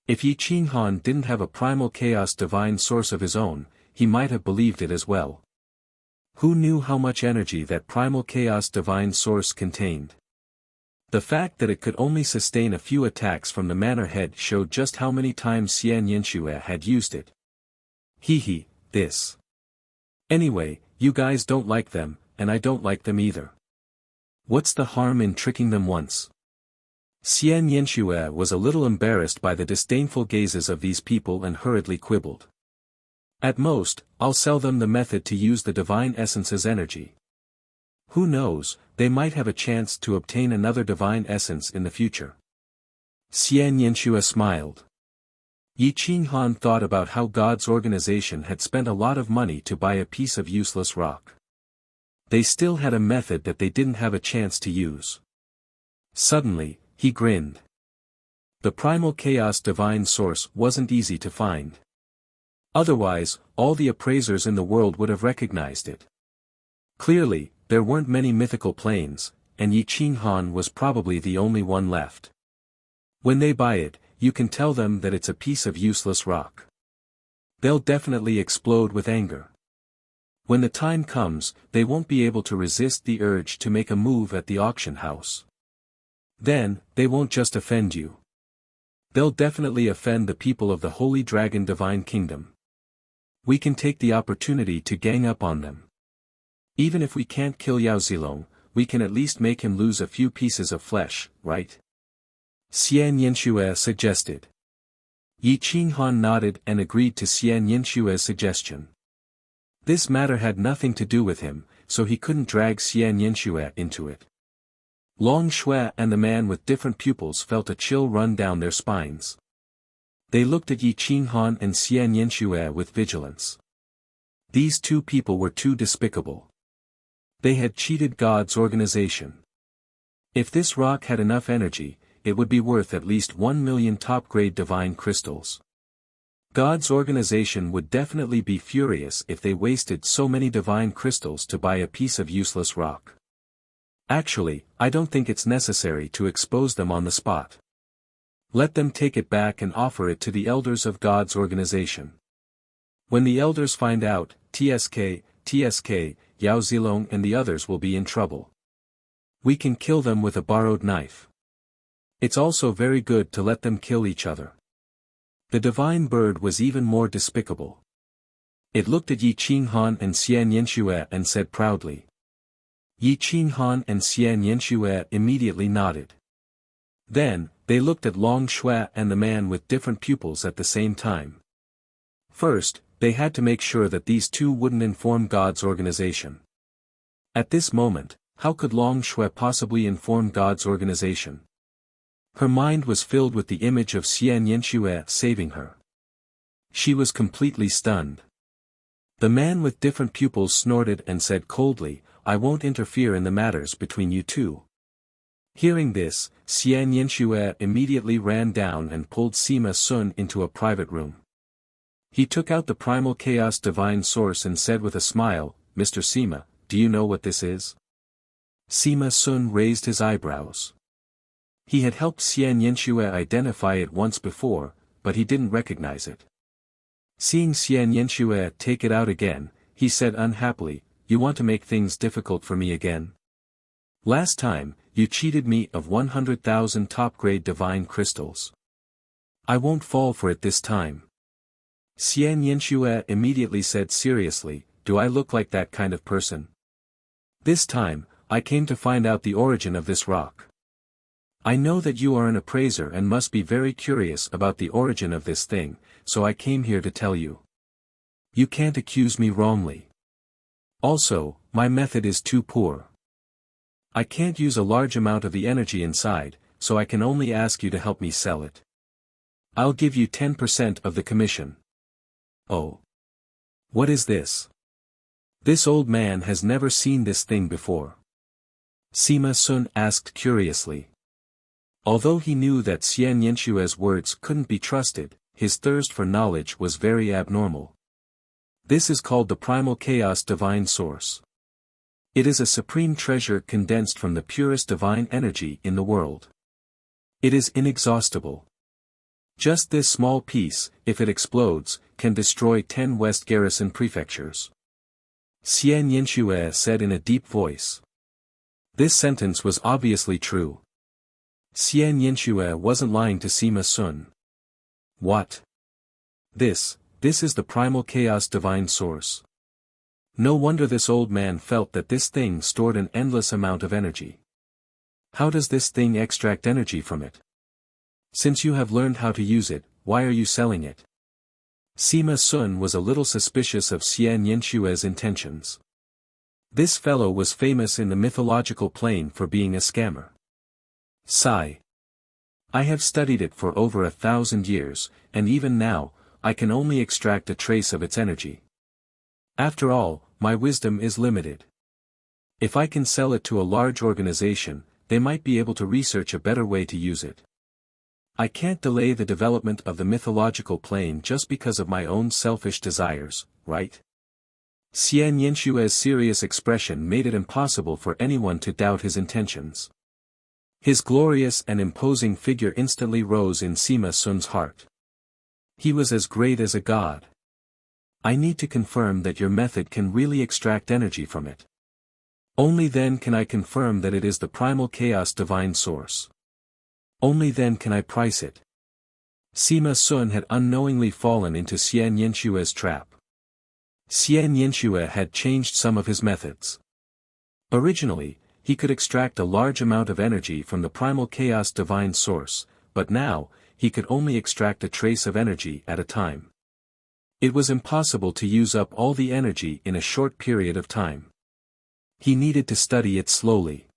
If Yi Qinghan didn't have a primal chaos divine source of his own, he might have believed it as well. Who knew how much energy that primal chaos divine source contained? The fact that it could only sustain a few attacks from the manor head showed just how many times Xian Yanxue had used it. This. Anyway, you guys don't like them, and I don't like them either. What's the harm in tricking them once? Xian Yanxue was a little embarrassed by the disdainful gazes of these people and hurriedly quibbled. At most, I'll sell them the method to use the divine essence's energy. Who knows, they might have a chance to obtain another divine essence in the future. Xian Yanxue smiled. Yi Qinghan thought about how God's organization had spent a lot of money to buy a piece of useless rock. They still had a method that they didn't have a chance to use. Suddenly, he grinned. The primal chaos divine source wasn't easy to find. Otherwise, all the appraisers in the world would have recognized it. Clearly, there weren't many mythical planes, and Yi Qinghan was probably the only one left. When they buy it, you can tell them that it's a piece of useless rock. They'll definitely explode with anger. When the time comes, they won't be able to resist the urge to make a move at the auction house. Then, they won't just offend you. They'll definitely offend the people of the Holy Dragon Divine Kingdom. We can take the opportunity to gang up on them. Even if we can't kill Yao Zilong, we can at least make him lose a few pieces of flesh, right? Xian Yanxue suggested. Yi Qinghan nodded and agreed to Xian Yanshue's suggestion. This matter had nothing to do with him, so he couldn't drag Xian Yanxue into it. Long Shui and the man with different pupils felt a chill run down their spines. They looked at Yi Qinghan and Xian Yanxue with vigilance. These two people were too despicable. They had cheated God's organization. If this rock had enough energy, it would be worth at least 1 million top-grade divine crystals. God's organization would definitely be furious if they wasted so many divine crystals to buy a piece of useless rock. Actually, I don't think it's necessary to expose them on the spot. Let them take it back and offer it to the elders of God's organization. When the elders find out, TSK, Yao Zilong and the others will be in trouble. We can kill them with a borrowed knife. It's also very good to let them kill each other. The divine bird was even more despicable. It looked at Yi Qinghan and Xian Yanxue and said proudly. Yi Qinghan and Xian Yanxue immediately nodded. Then, they looked at Long Shui and the man with different pupils at the same time. First, they had to make sure that these two wouldn't inform God's organization. At this moment, how could Long Shui possibly inform God's organization? Her mind was filled with the image of Xian Yanxue saving her. She was completely stunned. The man with different pupils snorted and said coldly, I won't interfere in the matters between you two. Hearing this, Xian Yanxue immediately ran down and pulled Sima Sun into a private room. He took out the primal chaos divine source and said with a smile, Mr. Sima, do you know what this is? Sima Sun raised his eyebrows. He had helped Xian Yanxue identify it once before, but he didn't recognize it. Seeing Xian Yanxue take it out again, he said unhappily, you want to make things difficult for me again? Last time, you cheated me of 100,000 top-grade divine crystals. I won't fall for it this time. Xian Yanxue immediately said seriously, do I look like that kind of person? This time, I came to find out the origin of this rock. I know that you are an appraiser and must be very curious about the origin of this thing, so I came here to tell you. You can't accuse me wrongly. Also, my method is too poor. I can't use a large amount of the energy inside, so I can only ask you to help me sell it. I'll give you 10% of the commission. Oh. What is this? This old man has never seen this thing before. Sima Sun asked curiously. Although he knew that Xian Yanshue's words couldn't be trusted, his thirst for knowledge was very abnormal. This is called the primal chaos divine source. It is a supreme treasure condensed from the purest divine energy in the world. It is inexhaustible. Just this small piece, if it explodes, can destroy 10 West Garrison prefectures. Xian Yinxue said in a deep voice. This sentence was obviously true. Xian Yinxue wasn't lying to Sima Sun. What? This is the primal chaos divine source. No wonder this old man felt that this thing stored an endless amount of energy. How does this thing extract energy from it? Since you have learned how to use it, why are you selling it? Sima Sun was a little suspicious of Xian Yinxue's intentions. This fellow was famous in the mythological plane for being a scammer. Sigh. I have studied it for over 1,000 years, and even now, I can only extract a trace of its energy. After all, my wisdom is limited. If I can sell it to a large organization, they might be able to research a better way to use it. I can't delay the development of the mythological plane just because of my own selfish desires, right? Xian Yinxue's serious expression made it impossible for anyone to doubt his intentions. His glorious and imposing figure instantly rose in Sima Sun's heart. He was as great as a god. I need to confirm that your method can really extract energy from it. Only then can I confirm that it is the primal chaos divine source. Only then can I price it. Sima Sun had unknowingly fallen into Xian Yinxue's trap. Xian Yinxue had changed some of his methods. Originally, he could extract a large amount of energy from the primal chaos divine source, but now, he could only extract a trace of energy at a time. It was impossible to use up all the energy in a short period of time. He needed to study it slowly.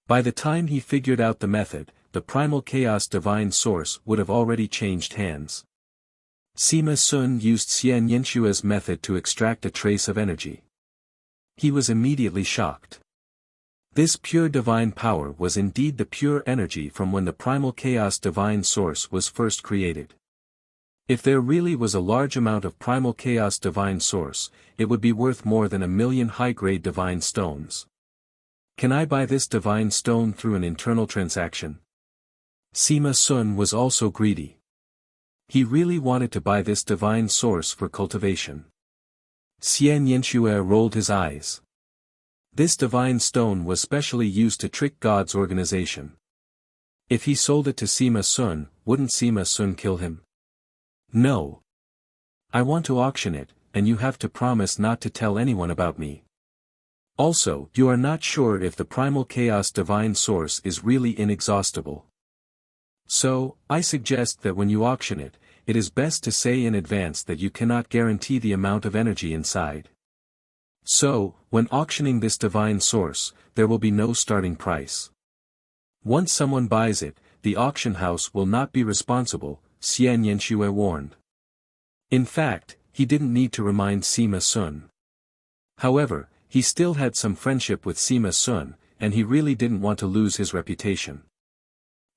By the time he figured out the method, the primal chaos divine source would have already changed hands. Sima Sun used Xian Yinxue's method to extract a trace of energy. He was immediately shocked. This pure divine power was indeed the pure energy from when the primal chaos divine source was first created. If there really was a large amount of primal chaos divine source, it would be worth more than 1,000,000 high-grade divine stones. Can I buy this divine stone through an internal transaction? Sima Sun was also greedy. He really wanted to buy this divine source for cultivation. Xian Yinxue rolled his eyes. This divine stone was specially used to trick God's organization. If he sold it to Sima Sun, wouldn't Sima Sun kill him? No. I want to auction it, and you have to promise not to tell anyone about me. Also, you are not sure if the primal chaos divine source is really inexhaustible. So, I suggest that when you auction it, it is best to say in advance that you cannot guarantee the amount of energy inside. So, when auctioning this divine source, there will be no starting price. Once someone buys it, the auction house will not be responsible, Xian Yinxue warned. In fact, he didn't need to remind Sima Sun. However, he still had some friendship with Sima Sun, and he really didn't want to lose his reputation.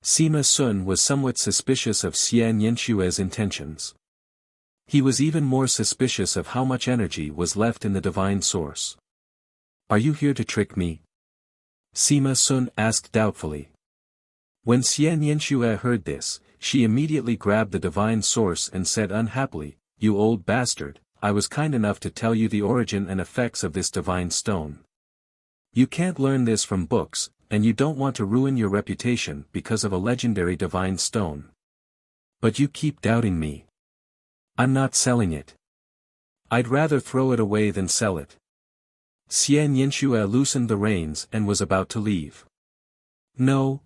Sima Sun was somewhat suspicious of Xian Yinxue's intentions. He was even more suspicious of how much energy was left in the divine source. Are you here to trick me? Sima Sun asked doubtfully. When Xian Yinxue heard this, she immediately grabbed the divine source and said unhappily, "You old bastard, I was kind enough to tell you the origin and effects of this divine stone. You can't learn this from books, and you don't want to ruin your reputation because of a legendary divine stone. But you keep doubting me. I'm not selling it. I'd rather throw it away than sell it." Xian Yinxue loosened the reins and was about to leave. No,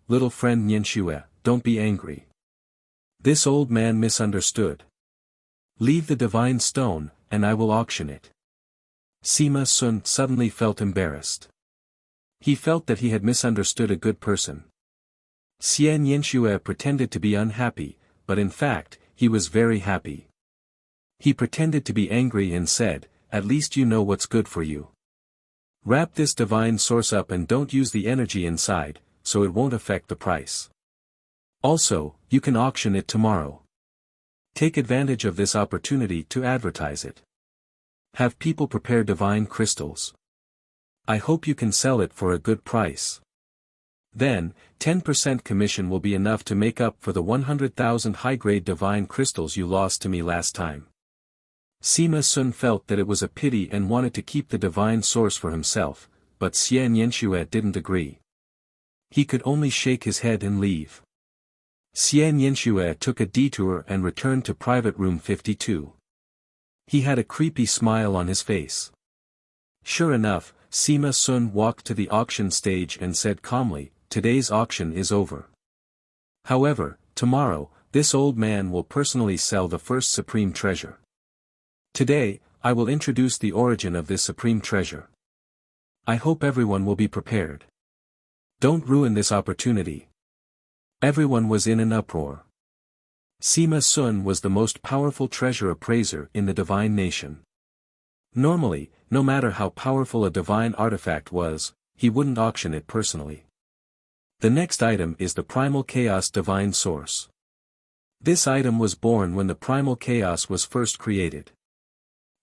little friend Yinxue, don't be angry. This old man misunderstood. Leave the divine stone, and I will auction it. Sima Sun suddenly felt embarrassed. He felt that he had misunderstood a good person. Xian Yinxue pretended to be unhappy, but in fact, he was very happy. He pretended to be angry and said, "At least you know what's good for you. Wrap this divine source up and don't use the energy inside, so it won't affect the price. Also, you can auction it tomorrow. Take advantage of this opportunity to advertise it. Have people prepare divine crystals. I hope you can sell it for a good price. Then, 10% commission will be enough to make up for the 100,000 high-grade divine crystals you lost to me last time. Sima Sun felt that it was a pity and wanted to keep the divine source for himself, but Xian Yanxue didn't agree. He could only shake his head and leave. Xian Yanxue took a detour and returned to private room 52. He had a creepy smile on his face. Sure enough, Sima Sun walked to the auction stage and said calmly, "Today's auction is over. However, tomorrow, this old man will personally sell the first supreme treasure. Today, I will introduce the origin of this supreme treasure. I hope everyone will be prepared. Don't ruin this opportunity." Everyone was in an uproar. Sima Sun was the most powerful treasure appraiser in the divine nation. Normally, no matter how powerful a divine artifact was, he wouldn't auction it personally. The next item is the Primal Chaos Divine Source. This item was born when the Primal Chaos was first created.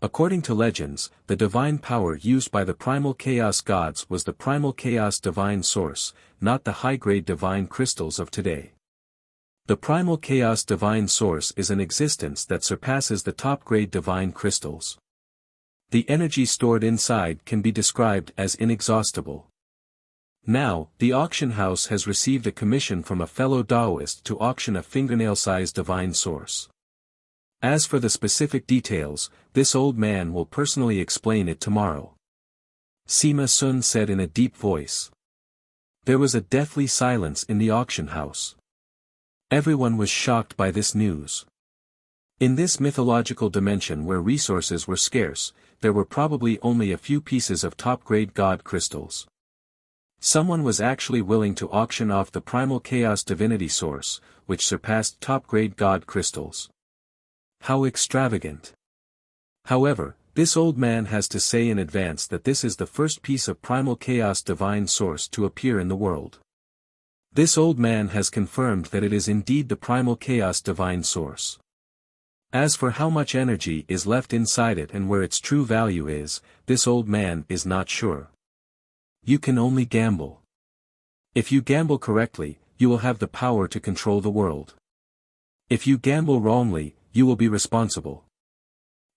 According to legends, the divine power used by the Primal Chaos gods was the Primal Chaos Divine Source, not the high-grade divine crystals of today. The Primal Chaos Divine Source is an existence that surpasses the top-grade divine crystals. The energy stored inside can be described as inexhaustible. Now, the auction house has received a commission from a fellow Taoist to auction a fingernail-sized divine source. As for the specific details, this old man will personally explain it tomorrow. Sima Sun said in a deep voice. There was a deathly silence in the auction house. Everyone was shocked by this news. In this mythological dimension where resources were scarce, there were probably only a few pieces of top-grade god crystals. Someone was actually willing to auction off the Primal Chaos Divinity Source, which surpassed top-grade god crystals. How extravagant. However, this old man has to say in advance that this is the first piece of Primal Chaos Divine Source to appear in the world. This old man has confirmed that it is indeed the Primal Chaos Divine Source. As for how much energy is left inside it and where its true value is, this old man is not sure. You can only gamble. If you gamble correctly, you will have the power to control the world. If you gamble wrongly, you will be responsible.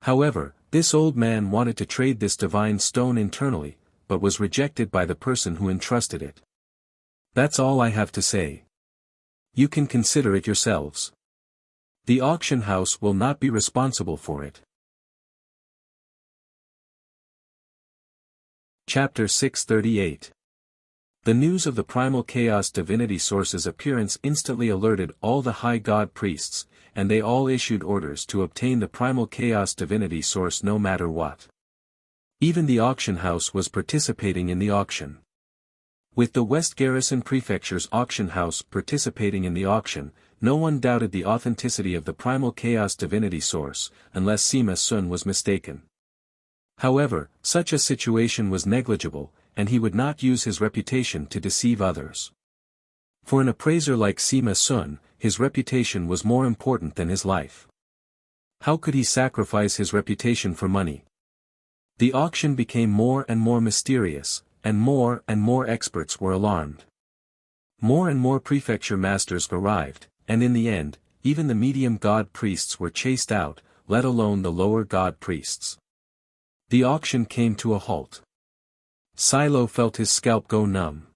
However, this old man wanted to trade this divine stone internally, but was rejected by the person who entrusted it. That's all I have to say. You can consider it yourselves. The auction house will not be responsible for it. Chapter 638. The news of the Primal Chaos Divinity Source's appearance instantly alerted all the High God priests, and they all issued orders to obtain the Primal Chaos Divinity Source no matter what. Even the auction house was participating in the auction. With the West Garrison Prefecture's auction house participating in the auction, no one doubted the authenticity of the Primal Chaos Divinity Source, unless Sima Sun was mistaken. However, such a situation was negligible, and he would not use his reputation to deceive others. For an appraiser like Sima Sun, his reputation was more important than his life. How could he sacrifice his reputation for money? The auction became more and more mysterious, and more experts were alarmed. More and more prefecture masters arrived, and in the end, even the medium god priests were chased out, let alone the lower god priests. The auction came to a halt. Silo felt his scalp go numb.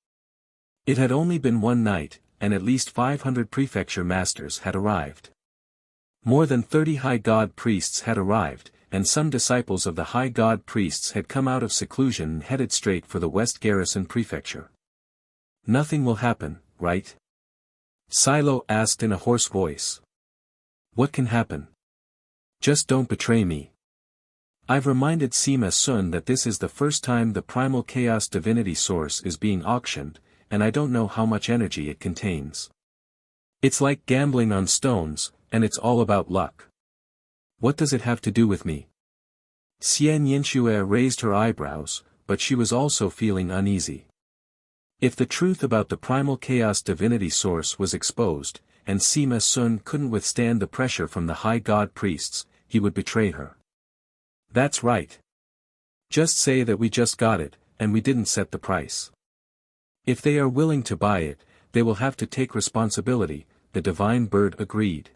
It had only been one night, and at least 500 prefecture masters had arrived. More than 30 high god priests had arrived, and some disciples of the high god priests had come out of seclusion and headed straight for the West Garrison Prefecture. Nothing will happen, right? Silo asked in a hoarse voice. What can happen? Just don't betray me. I've reminded Sima Sun that this is the first time the Primal Chaos Divinity Source is being auctioned, and I don't know how much energy it contains. It's like gambling on stones, and it's all about luck. What does it have to do with me? Xian Yanxue raised her eyebrows, but she was also feeling uneasy. If the truth about the Primal Chaos Divinity Source was exposed, and Sima Sun couldn't withstand the pressure from the high god priests, he would betray her. That's right. Just say that we just got it, and we didn't set the price. If they are willing to buy it, they will have to take responsibility, the divine bird agreed.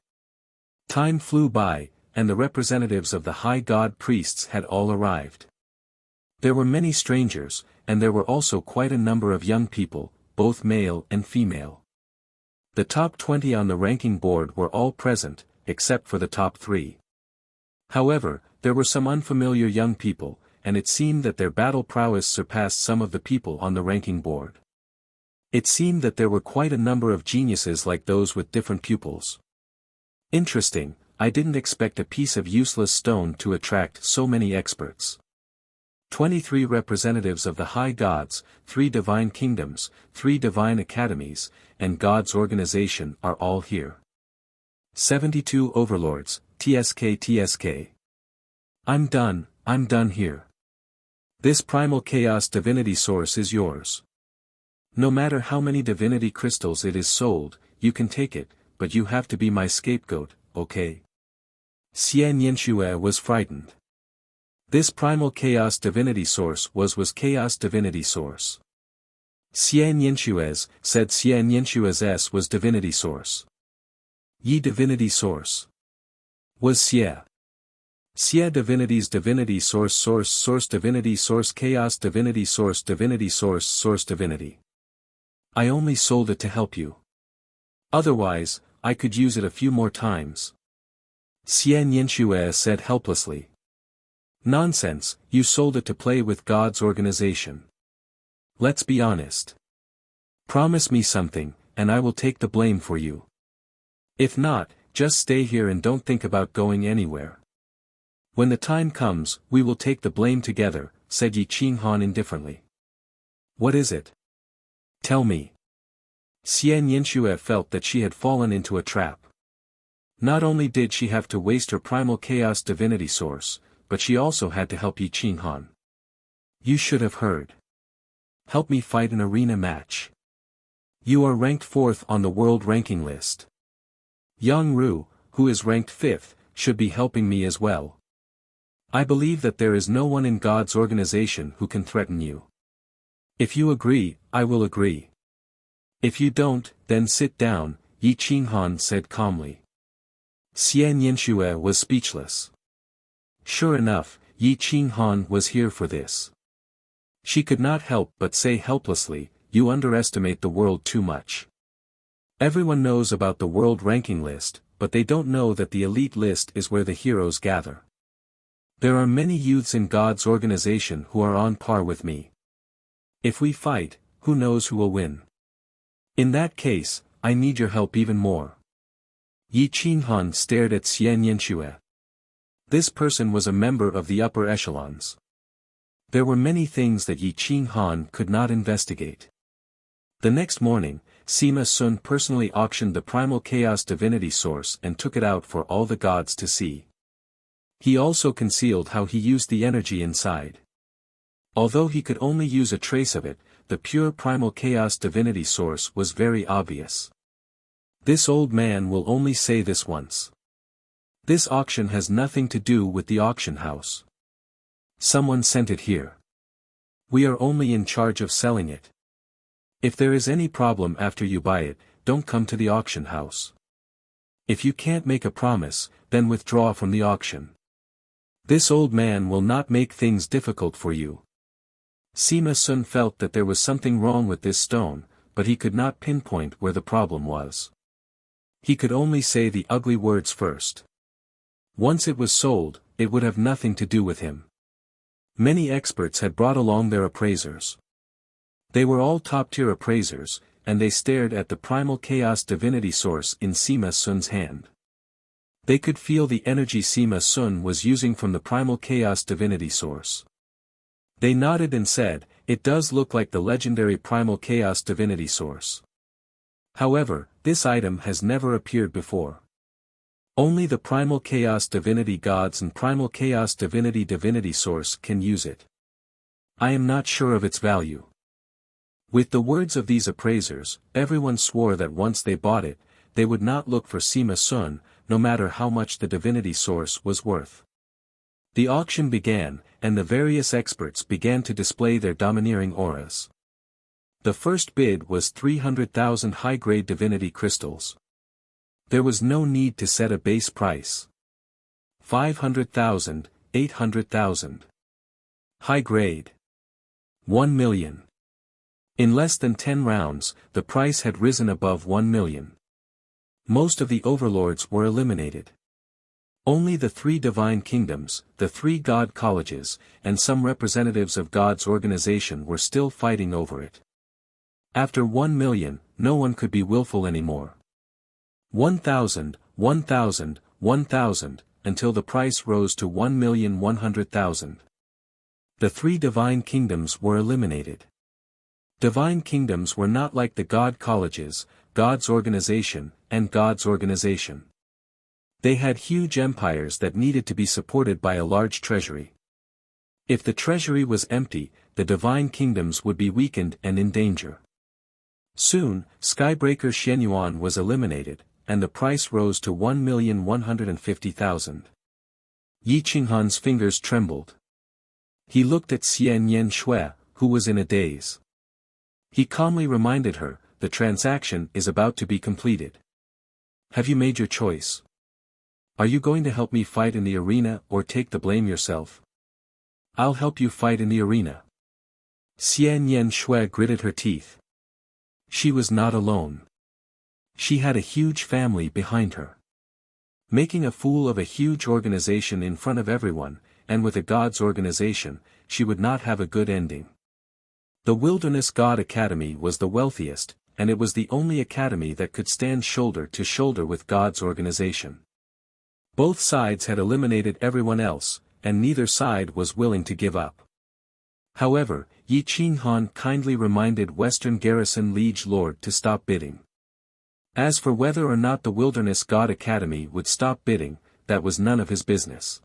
Time flew by, and the representatives of the high god priests had all arrived. There were many strangers, and there were also quite a number of young people, both male and female. The top 20 on the ranking board were all present, except for the top 3. However, there were some unfamiliar young people, and it seemed that their battle prowess surpassed some of the people on the ranking board. It seemed that there were quite a number of geniuses like those with different pupils. Interesting, I didn't expect a piece of useless stone to attract so many experts. 23 representatives of the high gods, 3 divine kingdoms, 3 divine academies, and God's organization are all here. 72 overlords, TSK. I'm done here. This primal chaos divinity source is yours. No matter how many divinity crystals it is sold, you can take it, but you have to be my scapegoat, okay? Xian Yanxue was frightened. This primal chaos divinity source was chaos divinity source. Xian Yanxue's, said Xian Yanxue's was divinity source. Yi divinity source. Was Xie. Xie divinity's divinity source divinity source chaos divinity source divinity. I only sold it to help you. Otherwise, I could use it a few more times. Xian Yanxue said helplessly. Nonsense, you sold it to play with God's organization. Let's be honest. Promise me something, and I will take the blame for you. If not, just stay here and don't think about going anywhere. When the time comes, we will take the blame together, said Yi Qinghan indifferently. What is it? Tell me. Xian Yanxue felt that she had fallen into a trap. Not only did she have to waste her primal chaos divinity source, but she also had to help Yi Qinghan. You should have heard. Help me fight an arena match. You are ranked 4th on the world ranking list. Yang Ru, who is ranked 5th, should be helping me as well. I believe that there is no one in God's organization who can threaten you. If you agree, I will agree. If you don't, then sit down, Yi Qinghan said calmly. Xian Yanxue was speechless. Sure enough, Yi Qinghan was here for this. She could not help but say helplessly, you underestimate the world too much. Everyone knows about the world ranking list, but they don't know that the elite list is where the heroes gather. There are many youths in God's organization who are on par with me. If we fight, who knows who will win? In that case, I need your help even more. Yi Qinghan stared at Xian Yanxue. This person was a member of the upper echelons. There were many things that Yi Qinghan could not investigate. The next morning, Sima Sun personally auctioned the primal chaos divinity source and took it out for all the gods to see. He also concealed how he used the energy inside. Although he could only use a trace of it, the pure primal chaos divinity source was very obvious. This old man will only say this once. This auction has nothing to do with the auction house. Someone sent it here. We are only in charge of selling it. If there is any problem after you buy it, don't come to the auction house. If you can't make a promise, then withdraw from the auction. This old man will not make things difficult for you. Sima Sun felt that there was something wrong with this stone, but he could not pinpoint where the problem was. He could only say the ugly words first. Once it was sold, it would have nothing to do with him. Many experts had brought along their appraisers. They were all top-tier appraisers, and they stared at the primal chaos divinity source in Sima Sun's hand. They could feel the energy Sima Sun was using from the primal chaos divinity source. They nodded and said, it does look like the legendary primal chaos divinity source. However, this item has never appeared before. Only the primal chaos divinity gods and primal chaos divinity source can use it. I am not sure of its value. With the words of these appraisers, everyone swore that once they bought it, they would not look for Sima Sun, no matter how much the divinity source was worth. The auction began, and the various experts began to display their domineering auras. The first bid was 300,000 high-grade divinity crystals. There was no need to set a base price. 500,000, 800,000. High grade. 1 million. In less than 10 rounds, the price had risen above 1 million. Most of the overlords were eliminated. Only the 3 divine kingdoms, the 3 god colleges, and some representatives of God's organization were still fighting over it. After 1 million, no one could be willful anymore. 1,000, 1,000, 1,000, until the price rose to 1,100,000. The 3 divine kingdoms were eliminated. Divine kingdoms were not like the god colleges, God's organization, and God's organization. They had huge empires that needed to be supported by a large treasury. If the treasury was empty, the divine kingdoms would be weakened and in danger. Soon, Skybreaker Xianyuan was eliminated, and the price rose to 1,150,000. Yi Qinghan's fingers trembled. He looked at Xian Yen Shui, who was in a daze. He calmly reminded her, the transaction is about to be completed. Have you made your choice? Are you going to help me fight in the arena or take the blame yourself? I'll help you fight in the arena. Xian Yen Shui gritted her teeth. She was not alone. She had a huge family behind her. Making a fool of a huge organization in front of everyone, and with a god's organization, she would not have a good ending. The Wilderness God Academy was the wealthiest, and it was the only academy that could stand shoulder to shoulder with God's organization. Both sides had eliminated everyone else, and neither side was willing to give up. However, Yi Qinghan kindly reminded Western Garrison Liege Lord to stop bidding. As for whether or not the Wilderness God Academy would stop bidding, that was none of his business.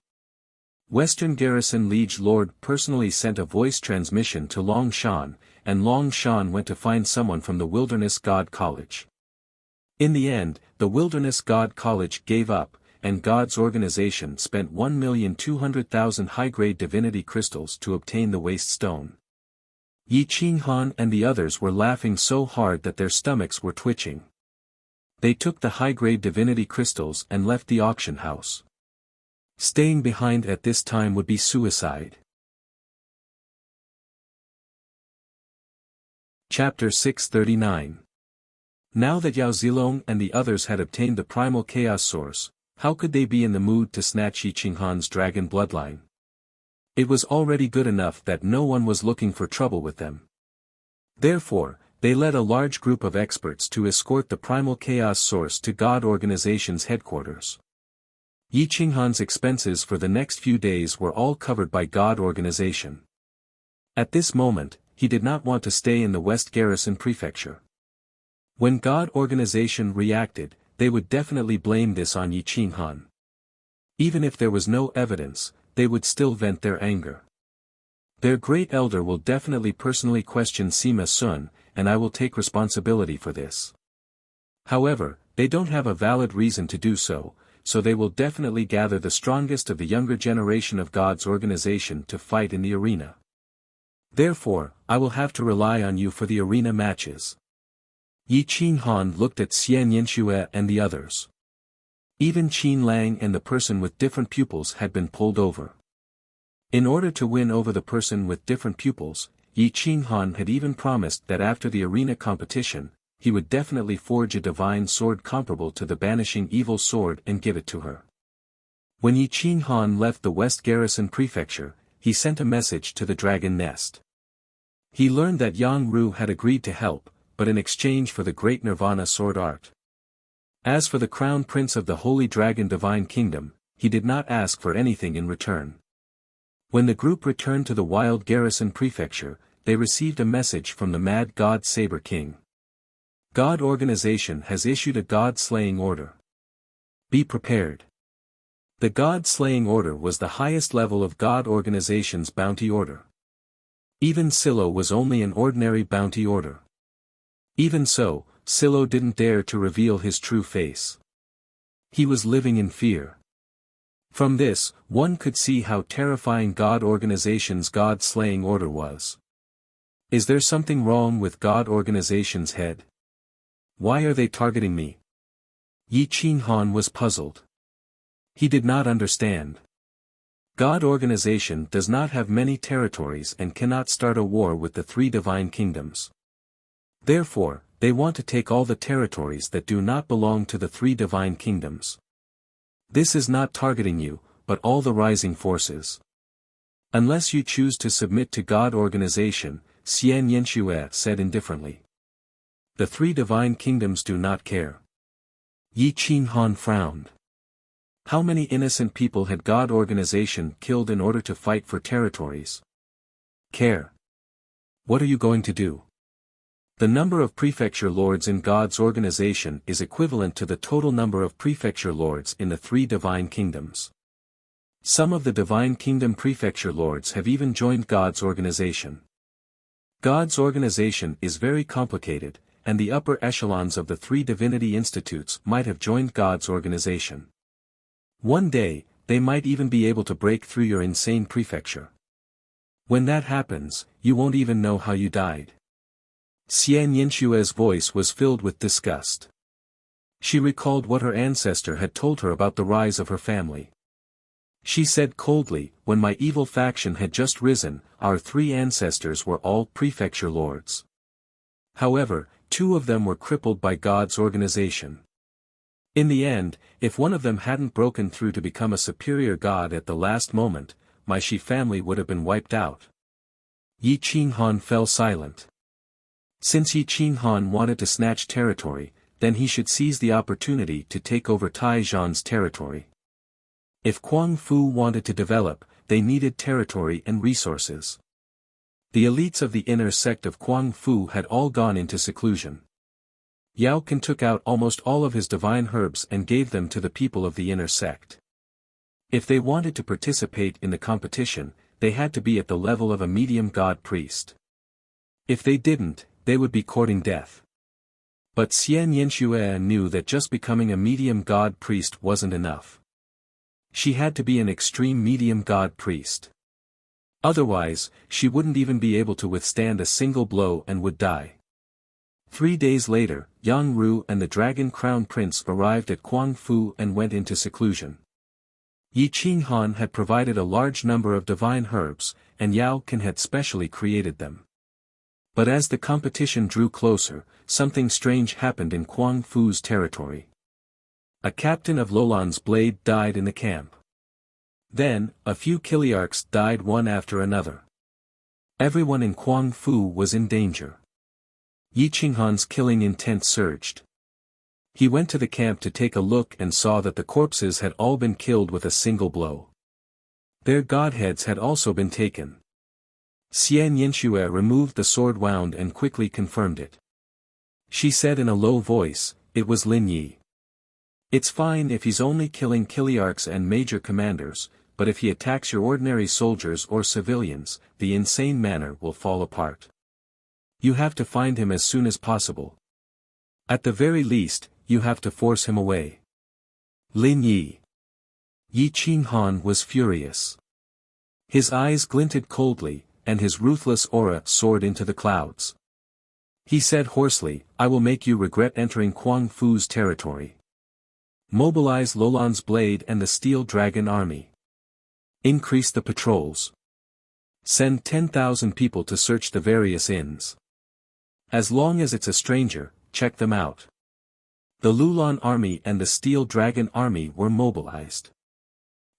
Western Garrison Liege Lord personally sent a voice transmission to Long Shan, and Long Shan went to find someone from the Wilderness God College. In the end, the Wilderness God College gave up, and God's organization spent 1,200,000 high-grade divinity crystals to obtain the waste stone. Yi Qinghan and the others were laughing so hard that their stomachs were twitching. They took the high-grade divinity crystals and left the auction house. Staying behind at this time would be suicide. Chapter 639. Now that Yao Zilong and the others had obtained the primal chaos source, how could they be in the mood to snatch Yi Qinghan's dragon bloodline? It was already good enough that no one was looking for trouble with them. Therefore, they led a large group of experts to escort the primal chaos source to God Organization's headquarters. Yi Qinghan's expenses for the next few days were all covered by God Organization. At this moment, he did not want to stay in the West Garrison Prefecture. When God Organization reacted, they would definitely blame this on Yi Qinghan. Even if there was no evidence, they would still vent their anger. Their great elder will definitely personally question Sima Sun, and I will take responsibility for this. However, they don't have a valid reason to do so, so they will definitely gather the strongest of the younger generation of God's organization to fight in the arena. Therefore, I will have to rely on you for the arena matches. Yi Qinghan looked at Xian Yanxue and the others. Even Qin Lang and the person with different pupils had been pulled over. In order to win over the person with different pupils, Yi Qinghan had even promised that after the arena competition, he would definitely forge a divine sword comparable to the banishing evil sword and give it to her. When Yi Qinghan left the West Garrison Prefecture, he sent a message to the Dragon Nest. He learned that Yang Ru had agreed to help, but in exchange for the Great Nirvana Sword Art. As for the Crown Prince of the Holy Dragon Divine Kingdom, he did not ask for anything in return. When the group returned to the Wild Garrison Prefecture, they received a message from the Mad God Saber King. God Organization has issued a God-slaying order. Be prepared. The God-slaying order was the highest level of God Organization's bounty order. Even Silo was only an ordinary bounty order. Even so, Silo didn't dare to reveal his true face. He was living in fear. From this, one could see how terrifying God Organization's God-slaying order was. Is there something wrong with God Organization's head? Why are they targeting me? Yi Qinghan was puzzled. He did not understand. God Organization does not have many territories and cannot start a war with the three divine kingdoms. Therefore, they want to take all the territories that do not belong to the three divine kingdoms. This is not targeting you, but all the rising forces. Unless you choose to submit to God Organization, Xian Yanxue said indifferently. The three divine kingdoms do not care. Yi Qinghan frowned. How many innocent people had God Organization killed in order to fight for territories? Care. What are you going to do? The number of prefecture lords in God's organization is equivalent to the total number of prefecture lords in the three divine kingdoms. Some of the divine kingdom prefecture lords have even joined God's organization. God's organization is very complicated, and the upper echelons of the three divinity institutes might have joined God's organization. One day, they might even be able to break through your insane prefecture. When that happens, you won't even know how you died. Xian Yanshue's voice was filled with disgust. She recalled what her ancestor had told her about the rise of her family. She said coldly, when my evil faction had just risen, our three ancestors were all prefecture lords. However, two of them were crippled by God's organization. In the end, if one of them hadn't broken through to become a superior god at the last moment, my Shi family would have been wiped out. Yi Qinghan fell silent. Since Yi Qinghan wanted to snatch territory, then he should seize the opportunity to take over Taizhan's territory. If Kuang Fu wanted to develop, they needed territory and resources. The elites of the inner sect of Kuang Fu had all gone into seclusion. Yao Can took out almost all of his divine herbs and gave them to the people of the inner sect. If they wanted to participate in the competition, they had to be at the level of a medium god priest. If they didn't, they would be courting death. But Xian Yanxue knew that just becoming a medium god priest wasn't enough. She had to be an extreme medium god priest. Otherwise, she wouldn't even be able to withstand a single blow and would die. 3 days later, Yang Ru and the Dragon Crown Prince arrived at Kuang Fu and went into seclusion. Yi Qinghan had provided a large number of divine herbs, and Yao Can had specially created them. But as the competition drew closer, something strange happened in Kuang Fu's territory. A captain of Lolan's blade died in the camp. Then, a few Kiliarchs died one after another. Everyone in Kuang Fu was in danger. Yi Qinghan's killing intent surged. He went to the camp to take a look and saw that the corpses had all been killed with a single blow. Their godheads had also been taken. Xian Yanxue removed the sword wound and quickly confirmed it. She said in a low voice, "It was Lin Yi. It's fine if he's only killing Kiliarchs and major commanders, but if he attacks your ordinary soldiers or civilians, the insane manor will fall apart. You have to find him as soon as possible. At the very least, you have to force him away." Lin Yi. Yi Qinghan was furious. His eyes glinted coldly, and his ruthless aura soared into the clouds. He said hoarsely, "I will make you regret entering Kuang Fu's territory. Mobilize Lolan's Blade and the Steel Dragon Army. Increase the patrols. Send 10,000 people to search the various inns. As long as it's a stranger, check them out." The Lulan Army and the Steel Dragon Army were mobilized.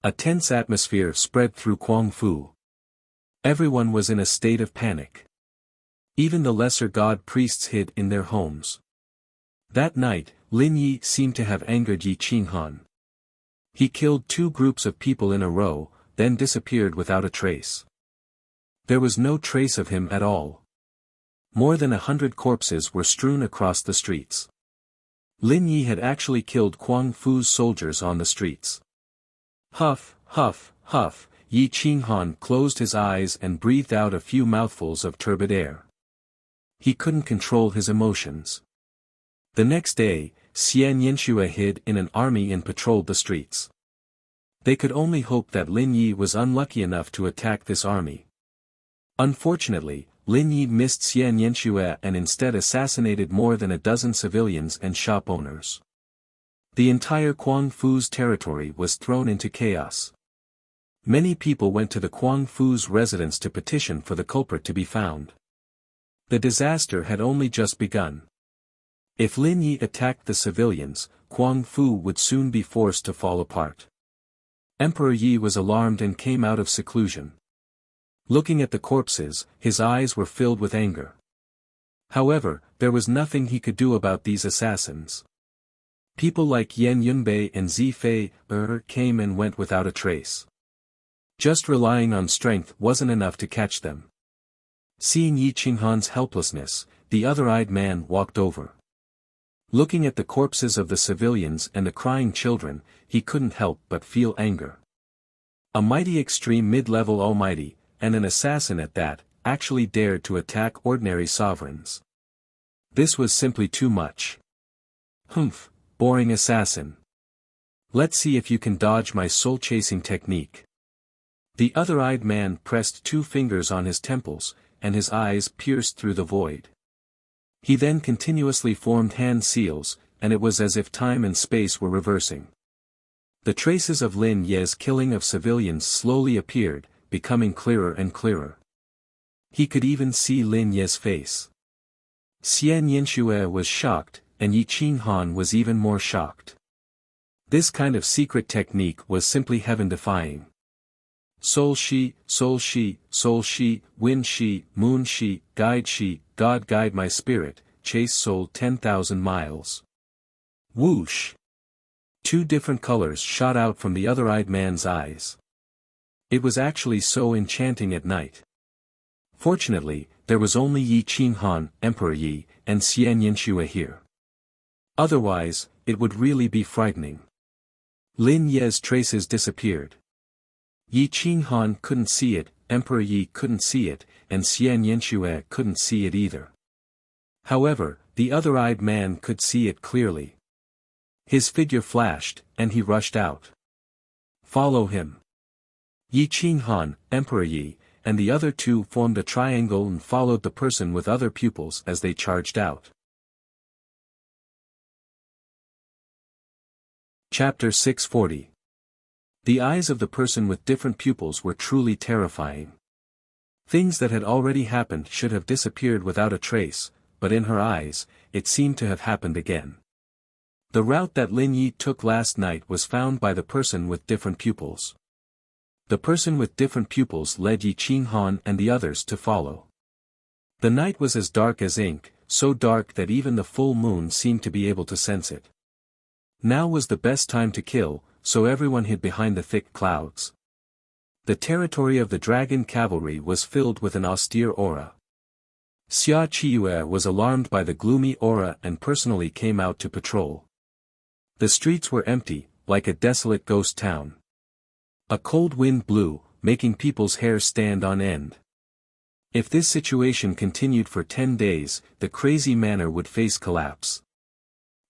A tense atmosphere spread through Kuang Fu. Everyone was in a state of panic. Even the lesser god priests hid in their homes. That night, Lin Yi seemed to have angered Yi Qinghan. He killed 2 groups of people in a row, then disappeared without a trace. There was no trace of him at all. More than 100 corpses were strewn across the streets. Lin Yi had actually killed Kuang Fu's soldiers on the streets. Huff, huff, huff, Yi Qinghan closed his eyes and breathed out a few mouthfuls of turbid air. He couldn't control his emotions. The next day, Xian Yanxue hid in an army and patrolled the streets. They could only hope that Lin Yi was unlucky enough to attack this army. Unfortunately, Lin Yi missed Xian Yanxue and instead assassinated more than a dozen civilians and shop owners. The entire Quang Fu's territory was thrown into chaos. Many people went to the Quang Fu's residence to petition for the culprit to be found. The disaster had only just begun. If Lin Yi attacked the civilians, Quang Fu would soon be forced to fall apart. Emperor Yi was alarmed and came out of seclusion. Looking at the corpses, his eyes were filled with anger. However, there was nothing he could do about these assassins. People like Yan Yunbei and Zi Fei came and went without a trace. Just relying on strength wasn't enough to catch them. Seeing Yi Qinghan's helplessness, the other-eyed man walked over. Looking at the corpses of the civilians and the crying children, he couldn't help but feel anger. A mighty extreme mid-level almighty, and an assassin at that, actually dared to attack ordinary sovereigns. This was simply too much. Humph, boring assassin. Let's see if you can dodge my soul-chasing technique. The other-eyed man pressed 2 fingers on his temples, and his eyes pierced through the void. He then continuously formed hand seals, and it was as if time and space were reversing. The traces of Lin Ye's killing of civilians slowly appeared, becoming clearer and clearer. He could even see Lin Ye's face. Xian Yanxue was shocked, and Yi Qinghan was even more shocked. This kind of secret technique was simply heaven-defying. Soul Shi, Soul Shi, Soul Shi, Wind Shi, Moon Shi, Guide Shi, God guide my spirit, chase soul 10,000 miles. Whoosh! 2 different colors shot out from the other-eyed man's eyes. It was actually so enchanting at night. Fortunately, there was only Yi Qinghan, Emperor Yi, and Xian Yanxue here. Otherwise, it would really be frightening. Lin Ye's traces disappeared. Yi Qinghan couldn't see it, Emperor Yi couldn't see it, and Xian Yanxue couldn't see it either. However, the other-eyed man could see it clearly. His figure flashed, and he rushed out. Follow him. Yi Qinghan, Emperor Yi, and the other 2 formed a triangle and followed the person with other pupils as they charged out. Chapter 640. The eyes of the person with different pupils were truly terrifying. Things that had already happened should have disappeared without a trace, but in her eyes, it seemed to have happened again. The route that Lin Yi took last night was found by the person with different pupils. The person with different pupils led Yi Qinghan and the others to follow. The night was as dark as ink, so dark that even the full moon seemed to be able to sense it. Now was the best time to kill, so everyone hid behind the thick clouds. The territory of the dragon cavalry was filled with an austere aura. Xia Qiyu was alarmed by the gloomy aura and personally came out to patrol. The streets were empty, like a desolate ghost town. A cold wind blew, making people's hair stand on end. If this situation continued for 10 days, the crazy manor would face collapse.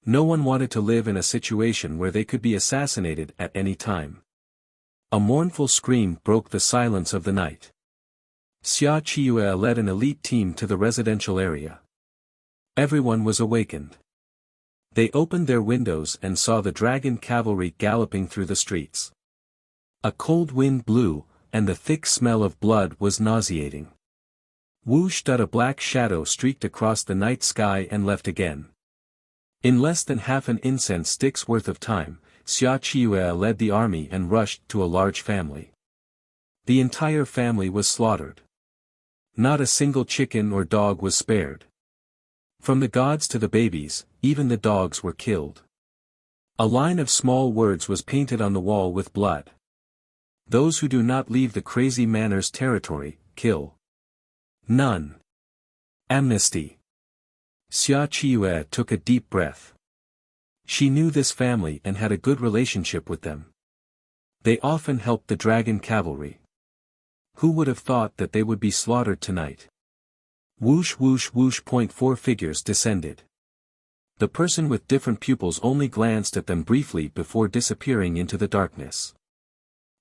No one wanted to live in a situation where they could be assassinated at any time. A mournful scream broke the silence of the night. Xia Qiyu led an elite team to the residential area. Everyone was awakened. They opened their windows and saw the dragon cavalry galloping through the streets. A cold wind blew, and the thick smell of blood was nauseating. Whoosh! A black shadow streaked across the night sky and left again. In less than half an incense stick's worth of time, Xia Qiyu led the army and rushed to a large family. The entire family was slaughtered. Not a single chicken or dog was spared. From the gods to the babies, even the dogs were killed. A line of small words was painted on the wall with blood. Those who do not leave the crazy manor's territory, kill. None. Amnesty. Xia Qiyu took a deep breath. She knew this family and had a good relationship with them. They often helped the dragon cavalry. Who would have thought that they would be slaughtered tonight? Whoosh whoosh whoosh. 4 figures descended. The person with different pupils only glanced at them briefly before disappearing into the darkness.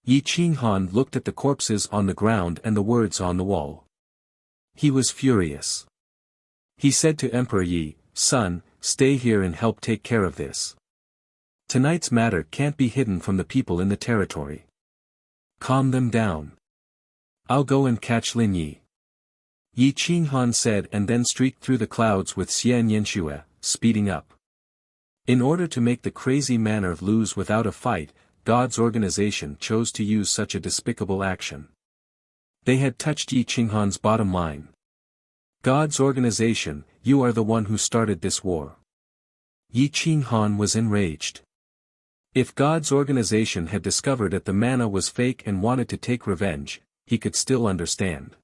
Yi Qinghan looked at the corpses on the ground and the words on the wall. He was furious. He said to Emperor Yi, "Son, stay here and help take care of this. Tonight's matter can't be hidden from the people in the territory. Calm them down. I'll go and catch Lin Yi." Yi Qinghan said and then streaked through the clouds with Xian Yanxue, speeding up. In order to make the crazy manner lose without a fight, God's organization chose to use such a despicable action. They had touched Yi Qinghan's bottom line. God's organization, you are the one who started this war. Yi Qinghan was enraged. If God's organization had discovered that the manna was fake and wanted to take revenge, he could still understand.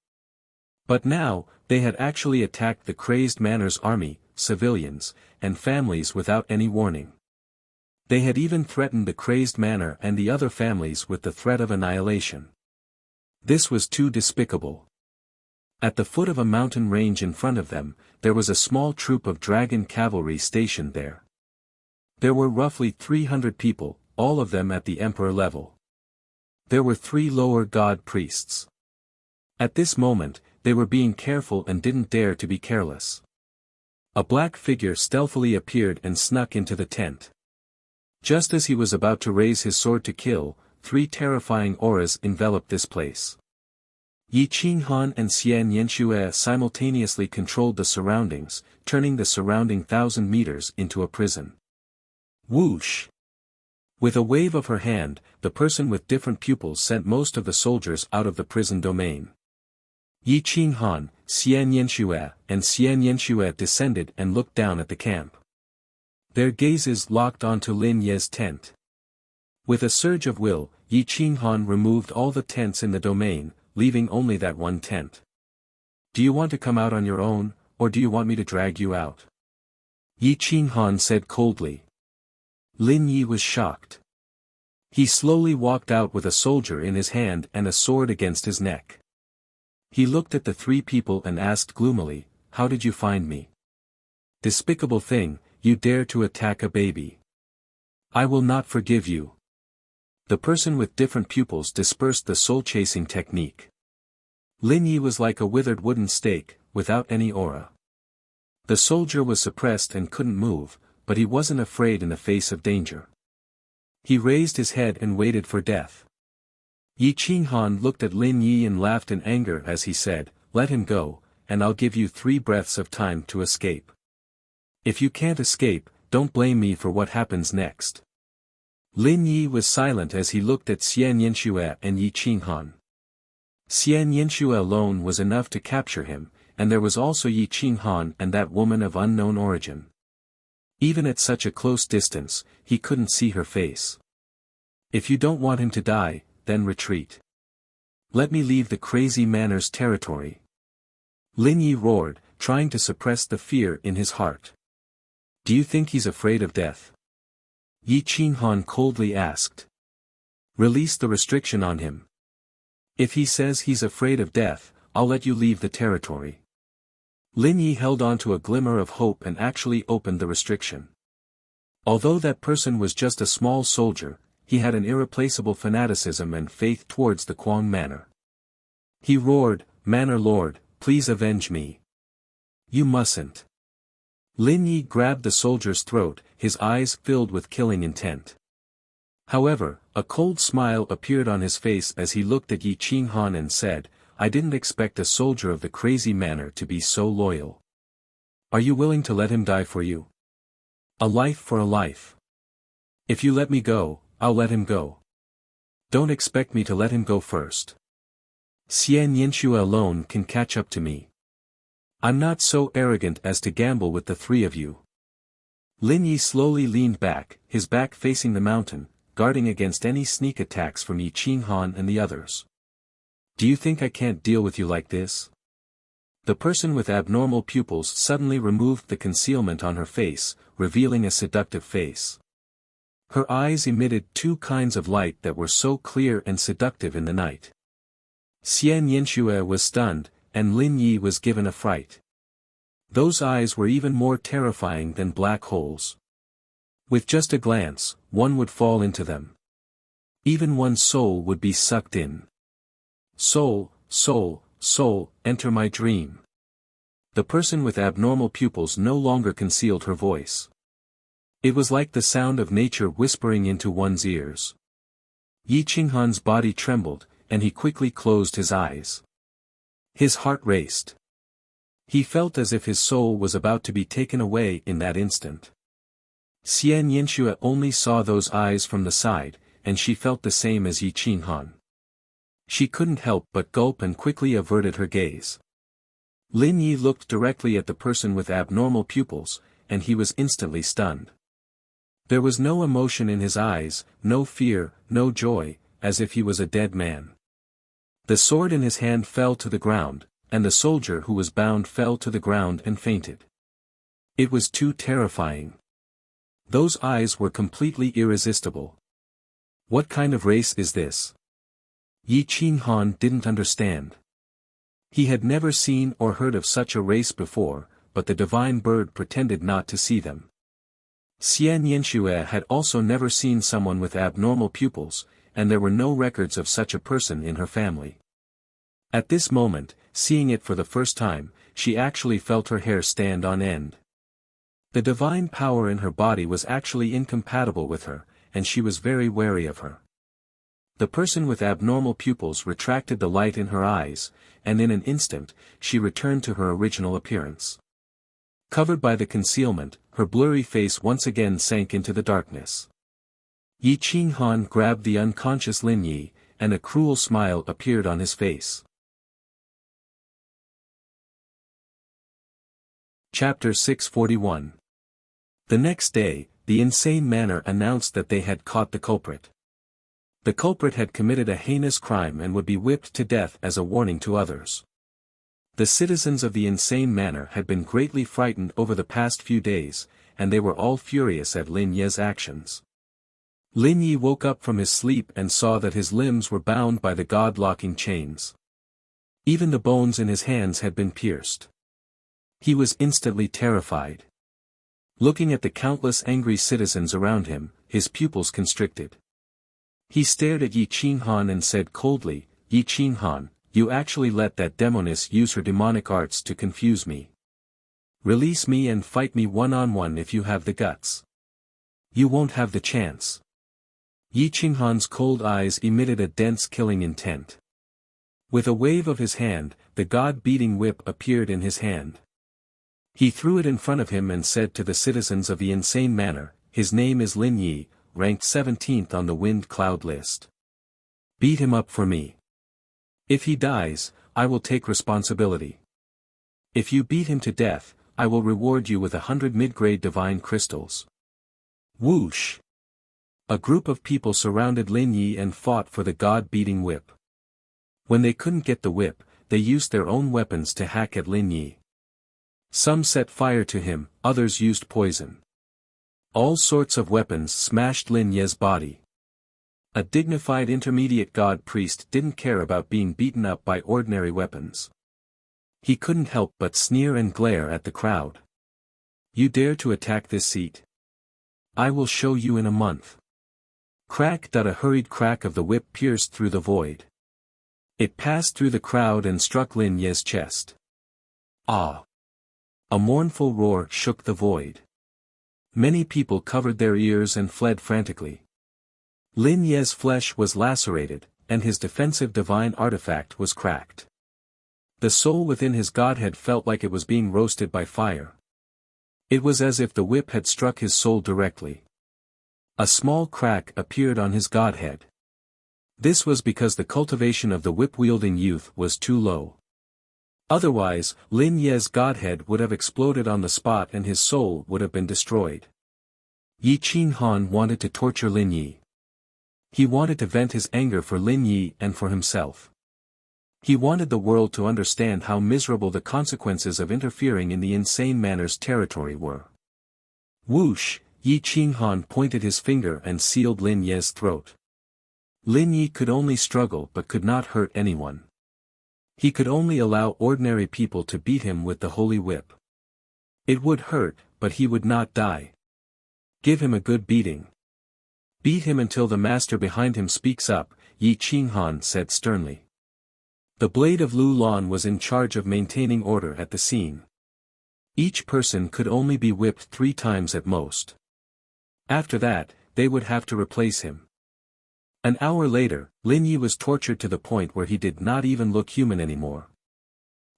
But now, they had actually attacked the crazed Manner's army, civilians, and families without any warning. They had even threatened the crazed Manner and the other families with the threat of annihilation. This was too despicable. At the foot of a mountain range in front of them, there was a small troop of dragon cavalry stationed there. There were roughly 300 people, all of them at the emperor level. There were 3 lower god priests. At this moment, they were being careful and didn't dare to be careless. A black figure stealthily appeared and snuck into the tent. Just as he was about to raise his sword to kill, 3 terrifying auras enveloped this place. Yi Qinghan and Xian Yanxue simultaneously controlled the surroundings, turning the surrounding 1,000 meters into a prison. Whoosh! With a wave of her hand, the person with different pupils sent most of the soldiers out of the prison domain. Yi Qinghan, Xian Yanxue, and Xian Yanxue descended and looked down at the camp. Their gazes locked onto Lin Ye's tent. With a surge of will, Yi Qinghan removed all the tents in the domain, leaving only that one tent. "Do you want to come out on your own, or do you want me to drag you out?" Yi Qinghan said coldly. Lin Yi was shocked. He slowly walked out with a soldier in his hand and a sword against his neck. He looked at the 3 people and asked gloomily, "How did you find me? Despicable thing, you dare to attack a baby. I will not forgive you." The person with different pupils dispersed the soul-chasing technique. Lin Yi was like a withered wooden stake, without any aura. The soldier was suppressed and couldn't move, but he wasn't afraid in the face of danger. He raised his head and waited for death. Yi Qinghan looked at Lin Yi and laughed in anger as he said, "Let him go, and I'll give you 3 breaths of time to escape. If you can't escape, don't blame me for what happens next." Lin Yi was silent as he looked at Xian Yanxue and Yi Qinghan. Xian Yanxue alone was enough to capture him, and there was also Yi Qinghan and that woman of unknown origin. Even at such a close distance, he couldn't see her face. "If you don't want him to die, then retreat. Let me leave the crazy Manner's territory." Lin Yi roared, trying to suppress the fear in his heart. "Do you think he's afraid of death?" Yi Qinghan coldly asked. "Release the restriction on him. If he says he's afraid of death, I'll let you leave the territory." Lin Yi held on to a glimmer of hope and actually opened the restriction. Although that person was just a small soldier, he had an irreplaceable fanaticism and faith towards the Quang Manor. He roared, "Manor Lord, please avenge me." "You mustn't." Lin Yi grabbed the soldier's throat, his eyes filled with killing intent. However, a cold smile appeared on his face as he looked at Yi Qinghan and said, "I didn't expect a soldier of the crazy Manor to be so loyal. Are you willing to let him die for you? A life for a life. If you let me go, I'll let him go. Don't expect me to let him go first. Xian Yanxue alone can catch up to me. I'm not so arrogant as to gamble with the 3 of you." Lin Yi slowly leaned back, his back facing the mountain, guarding against any sneak attacks from Yi Qinghan and the others. "Do you think I can't deal with you like this?" The person with abnormal pupils suddenly removed the concealment on her face, revealing a seductive face. Her eyes emitted 2 kinds of light that were so clear and seductive in the night. Xian Yanxue was stunned, and Lin Yi was given a fright. Those eyes were even more terrifying than black holes. With just a glance, one would fall into them. Even one's soul would be sucked in. Soul, soul, soul, enter my dream. The person with abnormal pupils no longer concealed her voice. It was like the sound of nature whispering into one's ears. Yi Qinghan's body trembled, and he quickly closed his eyes. His heart raced. He felt as if his soul was about to be taken away in that instant. Xian Yinxue only saw those eyes from the side, and she felt the same as Yi Qinghan. She couldn't help but gulp and quickly averted her gaze. Lin Yi looked directly at the person with abnormal pupils, and he was instantly stunned. There was no emotion in his eyes, no fear, no joy, as if he was a dead man. The sword in his hand fell to the ground, and the soldier who was bound fell to the ground and fainted. It was too terrifying. Those eyes were completely irresistible. What kind of race is this? Yi Qinghan didn't understand. He had never seen or heard of such a race before, but the divine bird pretended not to see them. Xian Yinxue had also never seen someone with abnormal pupils, and there were no records of such a person in her family. At this moment, seeing it for the first time, she actually felt her hair stand on end. The divine power in her body was actually incompatible with her, and she was very wary of her. The person with abnormal pupils retracted the light in her eyes, and in an instant, she returned to her original appearance. Covered by the concealment, her blurry face once again sank into the darkness. Yi Qinghan grabbed the unconscious Lin Yi, and a cruel smile appeared on his face. Chapter 641. The next day, the insane manor announced that they had caught the culprit. The culprit had committed a heinous crime and would be whipped to death as a warning to others. The citizens of the insane manor had been greatly frightened over the past few days, and they were all furious at Lin Yi's actions. Lin Yi woke up from his sleep and saw that his limbs were bound by the god-locking chains. Even the bones in his hands had been pierced. He was instantly terrified. Looking at the countless angry citizens around him, his pupils constricted. He stared at Yi Qinghan and said coldly, "Yi Qinghan, you actually let that demoness use her demonic arts to confuse me. Release me and fight me one-on-one if you have the guts. You won't have the chance." Yi Qinghan's cold eyes emitted a dense killing intent. With a wave of his hand, the god-beating whip appeared in his hand. He threw it in front of him and said to the citizens of the insane manor, "His name is Lin Yi, ranked 17th on the wind cloud list. Beat him up for me. If he dies, I will take responsibility. If you beat him to death, I will reward you with 100 mid-grade divine crystals." Whoosh! A group of people surrounded Lin Yi and fought for the god-beating whip. When they couldn't get the whip, they used their own weapons to hack at Lin Yi. Some set fire to him, others used poison. All sorts of weapons smashed Lin Yi's body. A dignified intermediate god priest didn't care about being beaten up by ordinary weapons. He couldn't help but sneer and glare at the crowd. "You dare to attack this seat? I will show you in a month." Crack! A hurried crack of the whip pierced through the void. It passed through the crowd and struck Lin Yi's chest. Ah! A mournful roar shook the void. Many people covered their ears and fled frantically. Lin Yi's flesh was lacerated, and his defensive divine artifact was cracked. The soul within his godhead felt like it was being roasted by fire. It was as if the whip had struck his soul directly. A small crack appeared on his godhead. This was because the cultivation of the whip-wielding youth was too low. Otherwise, Lin Yi's godhead would have exploded on the spot and his soul would have been destroyed. Yi Qinghan wanted to torture Lin Yi. He wanted to vent his anger for Lin Yi and for himself. He wanted the world to understand how miserable the consequences of interfering in the insane manor's territory were. Whoosh! Yi Qinghan pointed his finger and sealed Lin Yi's throat. Lin Yi could only struggle but could not hurt anyone. He could only allow ordinary people to beat him with the holy whip. It would hurt, but he would not die. Give him a good beating. Beat him until the master behind him speaks up, Yi Qinghan said sternly. The blade of Lu Lan was in charge of maintaining order at the scene. Each person could only be whipped 3 times at most. After that, they would have to replace him. An hour later, Lin Yi was tortured to the point where he did not even look human anymore.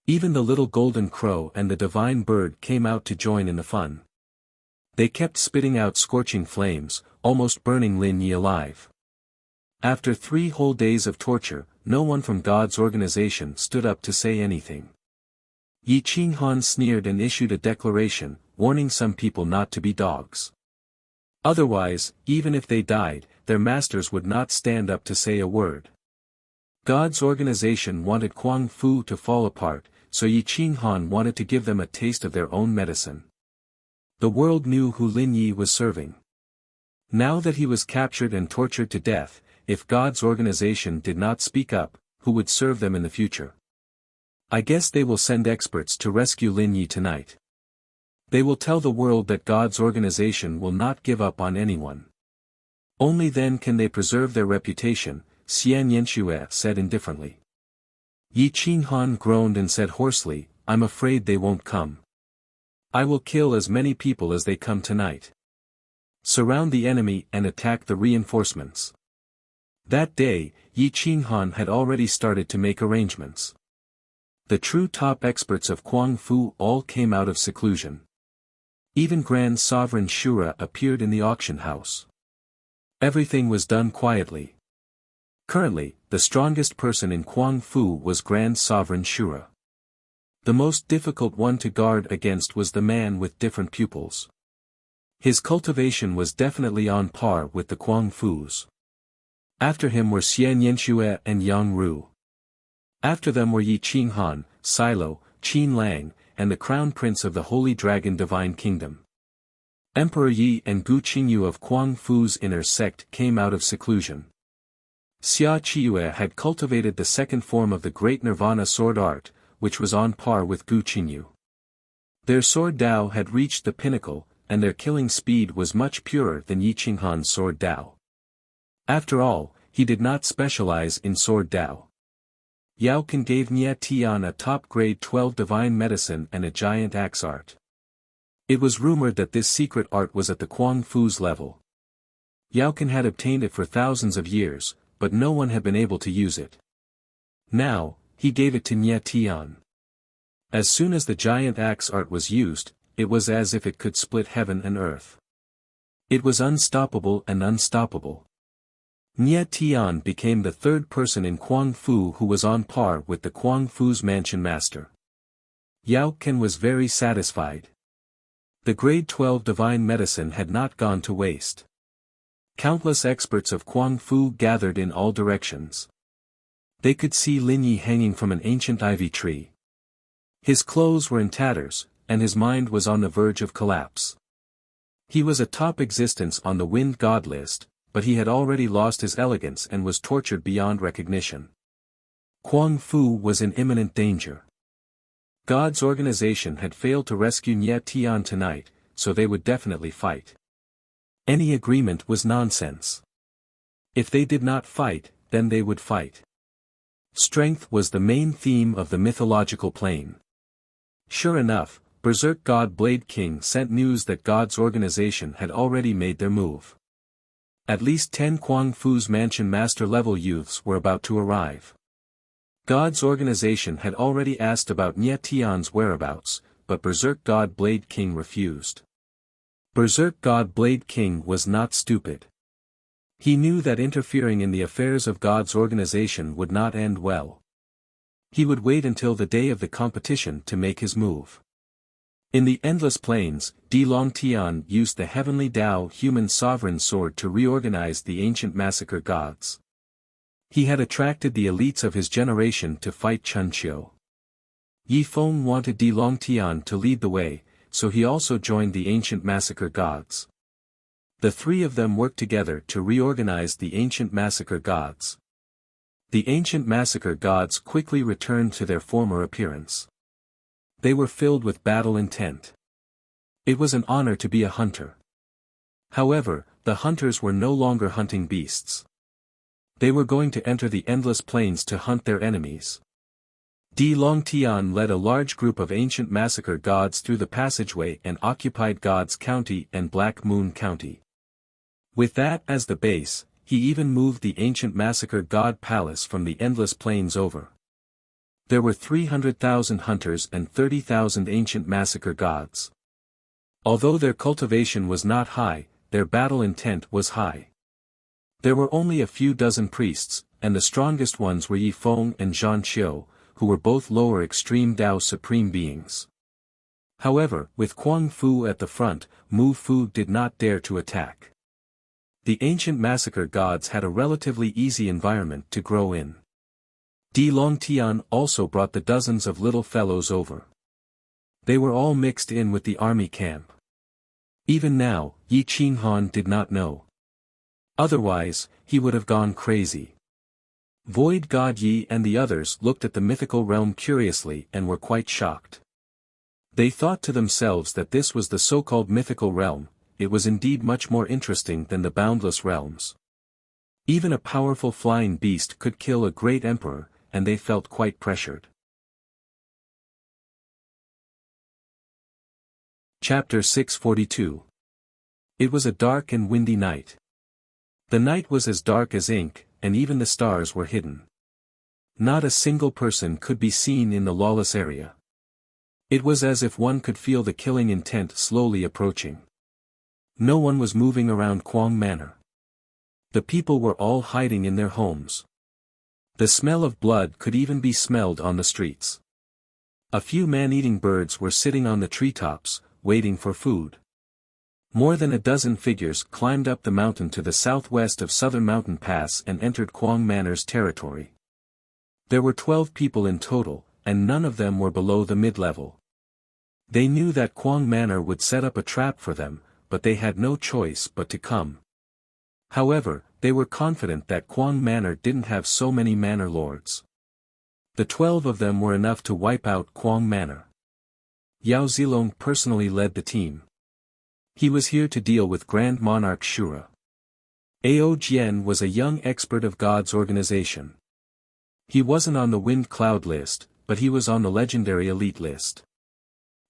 Even the little golden crow and the divine bird came out to join in the fun. They kept spitting out scorching flames, almost burning Lin Yi alive. After 3 whole days of torture, no one from God's organization stood up to say anything. Yi Qinghan sneered and issued a declaration, warning some people not to be dogs. Otherwise, even if they died, their masters would not stand up to say a word. God's organization wanted Kuang Fu to fall apart, so Yi Qinghan wanted to give them a taste of their own medicine. The world knew who Lin Yi was serving. Now that he was captured and tortured to death, if God's organization did not speak up, who would serve them in the future? I guess they will send experts to rescue Lin Yi tonight. They will tell the world that God's organization will not give up on anyone. Only then can they preserve their reputation, Xian Yanxue said indifferently. Yi Qinghan groaned and said hoarsely, I'm afraid they won't come. I will kill as many people as they come tonight. Surround the enemy and attack the reinforcements. That day, Yi Qinghan had already started to make arrangements. The true top experts of Kuang Fu all came out of seclusion. Even Grand Sovereign Shura appeared in the auction house. Everything was done quietly. Currently, the strongest person in Kuang Fu was Grand Sovereign Shura. The most difficult one to guard against was the man with different pupils. His cultivation was definitely on par with the Kuang Fu's. After him were Xian Yanxue and Yang Ru. After them were Yi Qinghan, Silo, Qin Lang, and the crown prince of the Holy Dragon Divine Kingdom. Emperor Yi and Gu Qingyu of Kuang Fu's inner sect came out of seclusion. Xia Qiyue had cultivated the second form of the great Nirvana sword art, which was on par with Gu Qingyu. Their sword Dao had reached the pinnacle, and their killing speed was much purer than Yi Qinghan's sword Dao. After all, he did not specialize in sword Dao. Yao Can gave Nie Tian a top-grade 12 divine medicine and a giant axe art. It was rumored that this secret art was at the Kuang Fu's level. Yao Can had obtained it for thousands of years, but no one had been able to use it. Now, he gave it to Nie Tian. As soon as the giant axe art was used, it was as if it could split heaven and earth. It was unstoppable and unstoppable. Nie Tian became the 3rd person in Kuang Fu who was on par with the Kuang Fu's mansion master. Yao Can was very satisfied. The grade 12 divine medicine had not gone to waste. Countless experts of Kuang Fu gathered in all directions. They could see Lin Yi hanging from an ancient ivy tree. His clothes were in tatters, and his mind was on the verge of collapse. He was a top existence on the Wind God list, but he had already lost his elegance and was tortured beyond recognition. Kuang Fu was in imminent danger. God's organization had failed to rescue Nie Tian tonight, so they would definitely fight. Any agreement was nonsense. If they did not fight, then they would fight. Strength was the main theme of the mythological plane. Sure enough, Berserk God Blade King sent news that God's organization had already made their move. At least 10 Kuang Fu's mansion master-level youths were about to arrive. God's organization had already asked about Nie Tian's whereabouts, but Berserk God Blade King refused. Berserk God Blade King was not stupid. He knew that interfering in the affairs of God's organization would not end well. He would wait until the day of the competition to make his move. In the Endless Plains, Di Longtian used the Heavenly Tao Human Sovereign Sword to reorganize the ancient massacre gods. He had attracted the elites of his generation to fight Chunqiu. Yi Feng wanted Di Longtian to lead the way, so he also joined the ancient massacre gods. The 3 of them worked together to reorganize the ancient massacre gods. The ancient massacre gods quickly returned to their former appearance. They were filled with battle intent. It was an honor to be a hunter. However, the hunters were no longer hunting beasts. They were going to enter the endless plains to hunt their enemies. Di Longtian led a large group of ancient massacre gods through the passageway and occupied Gods County and Black Moon County. With that as the base, he even moved the ancient massacre god palace from the endless plains over. There were 300,000 hunters and 30,000 ancient massacre gods. Although their cultivation was not high, their battle intent was high. There were only a few dozen priests, and the strongest ones were Yi Feng and Zhan Qiu, who were both lower extreme Tao supreme beings. However, with Kuang Fu at the front, Mu Fu did not dare to attack. The ancient massacre gods had a relatively easy environment to grow in. Di Longtian also brought the dozens of little fellows over. They were all mixed in with the army camp. Even now, Yi Qinghan did not know. Otherwise, he would have gone crazy. Void God Yi and the others looked at the mythical realm curiously and were quite shocked. They thought to themselves that this was the so-called mythical realm. It was indeed much more interesting than the boundless realms. Even a powerful flying beast could kill a great emperor, and they felt quite pressured. Chapter 642. It was a dark and windy night. The night was as dark as ink, and even the stars were hidden. Not a single person could be seen in the lawless area. It was as if one could feel the killing intent slowly approaching. No one was moving around Kuang Manor. The people were all hiding in their homes. The smell of blood could even be smelled on the streets. A few man-eating birds were sitting on the treetops, waiting for food. More than a dozen figures climbed up the mountain to the southwest of Southern Mountain Pass and entered Kuang Manor's territory. There were 12 people in total, and none of them were below the mid-level. They knew that Kuang Manor would set up a trap for them, but they had no choice but to come. However, they were confident that Kuang Manor didn't have so many manor lords. The 12 of them were enough to wipe out Kuang Manor. Yao Zilong personally led the team. He was here to deal with Grand Monarch Shura. Ao Jian was a young expert of God's organization. He wasn't on the Wind Cloud list, but he was on the legendary elite list.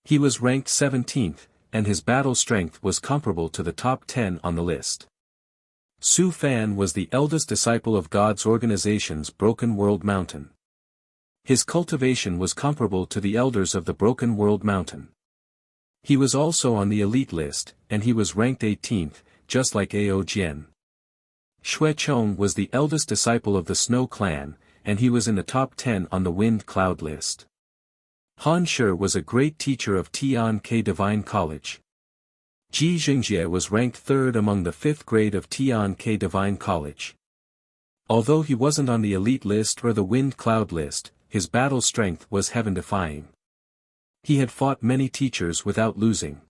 He was ranked 17th, and his battle strength was comparable to the top 10 on the list. Su Fan was the eldest disciple of God's organization's Broken World Mountain. His cultivation was comparable to the elders of the Broken World Mountain. He was also on the elite list, and he was ranked 18th, just like Ao Jian. Xue Chong was the eldest disciple of the Snow Clan, and he was in the top 10 on the Wind Cloud list. Han Shi was a great teacher of Tian Ke Divine College. Ji Xingjie was ranked 3rd among the 5th grade of Tian Ke Divine College. Although he wasn't on the elite list or the Wind Cloud list, his battle strength was heaven-defying. He had fought many teachers without losing.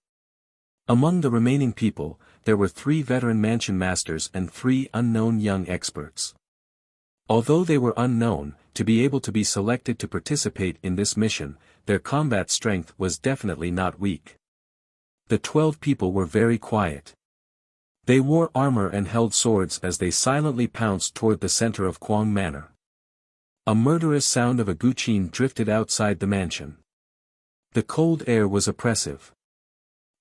Among the remaining people, there were 3 veteran mansion masters and 3 unknown young experts. Although they were unknown, to be able to be selected to participate in this mission, their combat strength was definitely not weak. The 12 people were very quiet. They wore armor and held swords as they silently pounced toward the center of Kuang Manor. A murderous sound of a guqin drifted outside the mansion. The cold air was oppressive.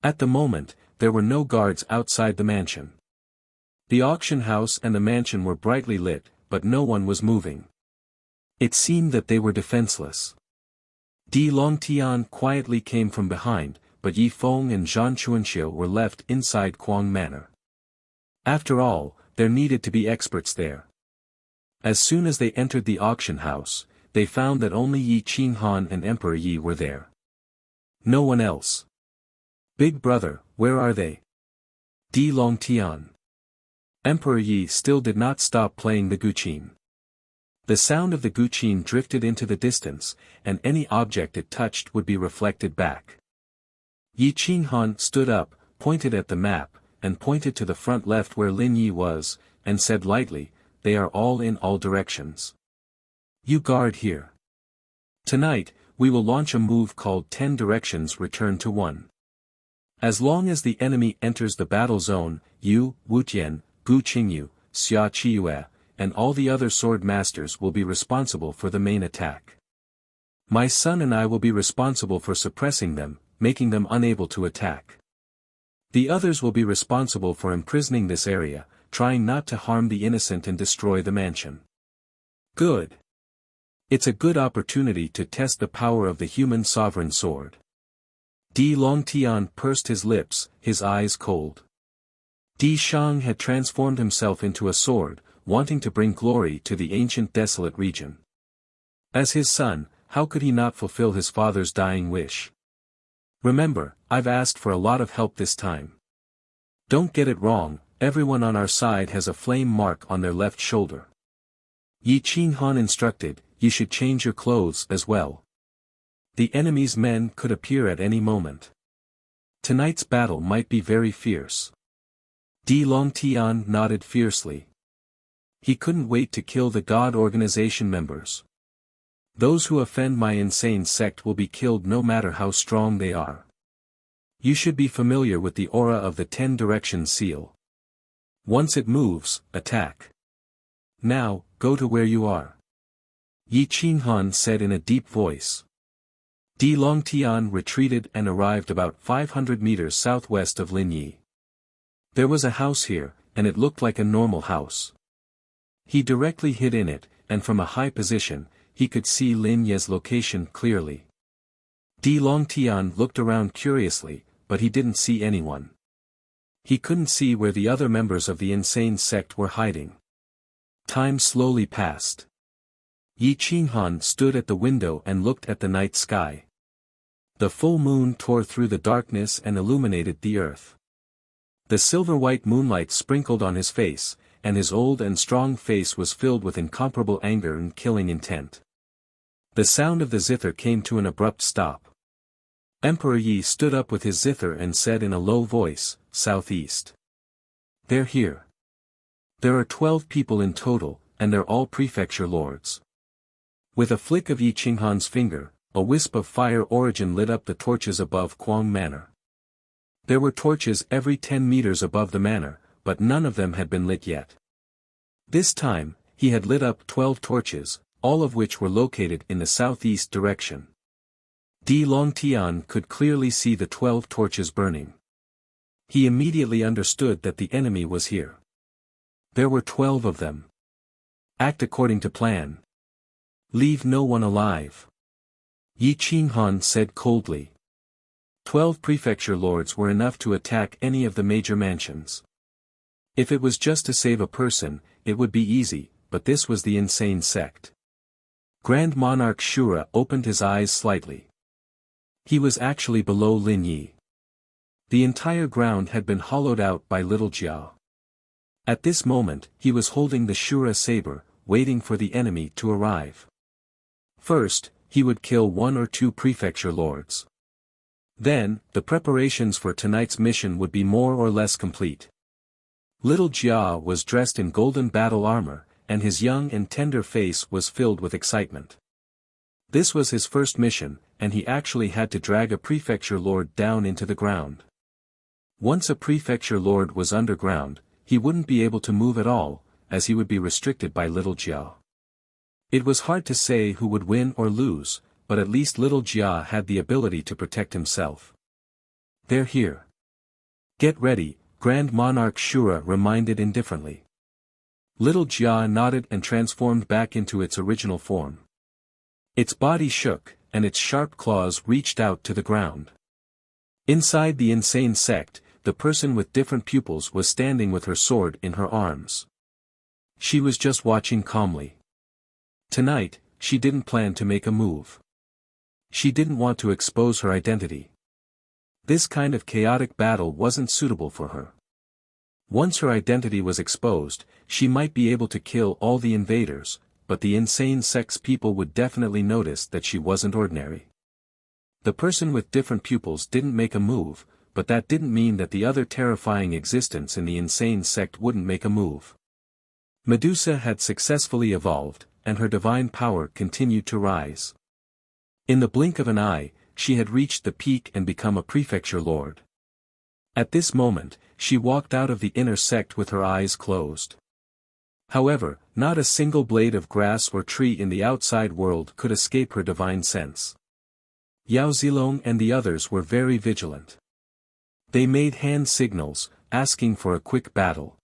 At the moment, there were no guards outside the mansion. The auction house and the mansion were brightly lit, but no one was moving. It seemed that they were defenseless. Di Longtian quietly came from behind, but Yi Feng and Zhan Chuanxiu were left inside Kuang Manor. After all, there needed to be experts there. As soon as they entered the auction house, they found that only Yi Qinghan and Emperor Yi were there. No one else. Big brother, where are they? Di Longtian. Emperor Yi still did not stop playing the guqin. The sound of the guqin drifted into the distance, and any object it touched would be reflected back. Yi Qinghan stood up, pointed at the map, and pointed to the front left where Lin Yi was, and said lightly, "They are all in all directions. You guard here. Tonight, we will launch a move called 10 Directions Return to 1. As long as the enemy enters the battle zone, you, Wu Tian, Gu Qingyu, Xia Qiyue, and all the other sword masters will be responsible for the main attack. My son and I will be responsible for suppressing them, making them unable to attack. The others will be responsible for imprisoning this area, trying not to harm the innocent and destroy the mansion. Good. It's a good opportunity to test the power of the human sovereign sword. Di Longtian pursed his lips, his eyes cold. Di Shang had transformed himself into a sword, wanting to bring glory to the ancient desolate region. As his son, how could he not fulfill his father's dying wish? Remember, I've asked for a lot of help this time. Don't get it wrong, everyone on our side has a flame mark on their left shoulder. Yi Qinghan instructed, you should change your clothes as well. The enemy's men could appear at any moment. Tonight's battle might be very fierce. Di Longtian nodded fiercely. He couldn't wait to kill the God Organization members. Those who offend my insane sect will be killed no matter how strong they are. You should be familiar with the aura of the 10 Directions seal. Once it moves, attack. Now, go to where you are. Yi Qinghan said in a deep voice. Di Longtian retreated and arrived about 500 meters southwest of Linyi. There was a house here, and it looked like a normal house. He directly hid in it, and from a high position, he could see Lin Ye's location clearly. Di Longtian looked around curiously, but he didn't see anyone. He couldn't see where the other members of the insane sect were hiding. Time slowly passed. Yi Qinghan stood at the window and looked at the night sky. The full moon tore through the darkness and illuminated the earth. The silver-white moonlight sprinkled on his face, and his old and strong face was filled with incomparable anger and killing intent. The sound of the zither came to an abrupt stop. Emperor Yi stood up with his zither and said in a low voice, "Southeast. They're here. There are 12 people in total, and they're all prefecture lords." With a flick of Yi Qinghan's finger, a wisp of fire origin lit up the torches above Quang Manor. There were torches every 10 meters above the manor, but none of them had been lit yet. This time, he had lit up 12 torches, all of which were located in the southeast direction. Di Longtian could clearly see the 12 torches burning. He immediately understood that the enemy was here. There were 12 of them. Act according to plan. Leave no one alive. Yi Qinghan said coldly. 12 prefecture lords were enough to attack any of the major mansions. If it was just to save a person, it would be easy, but this was the insane sect. Grand Monarch Shura opened his eyes slightly. He was actually below Lin Yi. The entire ground had been hollowed out by little Jia. At this moment, he was holding the Shura saber, waiting for the enemy to arrive. First, he would kill 1 or 2 prefecture lords. Then, the preparations for tonight's mission would be more or less complete. Little Jia was dressed in golden battle armor, and his young and tender face was filled with excitement. This was his first mission, and he actually had to drag a prefecture lord down into the ground. Once a prefecture lord was underground, he wouldn't be able to move at all, as he would be restricted by little Jia. It was hard to say who would win or lose, but at least little Jia had the ability to protect himself. They're here. Get ready, Grand Monarch Shura reminded indifferently. Little Jia nodded and transformed back into its original form. Its body shook, and its sharp claws reached out to the ground. Inside the insane sect, the person with different pupils was standing with her sword in her arms. She was just watching calmly. Tonight, she didn't plan to make a move. She didn't want to expose her identity. This kind of chaotic battle wasn't suitable for her. Once her identity was exposed, she might be able to kill all the invaders, but the insane sect's people would definitely notice that she wasn't ordinary. The person with different pupils didn't make a move, but that didn't mean that the other terrifying existence in the insane sect wouldn't make a move. Medusa had successfully evolved, and her divine power continued to rise. In the blink of an eye, she had reached the peak and become a prefecture lord. At this moment, she walked out of the inner sect with her eyes closed. However, not a single blade of grass or tree in the outside world could escape her divine sense. Yao Zilong and the others were very vigilant. They made hand signals, asking for a quick battle.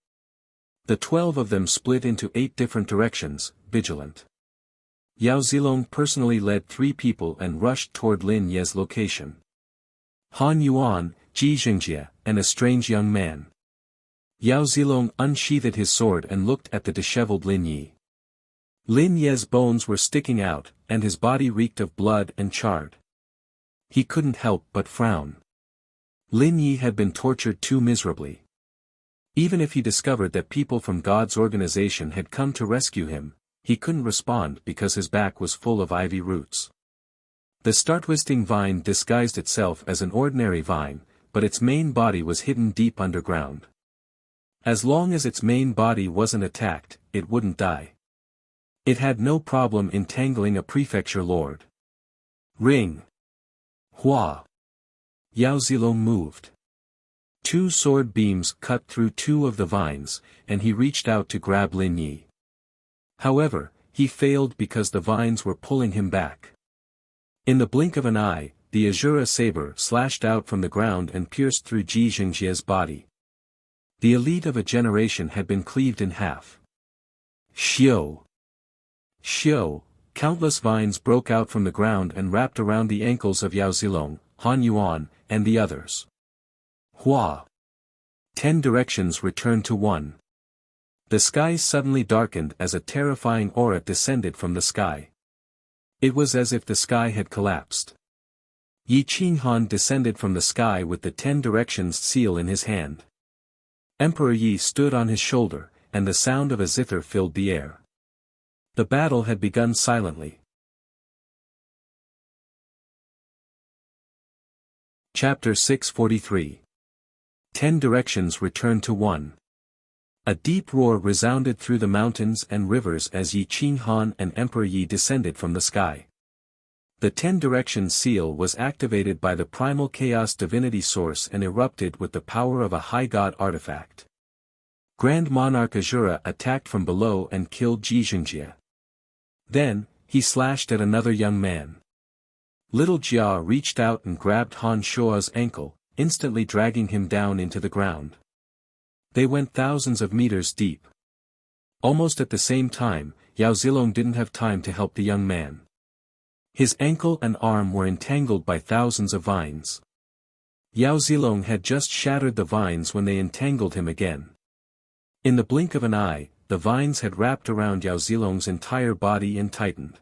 The 12 of them split into 8 different directions, vigilant. Yao Zilong personally led 3 people and rushed toward Lin Ye's location. Han Yuan, Ji Xingjie, and a strange young man. Yao Zilong unsheathed his sword and looked at the disheveled Lin Yi. Lin Ye's bones were sticking out, and his body reeked of blood and charred. He couldn't help but frown. Lin Yi had been tortured too miserably. Even if he discovered that people from God's organization had come to rescue him, he couldn't respond because his back was full of ivy roots. The star-twisting vine disguised itself as an ordinary vine, but its main body was hidden deep underground. As long as its main body wasn't attacked, it wouldn't die. It had no problem entangling a prefecture lord. Ring! Hua! Yao Zilong moved. 2 sword beams cut through 2 of the vines, and he reached out to grab Lin Yi. However, he failed because the vines were pulling him back. In the blink of an eye, the Azura saber slashed out from the ground and pierced through Ji Xingjie's body. The elite of a generation had been cleaved in half. Xiao! Xiao! Countless vines broke out from the ground and wrapped around the ankles of Yao Zilong, Han Yuan, and the others. Hua! 10 directions returned to 1. The sky suddenly darkened as a terrifying aura descended from the sky. It was as if the sky had collapsed. Yi Qinghan descended from the sky with the 10 directions seal in his hand. Emperor Yi stood on his shoulder, and the sound of a zither filled the air. The battle had begun silently. Chapter 643. 10 directions returned to 1. A deep roar resounded through the mountains and rivers as Yi Qinghan and Emperor Yi descended from the sky. The 10 directions seal was activated by the primal chaos divinity source and erupted with the power of a high god artifact. Grand Monarch Azura attacked from below and killed Ji Xingjie. Then, he slashed at another young man. Little Jia reached out and grabbed Han Shua's ankle, instantly dragging him down into the ground. They went thousands of meters deep. Almost at the same time, Yao Zilong didn't have time to help the young man. His ankle and arm were entangled by thousands of vines. Yao Zilong had just shattered the vines when they entangled him again. In the blink of an eye, the vines had wrapped around Yao Zilong's entire body and tightened.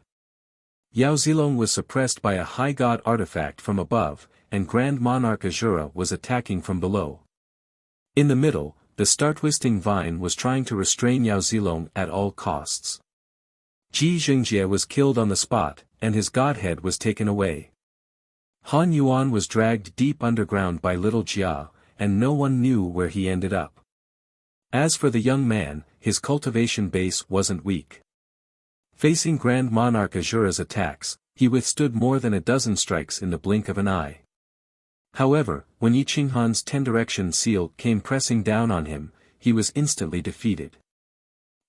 Yao Zilong was suppressed by a high god artifact from above, and Grand Monarch Azura was attacking from below. In the middle, the star-twisting vine was trying to restrain Yao Zilong at all costs. Ji Xingjie was killed on the spot, and his godhead was taken away. Han Yuan was dragged deep underground by little Jia, and no one knew where he ended up. As for the young man, his cultivation base wasn't weak. Facing Grand Monarch Azura's attacks, he withstood more than a dozen strikes in the blink of an eye. However, when Yi Qinghan's 10 direction seal came pressing down on him, he was instantly defeated.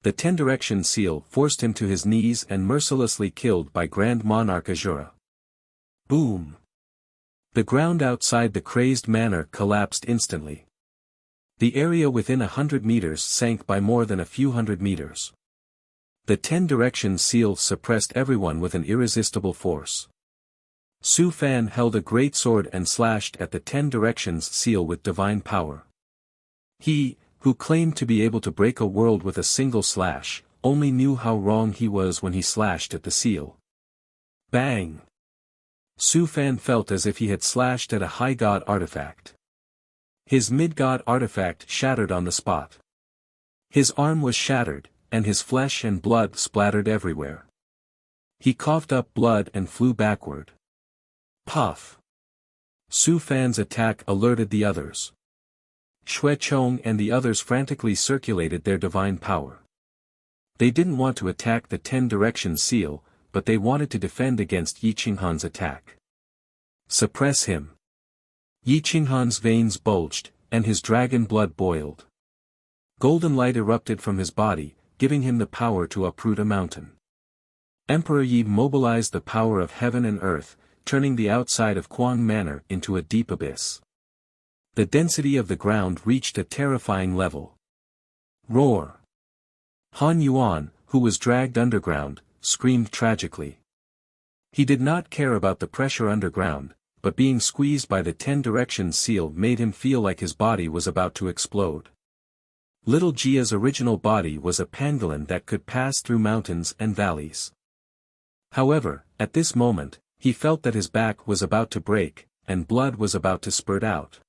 The 10 direction seal forced him to his knees and mercilessly killed by Grand Monarch Azura. Boom! The ground outside the crazed manor collapsed instantly. The area within 100 meters sank by more than a few hundred meters. The 10 direction seal suppressed everyone with an irresistible force. Su Fan held a great sword and slashed at the 10 directions seal with divine power. He, who claimed to be able to break a world with a single slash, only knew how wrong he was when he slashed at the seal. Bang! Su Fan felt as if he had slashed at a high god artifact. His mid-god artifact shattered on the spot. His arm was shattered, and his flesh and blood splattered everywhere. He coughed up blood and flew backward. Puff! Su Fan's attack alerted the others. Xue Chong and the others frantically circulated their divine power. They didn't want to attack the 10 direction seal, but they wanted to defend against Yi Qinghan's attack. Suppress him! Yi Qinghan's veins bulged, and his dragon blood boiled. Golden light erupted from his body, giving him the power to uproot a mountain. Emperor Yi mobilized the power of heaven and earth, turning the outside of Kuang Manor into a deep abyss. The density of the ground reached a terrifying level. Roar! Han Yuan, who was dragged underground, screamed tragically. He did not care about the pressure underground, but being squeezed by the 10 directions seal made him feel like his body was about to explode. Little Jia's original body was a pangolin that could pass through mountains and valleys. However, at this moment, he felt that his back was about to break, and blood was about to spurt out.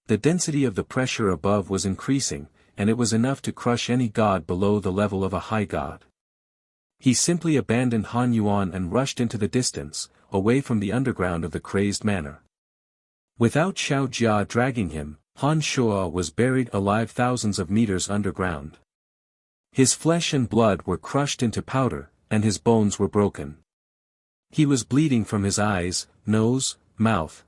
The density of the pressure above was increasing, and it was enough to crush any god below the level of a high god. He simply abandoned Han Yuan and rushed into the distance, away from the underground of the crazed manor. Without Xiao Jia dragging him, Han Shuo was buried alive thousands of meters underground. His flesh and blood were crushed into powder, and his bones were broken. He was bleeding from his eyes, nose, mouth.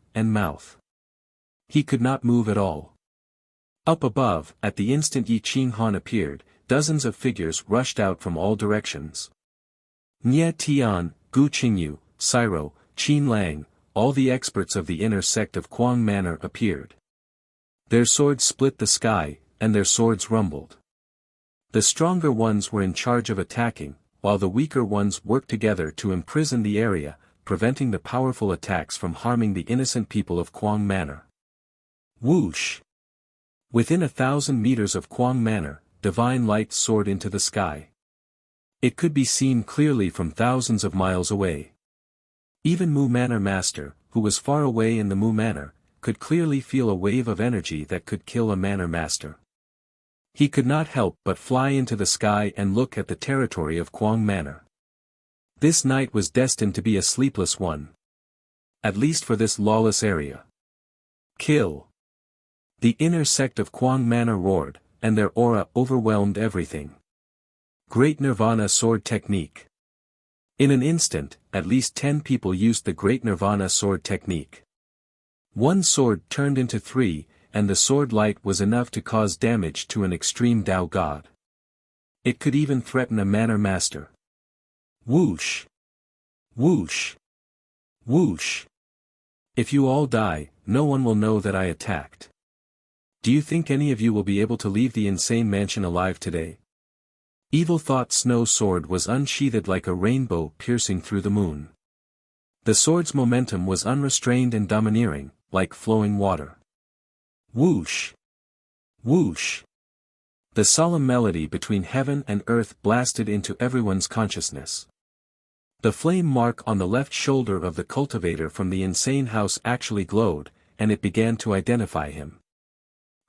He could not move at all. Up above, at the instant Yi Qinghan appeared, dozens of figures rushed out from all directions. Nye Tian, Gu Qingyu, Siro, Qin Lang, all the experts of the inner sect of Kuang Manor appeared. Their swords split the sky, and their swords rumbled. The stronger ones were in charge of attacking, while the weaker ones worked together to imprison the area, preventing the powerful attacks from harming the innocent people of Kuang Manor. Whoosh! Within 1,000 meters of Kuang Manor, divine light soared into the sky. It could be seen clearly from thousands of miles away. Even Mu Manor Master, who was far away in the Mu Manor, could clearly feel a wave of energy that could kill a Manor Master. He could not help but fly into the sky and look at the territory of Kuang Manor. This night was destined to be a sleepless one. At least for this lawless area. Kill! The inner sect of Kuang Manor roared, and their aura overwhelmed everything. Great Nirvana Sword Technique. In an instant, at least 10 people used the Great Nirvana Sword Technique. One sword turned into 3, and the sword light was enough to cause damage to an extreme Dao god. It could even threaten a Manor Master. Whoosh! Whoosh! Whoosh! If you all die, no one will know that I attacked. Do you think any of you will be able to leave the insane mansion alive today? Evil Thought Snow Sword was unsheathed like a rainbow piercing through the moon. The sword's momentum was unrestrained and domineering, like flowing water. Whoosh! Whoosh! The solemn melody between heaven and earth blasted into everyone's consciousness. The flame mark on the left shoulder of the cultivator from the insane house actually glowed, and it began to identify him.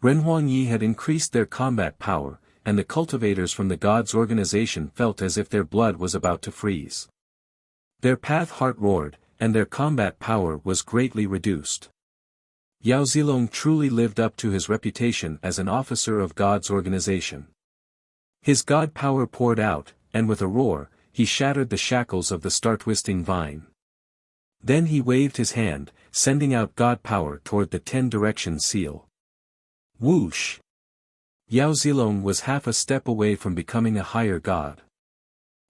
Ren Huangyi had increased their combat power, and the cultivators from the gods' organization felt as if their blood was about to freeze. Their path heart roared, and their combat power was greatly reduced. Yao Zilong truly lived up to his reputation as an officer of God's organization. His god power poured out, and with a roar, he shattered the shackles of the star-twisting vine. Then he waved his hand, sending out god power toward the 10 direction seal. Whoosh! Yao Zilong was half a step away from becoming a higher god.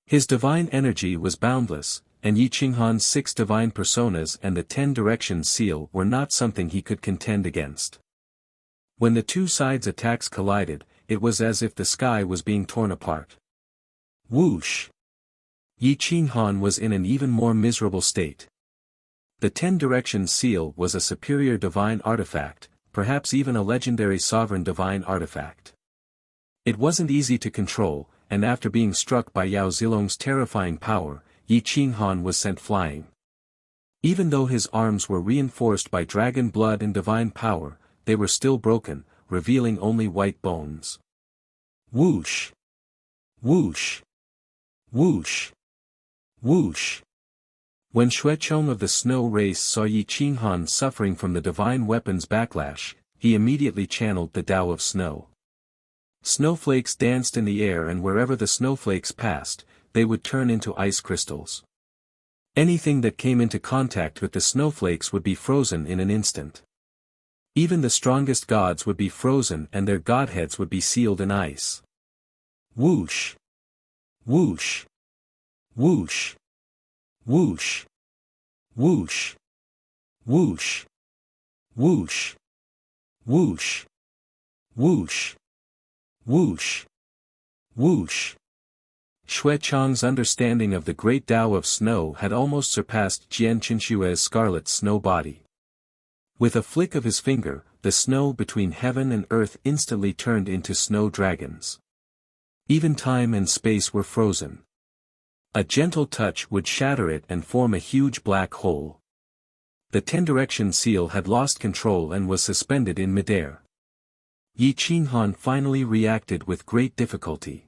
His divine energy was boundless, and Yi Qinghan's 6 divine personas and the 10 direction seal were not something he could contend against. When the two sides' attacks collided, it was as if the sky was being torn apart. Whoosh! Yi Qinghan was in an even more miserable state. The 10 direction seal was a superior divine artifact, perhaps even a legendary sovereign divine artifact. It wasn't easy to control, and after being struck by Yao Zilong's terrifying power, Yi Qinghan was sent flying. Even though his arms were reinforced by dragon blood and divine power, they were still broken, revealing only white bones. Whoosh! Whoosh! Whoosh! Whoosh! When Xuechong of the snow race saw Yi Qinghan suffering from the divine weapon's backlash, he immediately channeled the Tao of Snow. Snowflakes danced in the air, and wherever the snowflakes passed, they would turn into ice crystals. Anything that came into contact with the snowflakes would be frozen in an instant. Even the strongest gods would be frozen and their godheads would be sealed in ice. Whoosh! Whoosh! Whoosh! Whoosh! Whoosh! Whoosh! Whoosh! Whoosh! Whoosh! Whoosh! Whoosh! Xuechong's understanding of the great Tao of snow had almost surpassed Jian Qinshue's scarlet snow body. With a flick of his finger, the snow between heaven and earth instantly turned into snow dragons. Even time and space were frozen. A gentle touch would shatter it and form a huge black hole. The 10-direction seal had lost control and was suspended in midair. Yi Qinghan finally reacted with great difficulty.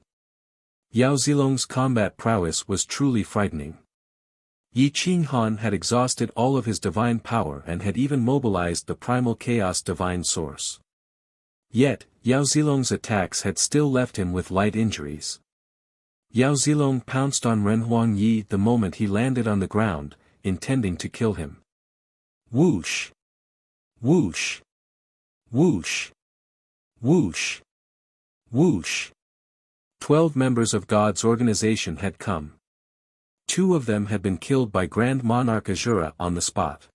Yao Zilong's combat prowess was truly frightening. Yi Qinghan had exhausted all of his divine power and had even mobilized the primal chaos divine source. Yet, Yao Zilong's attacks had still left him with light injuries. Yao Zilong pounced on Ren Huangyi the moment he landed on the ground, intending to kill him. Whoosh! Whoosh! Whoosh! Whoosh! Whoosh! 12 members of God's organization had come. 2 of them had been killed by Grand Monarch Azura on the spot.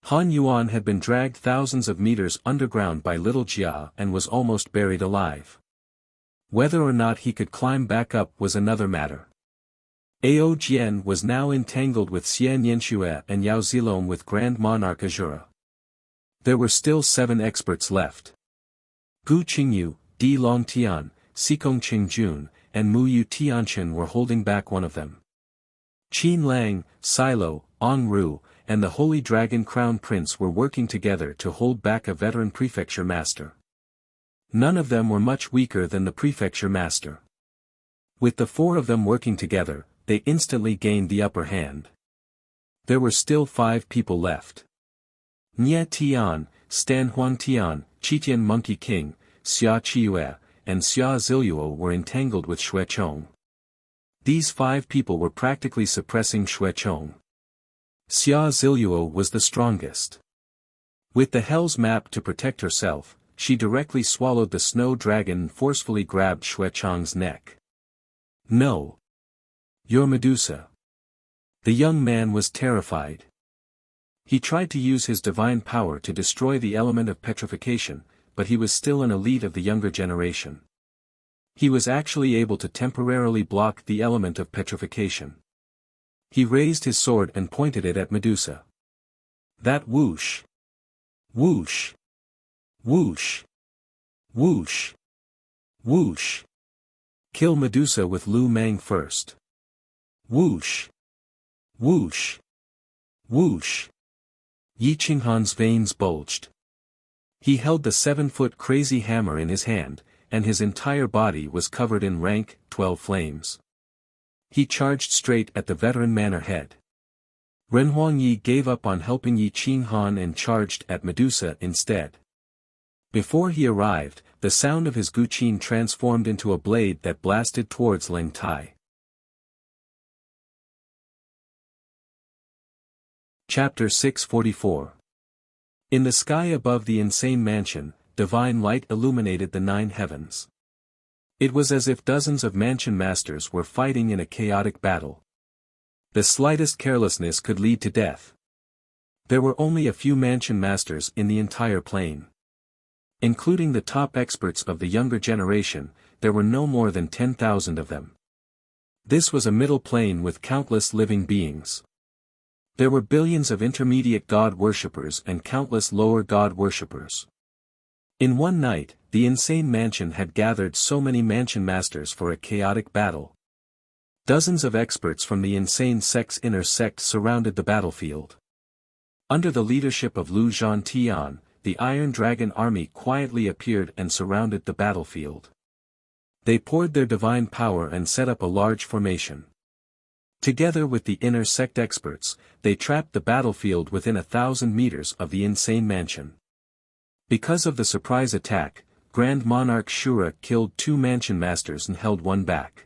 Han Yuan had been dragged thousands of meters underground by Little Jia and was almost buried alive. Whether or not he could climb back up was another matter. Ao Jian was now entangled with Xian Yanxue and Yao Zilong with Grand Monarch Azura. There were still 7 experts left. Gu Qingyu, Di Longtian, Xikong Qingjun, and Mu Yu Tianchen were holding back one of them. Qin Lang, Silo, Ong Ru, and the Holy Dragon Crown Prince were working together to hold back a veteran prefecture master. None of them were much weaker than the prefecture master. With the 4 of them working together, they instantly gained the upper hand. There were still 5 people left. Nye Tian, Stan Huang Tian, Qitian Monkey King, Xia Chiyue, and Xia Ziluo were entangled with Xuechong. These 5 people were practically suppressing Xuechong. Xia Ziluo was the strongest. With the Hell's Map to protect herself, she directly swallowed the snow dragon and forcefully grabbed Xuechong's neck. No. You're Medusa. The young man was terrified. He tried to use his divine power to destroy the element of petrification, but he was still an elite of the younger generation. He was actually able to temporarily block the element of petrification. He raised his sword and pointed it at Medusa. That whoosh! Whoosh! Whoosh! Whoosh! Whoosh! Kill Medusa with Lu Mang first. Whoosh! Whoosh! Whoosh! Yi Qinghan's veins bulged. He held the 7-foot crazy hammer in his hand, and his entire body was covered in rank 12 flames. He charged straight at the veteran manor head. Ren Huangyi gave up on helping Yi Qinghan and charged at Medusa instead. Before he arrived, the sound of his guqin transformed into a blade that blasted towards Ling Tai. Chapter 644. In the sky above the insane mansion, divine light illuminated the 9 heavens. It was as if dozens of mansion masters were fighting in a chaotic battle. The slightest carelessness could lead to death. There were only a few mansion masters in the entire plane. Including the top experts of the younger generation, there were no more than 10,000 of them. This was a middle plane with countless living beings. There were billions of intermediate god worshippers and countless lower god worshippers. In one night, the insane mansion had gathered so many mansion masters for a chaotic battle. Dozens of experts from the insane sect's inner sect surrounded the battlefield. Under the leadership of Lu Zhantian, the Iron Dragon army quietly appeared and surrounded the battlefield. They poured their divine power and set up a large formation. Together with the inner sect experts, they trapped the battlefield within 1,000 meters of the insane mansion. Because of the surprise attack, Grand Monarch Shura killed 2 mansion masters and held one back.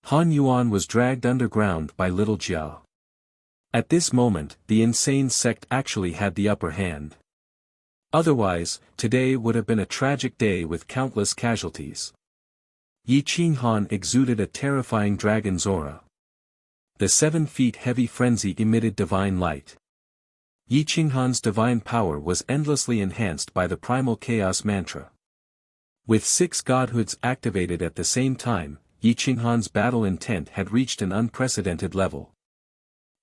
Han Yuan was dragged underground by Little Jia. At this moment, the insane sect actually had the upper hand. Otherwise, today would have been a tragic day with countless casualties. Yi Qinghan exuded a terrifying dragon's aura. The 7 feet heavy frenzy emitted divine light. Yi Qinghan's divine power was endlessly enhanced by the primal chaos mantra. With 6 godhoods activated at the same time, Yi Qinghan's battle intent had reached an unprecedented level.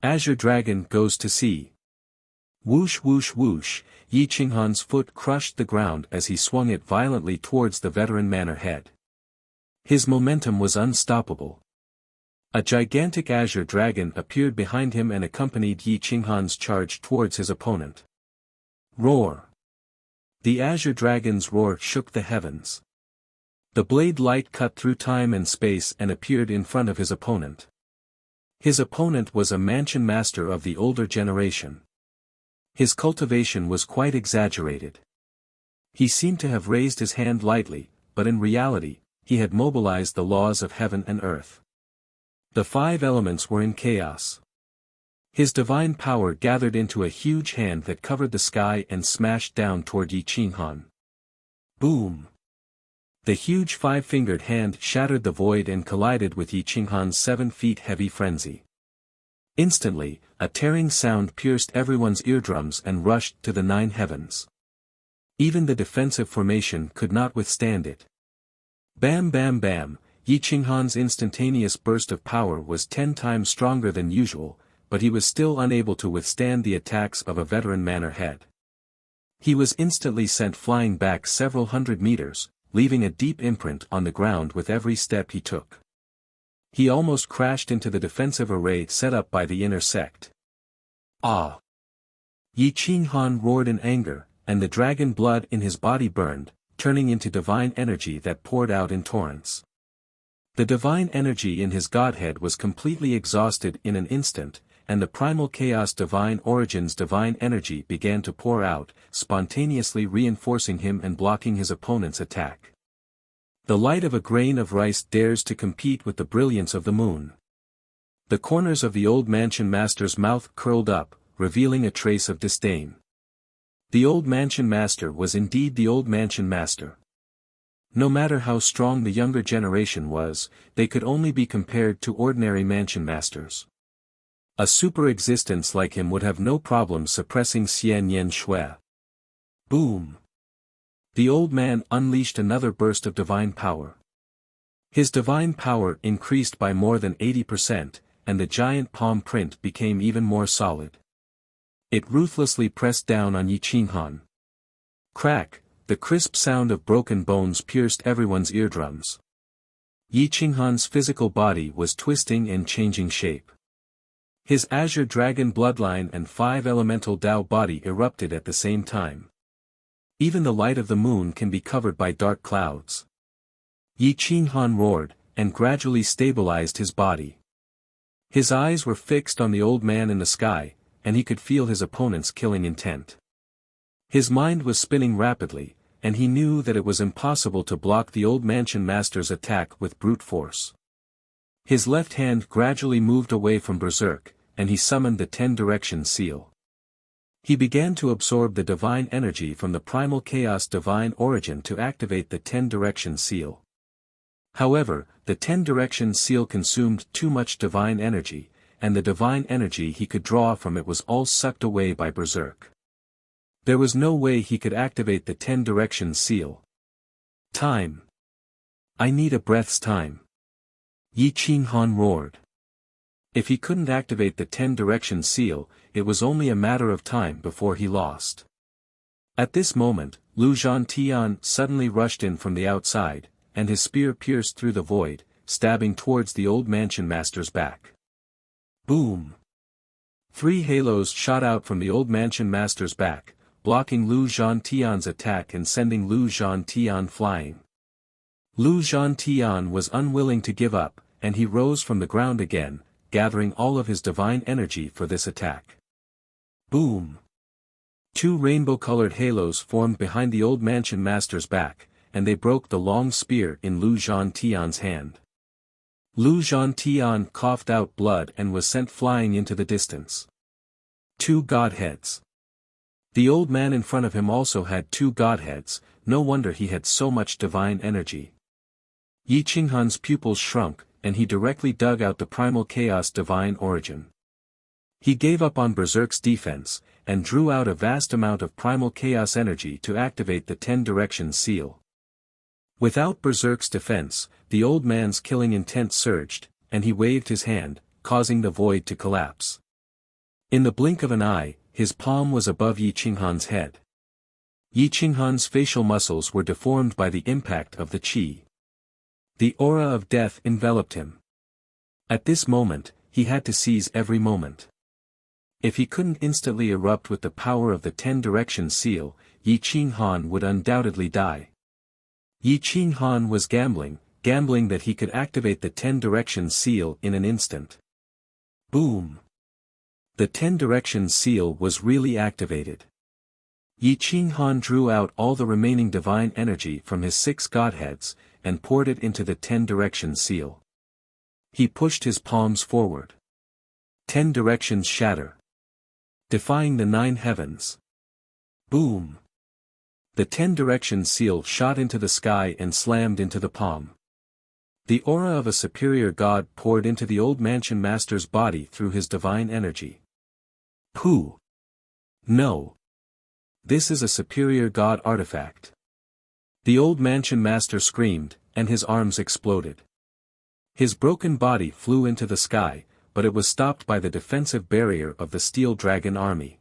Azure Dragon goes to sea. Whoosh whoosh whoosh, Yi Qinghan's foot crushed the ground as he swung it violently towards the veteran manor head. His momentum was unstoppable. A gigantic azure dragon appeared behind him and accompanied Yi Qinghan's charge towards his opponent. Roar! The azure dragon's roar shook the heavens. The blade light cut through time and space and appeared in front of his opponent. His opponent was a mansion master of the older generation. His cultivation was quite exaggerated. He seemed to have raised his hand lightly, but in reality, he had mobilized the laws of heaven and earth. The 5 elements were in chaos. His divine power gathered into a huge hand that covered the sky and smashed down toward Yi Qinghan. Boom! The huge 5-fingered hand shattered the void and collided with Yi Qinghan's 7 feet heavy frenzy. Instantly, a tearing sound pierced everyone's eardrums and rushed to the 9 heavens. Even the defensive formation could not withstand it. Bam bam bam, Yi Qinghan's instantaneous burst of power was 10 times stronger than usual, but he was still unable to withstand the attacks of a veteran manor head. He was instantly sent flying back several hundred meters, leaving a deep imprint on the ground with every step he took. He almost crashed into the defensive array set up by the inner sect. Ah! Yi Qinghan roared in anger, and the dragon blood in his body burned, turning into divine energy that poured out in torrents. The divine energy in his godhead was completely exhausted in an instant, and the primal chaos divine origin's divine energy began to pour out, spontaneously reinforcing him and blocking his opponent's attack. The light of a grain of rice dares to compete with the brilliance of the moon. The corners of the old mansion master's mouth curled up, revealing a trace of disdain. The old mansion master was indeed the old mansion master. No matter how strong the younger generation was, they could only be compared to ordinary mansion masters. A super-existence like him would have no problem suppressing Xian Yen Shui. Boom! The old man unleashed another burst of divine power. His divine power increased by more than 80%, and the giant palm print became even more solid. It ruthlessly pressed down on Yi Qinghan. Crack! The crisp sound of broken bones pierced everyone's eardrums. Yi Qinghan's physical body was twisting and changing shape. His azure dragon bloodline and 5 elemental Dao body erupted at the same time. Even the light of the moon can be covered by dark clouds. Yi Qinghan roared, and gradually stabilized his body. His eyes were fixed on the old man in the sky, and he could feel his opponent's killing intent. His mind was spinning rapidly, and he knew that it was impossible to block the old mansion master's attack with brute force. His left hand gradually moved away from Berserk, and he summoned the 10-direction seal. He began to absorb the divine energy from the primal chaos divine origin to activate the 10-direction seal. However, the 10-direction seal consumed too much divine energy, and the divine energy he could draw from it was all sucked away by Berserk. There was no way he could activate the 10-direction seal. Time. I need a breath's time. Yi Qinghan roared. If he couldn't activate the 10-direction seal, it was only a matter of time before he lost. At this moment, Lu Zhantian suddenly rushed in from the outside, and his spear pierced through the void, stabbing towards the old mansion master's back. Boom! 3 halos shot out from the old mansion master's back, blocking Lu Zhantian's attack and sending Lu Zhantian flying. Lu Zhantian was unwilling to give up, and he rose from the ground again, gathering all of his divine energy for this attack. Boom! 2 rainbow-colored halos formed behind the old mansion master's back, and they broke the long spear in Lu Zhantian's hand. Lu Zhantian coughed out blood and was sent flying into the distance. 2 godheads. The old man in front of him also had two godheads, no wonder he had so much divine energy. Yi Qinghan's pupils shrunk, and he directly dug out the primal chaos divine origin. He gave up on Berserk's defense, and drew out a vast amount of primal chaos energy to activate the 10 directions seal. Without Berserk's defense, the old man's killing intent surged, and he waved his hand, causing the void to collapse. In the blink of an eye, his palm was above Yi Qinghan's head. Yi Qinghan's facial muscles were deformed by the impact of the qi. The aura of death enveloped him. At this moment, he had to seize every moment. If he couldn't instantly erupt with the power of the 10 directions seal, Yi Qinghan would undoubtedly die. Yi Qinghan was gambling that he could activate the 10 directions seal in an instant. Boom! The 10 directions seal was really activated. Yi Qinghan drew out all the remaining divine energy from his 6 godheads, and poured it into the 10 directions seal. He pushed his palms forward. 10 directions shatter. Defying the 9 heavens. Boom! The 10 directions seal shot into the sky and slammed into the palm. The aura of a superior god poured into the old mansion master's body through his divine energy. Pooh! No! This is a superior god artifact. The old mansion master screamed, and his arms exploded. His broken body flew into the sky, but it was stopped by the defensive barrier of the steel dragon army.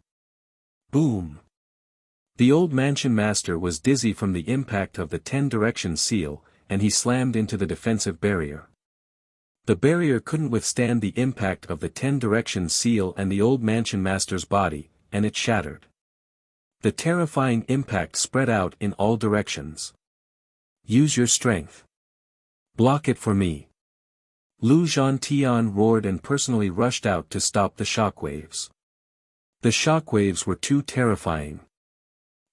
Boom! The old mansion master was dizzy from the impact of the 10 directions seal, and he slammed into the defensive barrier. The barrier couldn't withstand the impact of the 10 directions seal and the old mansion master's body, and it shattered. The terrifying impact spread out in all directions. Use your strength. Block it for me. Lu Zhantian roared and personally rushed out to stop the shockwaves. The shockwaves were too terrifying.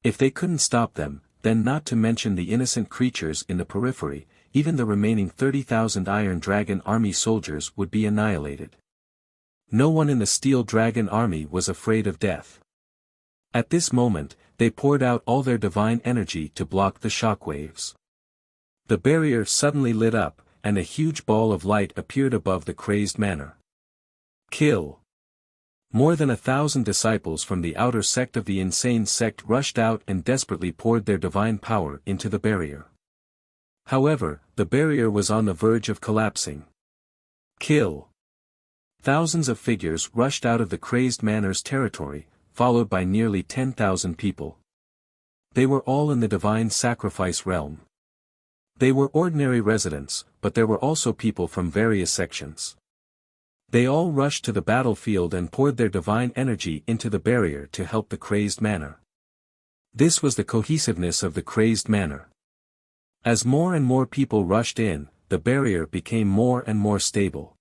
If they couldn't stop them, then not to mention the innocent creatures in the periphery, even the remaining 30,000 Iron Dragon army soldiers would be annihilated. No one in the Steel Dragon army was afraid of death. At this moment, they poured out all their divine energy to block the shockwaves. The barrier suddenly lit up, and a huge ball of light appeared above the crazed manor. Kill! More than 1,000 disciples from the outer sect of the insane sect rushed out and desperately poured their divine power into the barrier. However, the barrier was on the verge of collapsing. Kill! Thousands of figures rushed out of the crazed manor's territory, followed by nearly 10,000 people. They were all in the divine sacrifice realm. They were ordinary residents, but there were also people from various sections. They all rushed to the battlefield and poured their divine energy into the barrier to help the crazed manor. This was the cohesiveness of the crazed manor. As more and more people rushed in, the barrier became more and more stable.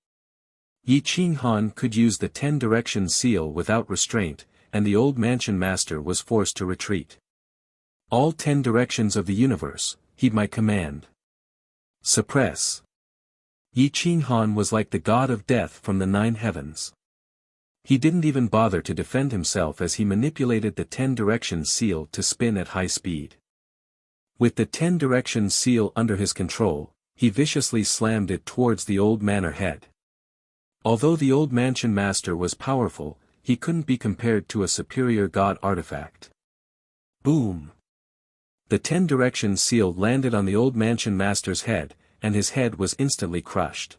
Yi Qinghan could use the 10 directions seal without restraint, and the old mansion master was forced to retreat. All 10 directions of the universe, heed my command. Suppress. Yi Qinghan was like the god of death from the 9 heavens. He didn't even bother to defend himself as he manipulated the 10 directions seal to spin at high speed. With the 10 directions seal under his control, he viciously slammed it towards the old manor head. Although the old mansion master was powerful, he couldn't be compared to a superior god artifact. Boom! The 10 directions seal landed on the old mansion master's head, and his head was instantly crushed.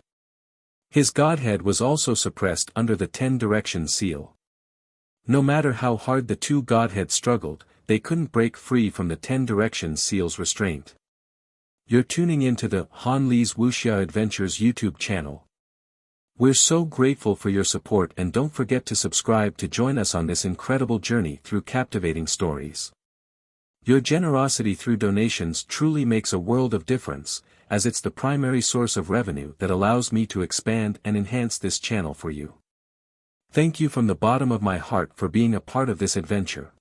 His godhead was also suppressed under the 10 directions seal. No matter how hard the two godheads struggled, they couldn't break free from the 10 directions seal's restraint. You're tuning into the Han Li's Wuxia Adventures YouTube channel. We're so grateful for your support, and don't forget to subscribe to join us on this incredible journey through captivating stories. Your generosity through donations truly makes a world of difference, as it's the primary source of revenue that allows me to expand and enhance this channel for you. Thank you from the bottom of my heart for being a part of this adventure.